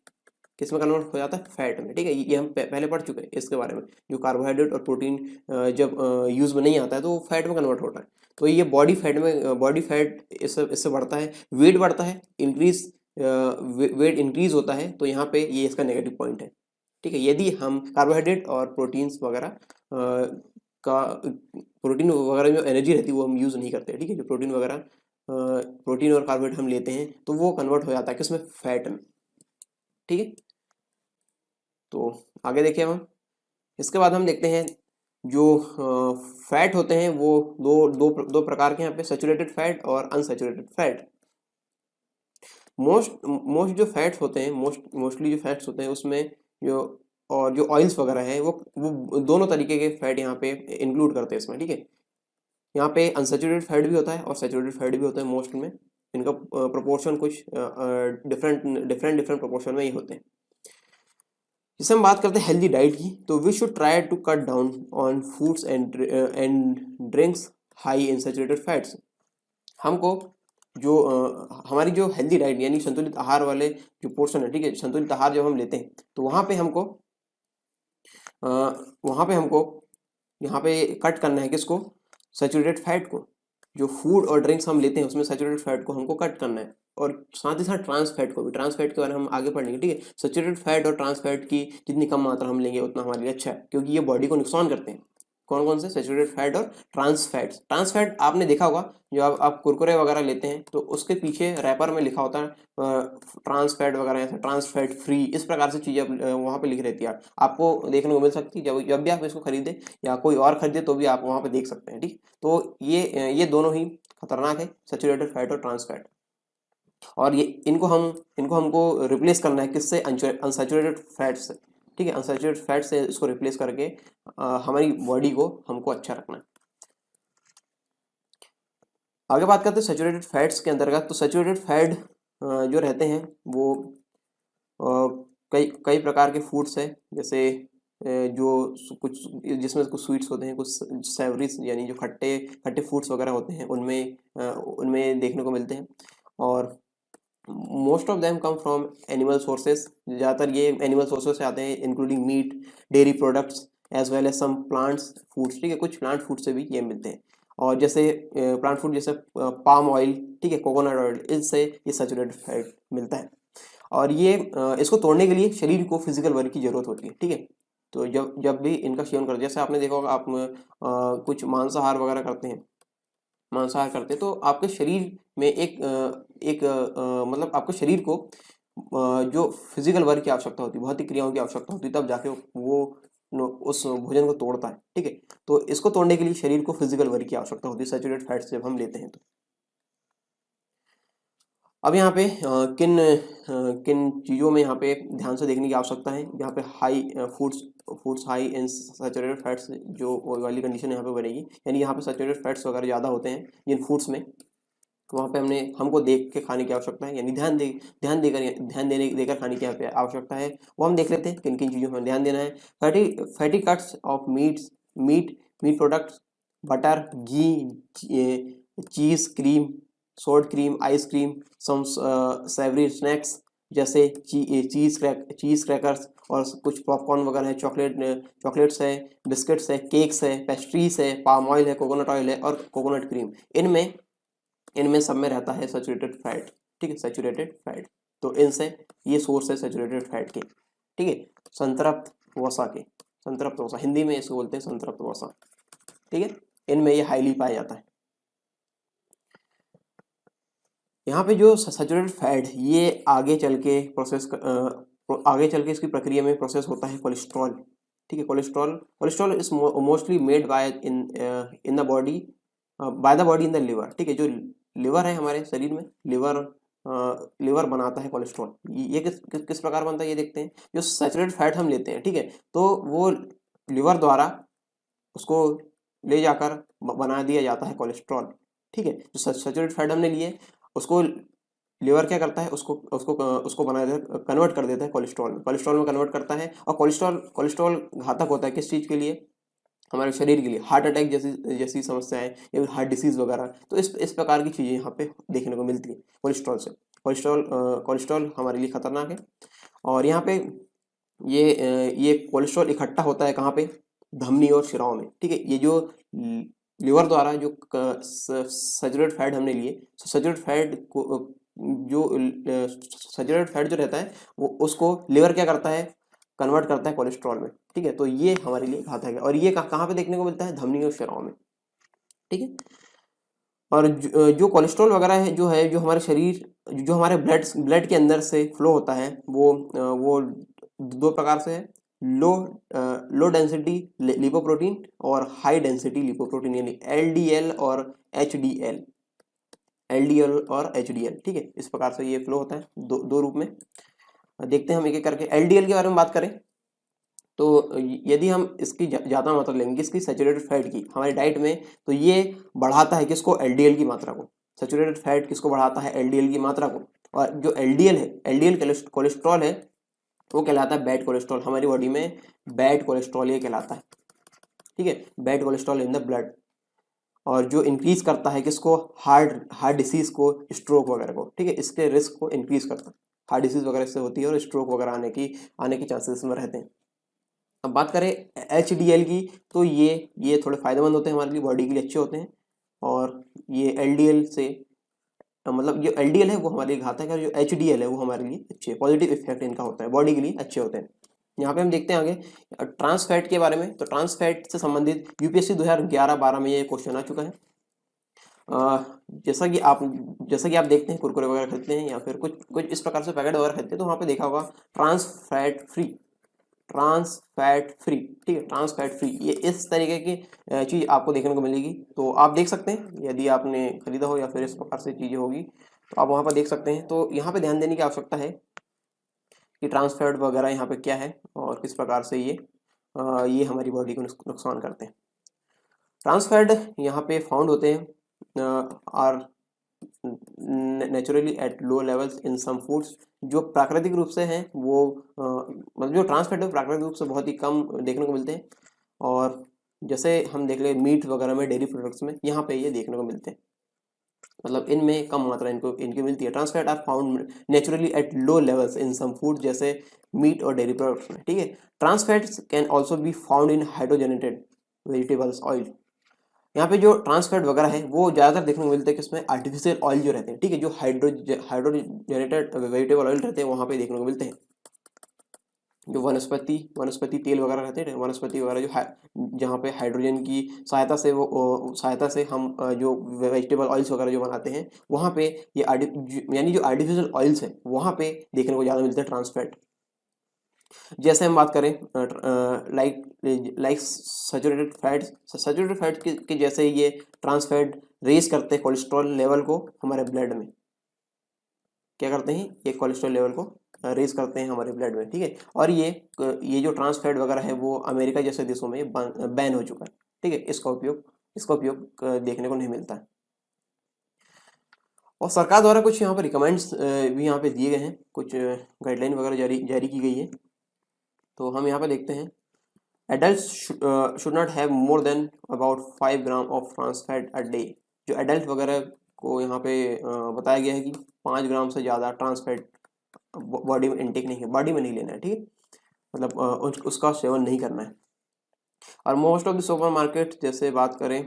S1: किस में कन्वर्ट हो जाता है, फैट में, ठीक है। ये हम पहले पढ़ चुके हैं इसके बारे में। जो कार्बोहाइड्रेट और प्रोटीन जब यूज में नहीं आता है तो वो फैट में कन्वर्ट होता है। तो ये बॉडी फैट इससे बढ़ता है, वेट बढ़ता है, वेट इंक्रीज होता है। तो यहाँ पे ये इसका नेगेटिव पॉइंट है, ठीक है। यदि हम कार्बोहाइड्रेट और प्रोटीन्स वगैरह का प्रोटीन वगैरह जो एनर्जी रहती है वो हम यूज़ नहीं करते, ठीक है। जो प्रोटीन वगैरह प्रोटीन और कार्बोहाइड्रेट हम लेते हैं तो वो कन्वर्ट हो जाता है किसमें, फैट में, ठीक है। तो आगे देखिए हम इसके बाद हम देखते हैं जो फैट होते हैं वो दो प्रकार के यहाँ पे, सैचुरेटेड फैट और अनसैचुरेटेड फैट। मोस्ट जो फैट्स होते हैं, मोस्टली जो फैट्स होते हैं उसमें जो और जो ऑयल्स वगैरह है वो दोनों तरीके के फैट यहाँ पे इंक्लूड करते हैं इसमें, ठीक है। यहाँ पे अनसैचुरेटेड फैट भी होता है और सैचुरेटेड फैट भी होता है मोस्ट में। इनका प्रोपोर्शन कुछ डिफरेंट प्रोपोर्शन में ही होते हैं। जैसे हम बात करते हैं हेल्दी डाइट की, तो we should try to cut down on foods and drinks high in saturated fats. हमको जो हमारी जो हेल्दी डाइट यानी संतुलित आहार वाले जो पोर्शन है, ठीक है, संतुलित आहार जब हम लेते हैं तो वहाँ पे हमको यहाँ पे कट करना है किसको, सैचुरेटेड फैट को। जो फूड और ड्रिंक्स हम लेते हैं उसमें सैचुरेटेड फैट को हमको कट करना है, और साथ ही साथ ट्रांस फैट को भी। ट्रांस फैट के बारे में हम आगे पढ़ लेंगे, ठीक है। सैचुरेटेड फैट और ट्रांस फैट की जितनी कम मात्रा हम लेंगे उतना हमारे लिए अच्छा है, क्योंकि ये बॉडी को नुकसान करते हैं। कौन कौन से, सैचुरेटेड फैट और ट्रांस फैट्स। ट्रांस फैट आपने देखा होगा, जो आप कुरकुरे वगैरह लेते हैं तो उसके पीछे रैपर में लिखा होता है ट्रांस फैट वगैरह, ऐसा ट्रांस फैट फ्री, इस प्रकार से चीज़ें वहाँ पे लिख रहती है, आपको देखने को मिल सकती है। जब भी आप इसको खरीदें या कोई और खरीदे तो भी आप वहाँ पे देख सकते हैं, ठीक। तो ये दोनों ही खतरनाक है सैचुरेटेड फैट और ट्रांस फैट। और ये इनको हमको रिप्लेस करना है किससे, अनसैचुरेटेड फैट से। ठीक है, अनसैचुरेटेड फैट से इसको रिप्लेस करके हमारी बॉडी को हमको अच्छा रखना है। आगे बात करते हैं सैचुरेटेड फैट्स के अंतर्गत। तो सैचुरेटेड फैट जो रहते हैं वो कई कई प्रकार के फूड्स हैं, जैसे जो कुछ जिसमें कुछ स्वीट्स होते हैं, कुछ सेवरीज यानी जो खट्टे खट्टे फूड्स वगैरह होते हैं उनमें देखने को मिलते हैं। और most of them come from animal sources, ज़्यादातर ये एनिमल सोर्सेज से आते हैं, including meat, dairy products as well as some plants foods. ठीक है, कुछ प्लांट फूड से भी ये मिलते हैं। और जैसे प्लांट फूड जैसे पाम ऑयल, ठीक है, कोकोनट ऑयल, इससे ये सैचुरेटेड फैट मिलता है। और ये इसको तोड़ने के लिए शरीर को फिजिकल वर्क की जरूरत होती है। ठीक है, तो जब जब भी इनका सेवन करते हैं, जैसे आपने देखा होगा, आप कुछ मांसाहार वगैरह करते हैं, मांसाहार करते हैं, तो आपके शरीर में मतलब आपके शरीर को जो फिजिकल वर्क की आवश्यकता होती है, भौतिक क्रियाओं की आवश्यकता होती है, तब जाके वो उस भोजन को तोड़ता है। ठीक है, तो इसको तोड़ने के लिए शरीर को फिजिकल वर्क की आवश्यकता होती है सैचुरेटेड फैट्स जब हम लेते हैं तो। अब यहाँ पे किन चीज़ों में यहाँ पे ध्यान से देखने की आवश्यकता है। यहाँ पे high foods high in saturated fats जो वाली कंडीशन यहाँ पे बनेगी, यानी यहाँ पे सैचुरेटेड फैट्स वगैरह ज़्यादा होते हैं जिन फूड्स में, तो वहाँ पे हमको देख के खाने की आवश्यकता है, यानी ध्यान देकर खाने की यहाँ पे आवश्यकता है। वो हम देख लेते हैं किन किन चीज़ों में ध्यान देना है। Fatty cuts of meat products, butter, घी, cheese, cream, soured cream, ice cream, some savoury snacks जैसे चीज़ क्रैकर्स, और कुछ पॉपकॉर्न वगैरह है, चॉकलेट्स है, बिस्किट्स है, केक्स है, पेस्ट्रीज है, पाम ऑयल है, कोकोनट ऑयल है, और कोकोनट क्रीम। इनमें इनमें सब में रहता है सैचुरेटेड फैट। ठीक है, सैचुरेटेड फैट, तो इनसे ये सोर्स है सैचुरेटेड फैट के। ठीक है, संतृप्त वसा के, संतृप्त वसा हिंदी में इसको बोलते हैं संतृप्त वसा। ठीक है, इनमें ये हाईली पाया जाता है। यहाँ पे जो सैचुरेटेड फैट ये आगे चल के इसकी प्रक्रिया में प्रोसेस होता है कोलेस्ट्रॉल। ठीक है, cholesterol is mostly made by in the body, bye the body in the liver. ठीक है, जो लिवर है हमारे शरीर में, लिवर बनाता है कोलेस्ट्रॉल। ये किस प्रकार बनता है ये देखते हैं। जो सैचुरेटेड फैट हम लेते हैं, ठीक है, तो वो लिवर द्वारा उसको ले जाकर बना दिया जाता है कोलेस्ट्रॉल। ठीक है, जो सैचुरेटेड फैट हमने लिए उसको लिवर क्या करता है, उसको उसको उसको बना देता, कन्वर्ट कर देता है कोलेस्ट्रॉल में कन्वर्ट करता है। और कोलेस्ट्रॉल घातक होता है किस चीज़ के लिए, हमारे शरीर के लिए, हार्ट अटैक जैसी जैसी समस्याएं या हार्ट डिसीज वगैरह। तो इस प्रकार की चीज़ें यहाँ पे देखने को मिलती है कोलेस्ट्रॉल से। कोलेस्ट्रॉल हमारे लिए खतरनाक है। और यहाँ पे ये कोलेस्ट्रॉल इकट्ठा होता है कहाँ पे, धमनी और शिराओं में। ठीक है, ये जो लिवर द्वारा जो सैचुरेटेड फैट हमने लिए, सैचुरेटेड फैट को जो सैचुरेटेड फैट जो रहता है वो उसको लिवर क्या करता है, कन्वर्ट करता है कोलेस्ट्रॉल में। ठीक है, तो ये हमारे लिए घातक है। और ये कहाँ पे देखने को मिलता है, धमनी और शिराओं में। ठीक है, और जो कोलेस्ट्रॉल वगैरह है जो हमारे शरीर, जो हमारे ब्लड के अंदर से फ्लो होता है, वो दो प्रकार से है। लो डेंसिटी लिपोप्रोटीन और हाई डेंसिटी लिपोप्रोटीन, यानी एलडीएल और एचडीएल। ठीक है, इस प्रकार से ये फ्लो होता है दो रूप में। देखते हैं हम एक एक करके। एलडीएल के बारे में बात करें तो यदि हम इसकी ज़्यादा मात्रा लेंगे किसकी, सैचुरेटेड फैट की, हमारी डाइट में, तो ये बढ़ाता है किसको, एलडीएल की मात्रा को। सैचुरेटेड फैट किसको बढ़ाता है, एलडीएल की मात्रा को। और जो एलडीएल कोलेस्ट्रॉल है वो कहलाता है बैड कोलेस्ट्रॉल। हमारी बॉडी में बैड कोलेस्ट्रॉल ये कहलाता है। ठीक है, bad cholesterol in the blood. और जो इंक्रीज करता है किसको, हार्ट डिसीज को, स्ट्रोक वगैरह को। ठीक है, इसके रिस्क को इंक्रीज करता है, हार्ट डिसीज वगैरह से होती है और स्ट्रोक वगैरह आने की चांसेस में रहते हैं। अब बात करें एचडीएल की, तो ये थोड़े फायदेमंद होते हैं हमारे लिए, बॉडी के लिए अच्छे होते हैं। और ये एलडीएल से मतलब जो एलडीएल है वो हमारे लिए घातक है, और जो एचडीएल है वो हमारे लिए अच्छे, पॉजिटिव इफेक्ट इनका होता है, बॉडी के लिए अच्छे होते हैं। यहाँ पे हम देखते हैं आगे ट्रांस फैट के बारे में। तो ट्रांस फैट से संबंधित यूपीएससी 2011-12 में ये क्वेश्चन आ चुका है। जैसा कि आप देखते हैं कुरकुरे वगैरह खरीदते हैं या फिर कुछ इस प्रकार से पैकेट वगैरह खरीदते हैं, तो वहाँ पे देखा होगा trans fat free. Trans fat free, ठीक है, ट्रांस फैट फ्री, ये इस तरीके की चीज़ आपको देखने को मिलेगी। तो आप देख सकते हैं यदि आपने खरीदा हो या फिर इस प्रकार से चीज़ें होगी तो आप वहाँ पर देख सकते हैं। तो यहाँ पे ध्यान देने की आवश्यकता है कि ट्रांस फैट वगैरह यहाँ पे क्या है और किस प्रकार से ये हमारी बॉडी को नुकसान करते हैं। ट्रांस फैट यहाँ पे फाउंड होते हैं are naturally at low levels in some foods, जो प्राकृतिक रूप से हैं वो मतलब जो ट्रांस फैट है प्राकृतिक रूप से बहुत ही कम देखने को मिलते हैं। और जैसे हम देख ले मीट वगैरह में, डेयरी प्रोडक्ट्स में यहाँ पे ये देखने को मिलते हैं, मतलब इनमें कम मात्रा इनकी मिलती है। Trans fat are found naturally at low levels in some food, जैसे मीट और डेयरी प्रोडक्ट्स में, ठीक है। Trans fats can also be found in hydrogenated vegetables oil. यहाँ पे जो ट्रांस फैट वगैरह है वो ज़्यादातर देखने को मिलते हैं किसमें, आर्टिफिशियल ऑयल जो रहते हैं, ठीक है, जो हाइड्रोजनेटेड वेजिटेबल ऑयल रहते हैं वहाँ पे देखने को मिलते हैं। जो वनस्पति तेल वगैरह रहते हैं, वनस्पति वगैरह जहाँ पे हाइड्रोजन की सहायता से हम जो वेजिटेबल ऑयल्स वगैरह जो बनाते हैं वहाँ पे ये यानी जो आर्टिफिशियल ऑयल्स है वहाँ पे देखने को ज़्यादा मिलते हैं ट्रांस फैट। जैसे हम बात करें लाइक सैचुरेटेड फैट के जैसे ये ट्रांस फैट रेज करते हैं कोलेस्ट्रॉल लेवल को हमारे ब्लड में, क्या करते हैं ये कोलेस्ट्रॉल लेवल को रेज करते हैं हमारे ब्लड में, ठीक है। और ये जो ट्रांस फैट वगैरह है वो अमेरिका जैसे देशों में बैन हो चुका है, ठीक है, इसका उपयोग देखने को नहीं मिलता है। और सरकार द्वारा कुछ यहाँ पर रिकमेंड्स भी यहाँ पे दिए गए हैं, कुछ गाइडलाइन वगैरह जारी की गई है। तो हम यहाँ पे देखते हैं adult should not have more than about 5 gram of trans fat a day. जो एडल्ट वगैरह को यहाँ पे बताया गया है कि 5 ग्राम से ज़्यादा ट्रांस फैट बॉडी में इनटेक नहीं है, बॉडी में नहीं लेना है, ठीक है, मतलब उसका सेवन नहीं करना है। और most of the super market जैसे बात करें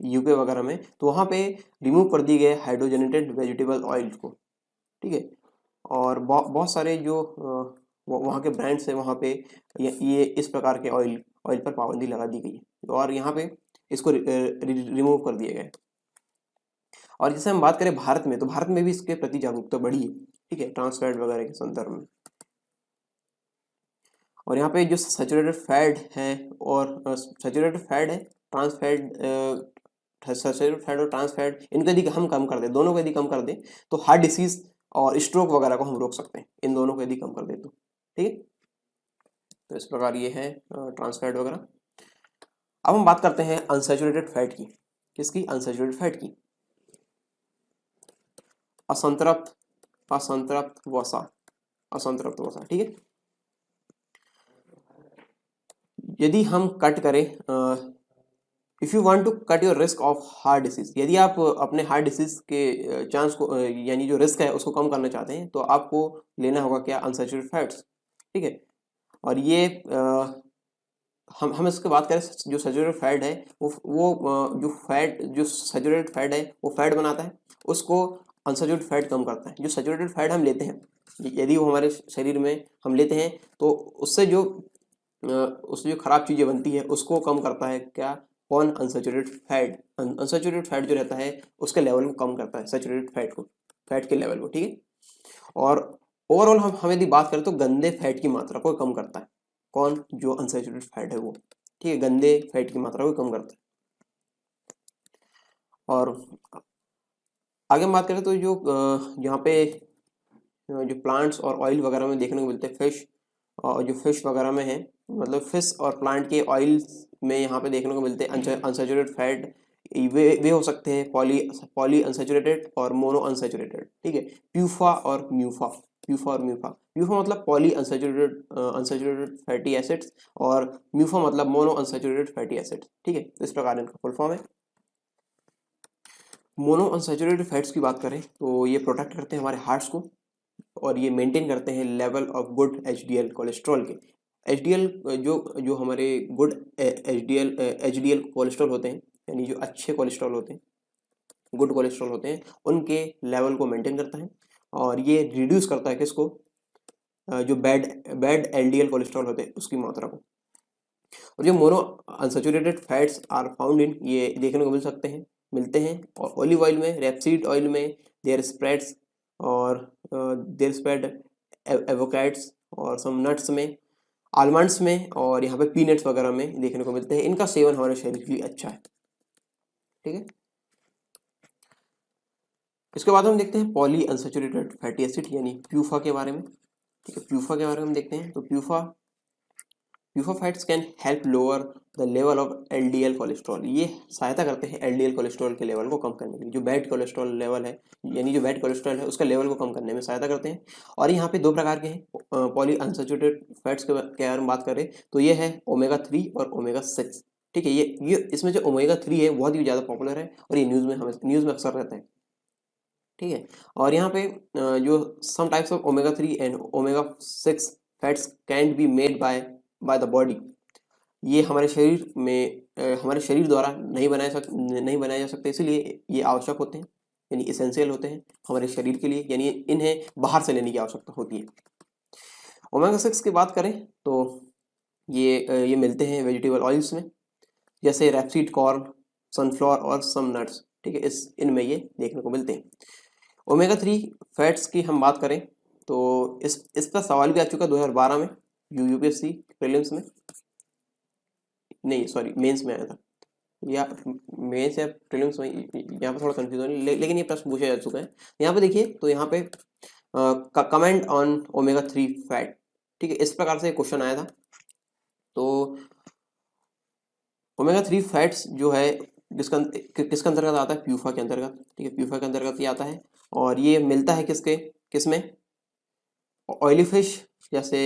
S1: यूके वगैरह में तो वहाँ पे रिमूव कर दिए गए हाइड्रोजनेटेड वेजिटेबल ऑयल को, ठीक है। और बहुत सारे जो वहाँ के ब्रांड्स हैं वहाँ पे ये इस प्रकार के ऑयल पर पाबंदी लगा दी गई है और यहाँ पे इसको रिमूव कर दिया गया है। और जैसे हम बात करें भारत में तो भारत में भी इसके प्रति जागरूकता बढ़ी है, ठीक है, ट्रांस फैट वगैरह के संदर्भ में। और यहाँ पे जो सैचुरेटेड फैट है और सैचुरेटेड फैट है ट्रांस फैट, सैचुरेटेड फैट और ट्रांस फैट इनको यदि हम कम कर दें, दोनों को यदि कम कर दें तो हार्ट डिसीज और स्ट्रोक वगैरह को हम रोक सकते हैं, इन दोनों को यदि कम कर दें तो, ठीक है। तो इस प्रकार ये है ट्रांस फैट वगैरह। अब हम बात करते हैं अनसैचुरेटेड फैट की। किसकी? अनसैचुरेटेड फैट की। असंतृप्त असंतृप्त वसा, असंतृप्त वसा, ठीक है। यदि हम कट करें if you want to cut your risk of heart disease, यदि आप अपने हार्ट डिसीज के चांस को यानी जो रिस्क है उसको कम करना चाहते हैं तो आपको लेना होगा क्या? अनसैचुरेटेड फैट्स, ठीक है। और ये हम इसके बात करें जो सैचुरेटेड फैट है जो सैचुरेटेड फैट है वो फैट बनाता है, उसको अनसैचुरेटेड फैट कम करता है। जो सैचुरेटेड फैट हम लेते हैं यदि वो हमारे शरीर में हम लेते हैं तो उससे जो खराब चीज़ें बनती है उसको कम करता है क्या? कौन? Unsaturated fat. अनसैचुरेटेड फैट जो रहता है उसके लेवल को कम करता है, सैचुरेटेड फैट को, फैट के लेवल को, ठीक है। और ओवरऑल हम यदि बात करें तो गंदे फैट की मात्रा को कम करता है। कौन? जो अनसैचुरेटेड फैट है वो, ठीक है, गंदे फैट की मात्रा को कम करता है। और आगे हम बात करें तो यहाँ पे जो प्लांट्स और ऑयल वगैरह में देखने को मिलते हैं फिश, और जो फिश वगैरह में है मतलब फिश और प्लांट के ऑयल्स में यहाँ पे देखने को मिलते हैं अनसैचुरेटेड फैट। वे हो सकते हैं पॉली अनसैचुरेटेड और मोनो अनसैचुरेटेड, ठीक है, प्यूफा और म्यूफा। प्यूफा मतलब पॉली अनसैचुरेटेड फैटी एसिड्स और म्यूफा मतलब मोनो अनसैचुरेटेड फैटी एसिड्स, ठीक है। इस प्रकार इनका फुल फॉर्म है। मोनो अनसैचुरेटेड फैट्स की बात करें तो ये प्रोटेक्ट करते हैं हमारे हार्ट्स को और ये मेंटेन करते हैं level of good HDL cholesterol के। एचडीएल जो हमारे गुड एचडीएल कोलेस्ट्रॉल होते हैं यानी जो अच्छे कोलेस्ट्रॉल होते हैं, गुड कोलेस्ट्रॉल होते हैं, उनके लेवल को मेंटेन करता है और ये रिड्यूस करता है किसको? जो बैड एलडीएल कोलेस्ट्रॉल होते हैं उसकी मात्रा को। और जो mono unsaturated fats are found in, ये देखने को मिलते हैं और ऑलिव ऑयल में, रेपसीड ऑयल में, देयर स्प्रेड्स और देयर स्प्रेड एवोकाड्स और सम नट्स में, आलमंड्स में और यहाँ पे पीनट्स वगैरह में देखने को मिलते हैं। इनका सेवन हमारे शरीर के लिए अच्छा है। ठीक है, इसके बाद हम देखते हैं पॉली अनसैचुरेटेड फैटी एसिड यानी प्यूफा के बारे में। ठीक है, प्यूफा के बारे में हम देखते हैं। तो PUFA fats can help lower the level of LDL cholesterol. ये सहायता करते हैं एलडीएल कोलेस्ट्रॉल के लेवल को कम करने के लिए। जो बैड कोलेस्ट्रॉल लेवल है, यानी जो बैड कोलेस्ट्रॉल है उसका लेवल को कम करने में सहायता करते हैं। और यहाँ पे दो प्रकार के हैं पॉली अनसैचुरेटेड फैट्स के बारे में बात करें तो ये है ओमेगा 3 और ओमेगा 6। ठीक है, ये इसमें जो ओमेगा 3 है बहुत ही ज़्यादा पॉपुलर है और ये न्यूज़ में अक्सर रहता है। ठीक है, और यहाँ पे जो some types of omega 3 and omega 6 fats can be made by the body. ये हमारे शरीर में हमारे शरीर द्वारा नहीं बनाए जा सकते, इसीलिए ये आवश्यक होते हैं, यानी इसेंशियल होते हैं हमारे शरीर के लिए, यानी इन्हें बाहर से लेने की आवश्यकता होती है। ओमेगा 6 की बात करें तो ये मिलते हैं वेजिटेबल ऑयल्स में, जैसे रैपसीड, कॉर्न, सनफ्लावर और सम नट्स। ठीक है, इनमें ये देखने को मिलते हैं। ओमेगा 3 फैट्स की हम बात करें तो इस पर सवाल भी आ चुका 2012 में यूपीएससी प्रीलिम्स में, नहीं सॉरी मेंस में आया था, या मेंस या प्रीलिम्स में, यहाँ पे थोड़ा कंफ्यूजन है, लेकिन ये प्रश्न पूछा जा चुका है। यहाँ पे देखिए, तो यहाँ पे कमेंट ऑन ओमेगा 3 फैट। ठीक है, इस प्रकार से क्वेश्चन आया था। तो ओमेगा 3 फैट्स जो है किसके अंतर्गत आता है? प्यूफा के अंतर्गत। ठीक है, प्यूफा के अंतर्गत ये आता है और ये मिलता है किसमें? ऑयली फिश जैसे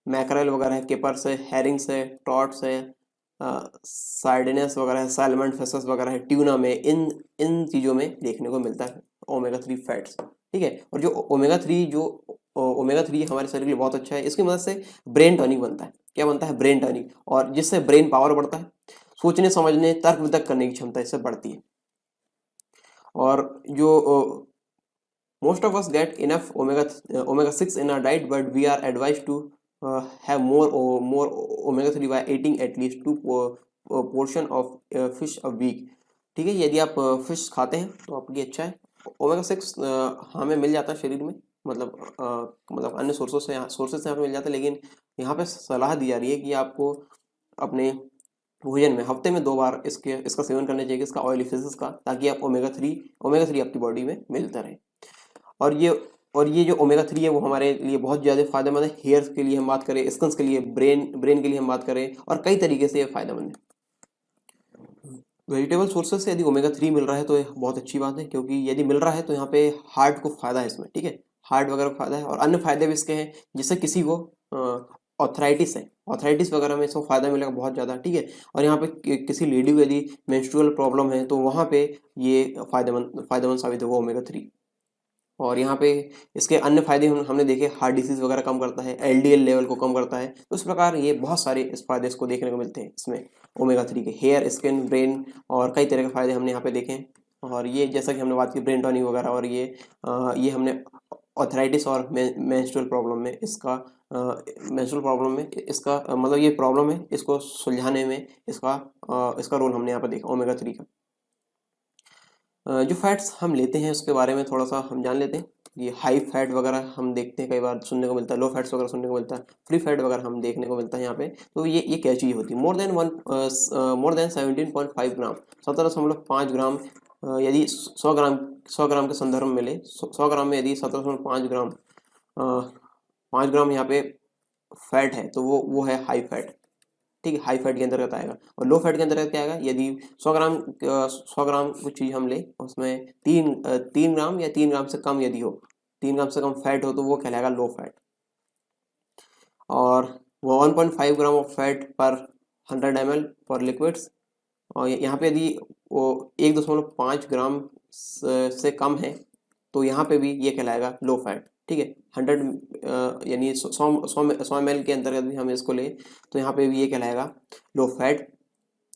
S1: मैकरेल वगैरह है, केपर्स है, हैरिंग्स है, ट्रॉट्स है, सार्डिनस वगैरह है, सैल्मन फिशेस वगैरह है, ट्यूना में, इन चीज़ों में देखने को मिलता है ओमेगा 3 फैट्स। ठीक है, और जो ओमेगा 3 हमारे शरीर के लिए बहुत अच्छा है। इसकी मदद से ब्रेन टॉनिक बनता है। क्या बनता है? ब्रेन टॉनिक, और जिससे ब्रेन पावर बढ़ता है, सोचने समझने तर्क वितर्क करने की क्षमता इससे बढ़ती है। और जो most of us get enough omega 6 in our diet, but we are advised to have more omega 3 by eating at least 2 portion of fish a week। ठीक है, यदि आप फिश खाते हैं तो आपके लिए अच्छा है। ओमेगा 6 हमें मिल जाता है शरीर में, मतलब अन्य सोर्सेस से हमें मिल जाता है, लेकिन यहाँ पे सलाह दी जा रही है कि आपको अपने भोजन में हफ्ते में 2 बार इसका सेवन करना चाहिए, इसका ऑयली फिशेस का, ताकि आप ओमेगा 3 आपकी बॉडी में मिलता रहे। और ये जो ओमेगा 3 है वो हमारे लिए बहुत ज़्यादा फायदेमंद है। हेयर्स के लिए हम बात करें, स्किन्स के लिए, ब्रेन के लिए हम बात करें, और कई तरीके से ये फायदेमंद है। वेजिटेबल सोर्सेज से यदि ओमेगा 3 मिल रहा है तो ये बहुत अच्छी बात है, क्योंकि यदि मिल रहा है तो यहाँ पे हार्ट को फायदा है इसमें। ठीक है, हार्ट वगैरह को फायदा है, और अन्य फायदे भी इसके हैं, जिससे किसी को ऑर्थराइटिस वगैरह में इसको फायदा मिलेगा बहुत ज़्यादा। ठीक है, और यहाँ पे किसी लेडी को यदि मेंस्ट्रुअल प्रॉब्लम है तो वहाँ पे ये फायदेमंद साबित होगा ओमेगा 3। और यहाँ पे इसके अन्य फायदे हमने देखे, हार्ट डिसीज वगैरह कम करता है, एलडीएल लेवल को कम करता है। तो इस प्रकार ये बहुत सारे इस फायदे इसको देखने को मिलते हैं इसमें ओमेगा 3 के। हेयर, स्किन, ब्रेन और कई तरह के फायदे हमने यहाँ पे देखे हैं। और ये जैसा कि हमने बात की ब्रेन टॉनिक वगैरह, और ये हमने ऑर्थराइटिस और मेंस्ट्रुअल प्रॉब्लम में मतलब ये प्रॉब्लम है, इसको सुलझाने में इसका रोल हमने यहाँ पर देखा ओमेगा 3 का। जो फैट्स हम लेते हैं उसके बारे में थोड़ा सा हम जान लेते हैं। ये हाई फैट वगैरह हम देखते हैं, कई बार सुनने को मिलता है, लो फैट्स वगैरह सुनने को मिलता है, फ्री फैट वगैरह हम देखने को मिलता है यहाँ पे। तो ये क्या चीज़ होती है? मोर देन 17.5 ग्राम, 17.5 ग्राम, यदि 100 ग्राम के संदर्भ में मिले, 100 ग्राम में यदि 17.5 ग्राम 5 ग्राम यहाँ पे फैट है तो वो है हाई फैट। ठीक है, हाई फैट के अंतर्गत आएगा। और लो फैट के अंतर्गत क्या आएगा? यदि 100 ग्राम कुछ चीज़ हम ले, उसमें 3 ग्राम या 3 ग्राम से कम यदि हो, 3 ग्राम से कम फैट हो, तो वो कहलाएगा लो फैट। और वो 1.5 ग्राम ऑफ फैट पर 100 ml फॉर लिक्विड्स। और यहाँ पे यदि वो 1.5 ग्राम से कम है तो यहाँ पे भी ये कहलाएगा लो फैट। ठीक है, 100 यानी 100 ml के अंतर्गत भी हम इसको लें तो यहाँ पे भी ये कहलाएगा लो फैट,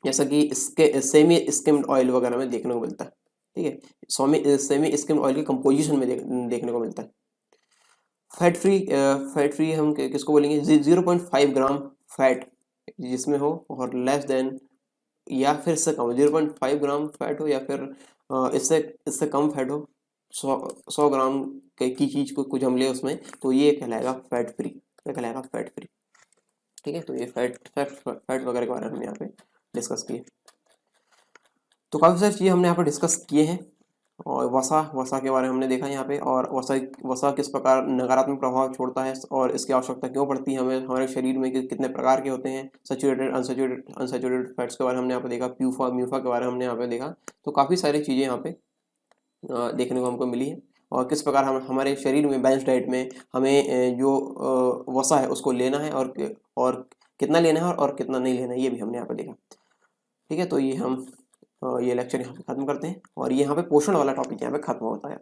S1: जैसा कि इसके सेमी स्किम्ड ऑयल वगैरह में देखने को मिलता है। ठीक है, सेमी स्किम्ड ऑयल के कंपोजिशन में देखने को मिलता है। फैट फ्री हम किसको बोलेंगे? 0.5 ग्राम फैट जिसमें हो, और लेस देन या फिर इससे कम, 0.5 ग्राम फैट हो या फिर इससे कम फैट हो, 100 ग्राम की चीज़ को कुछ हम ले उसमें, तो ये कहलाएगा फैट फ्री। क्या कहलाएगा? Fat free. ठीक है, तो ये फैट वगैरह के बारे में हमने यहाँ पे डिस्कस किए। तो काफ़ी सारी चीज़ें हमने यहाँ पे डिस्कस किए हैं। और वसा वसा के बारे में हमने देखा यहाँ पे, और वसा वसा किस प्रकार नकारात्मक प्रभाव छोड़ता है और इसकी आवश्यकता क्यों पड़ती है हमें हमारे शरीर में, कितने प्रकार के होते हैं। सैचुरेटेड अनसैचुरेटेड फैट्स के बारे में हमने यहाँ पे देखा, प्यूफा म्यूफा के बारे में हमने यहाँ पे देखा। तो काफ़ी सारी चीज़ें यहाँ पे देखने को हमको मिली है, और किस प्रकार हम हमारे शरीर में बैलेंस डाइट में हमें जो वसा है उसको लेना है, और कितना लेना है और कितना नहीं लेना है, ये भी हमने यहाँ पे देखा। ठीक है, तो ये हम ये लेक्चर यहाँ पे ख़त्म करते हैं, और ये यहाँ पे पोषण वाला टॉपिक यहाँ पे ख़त्म होता है।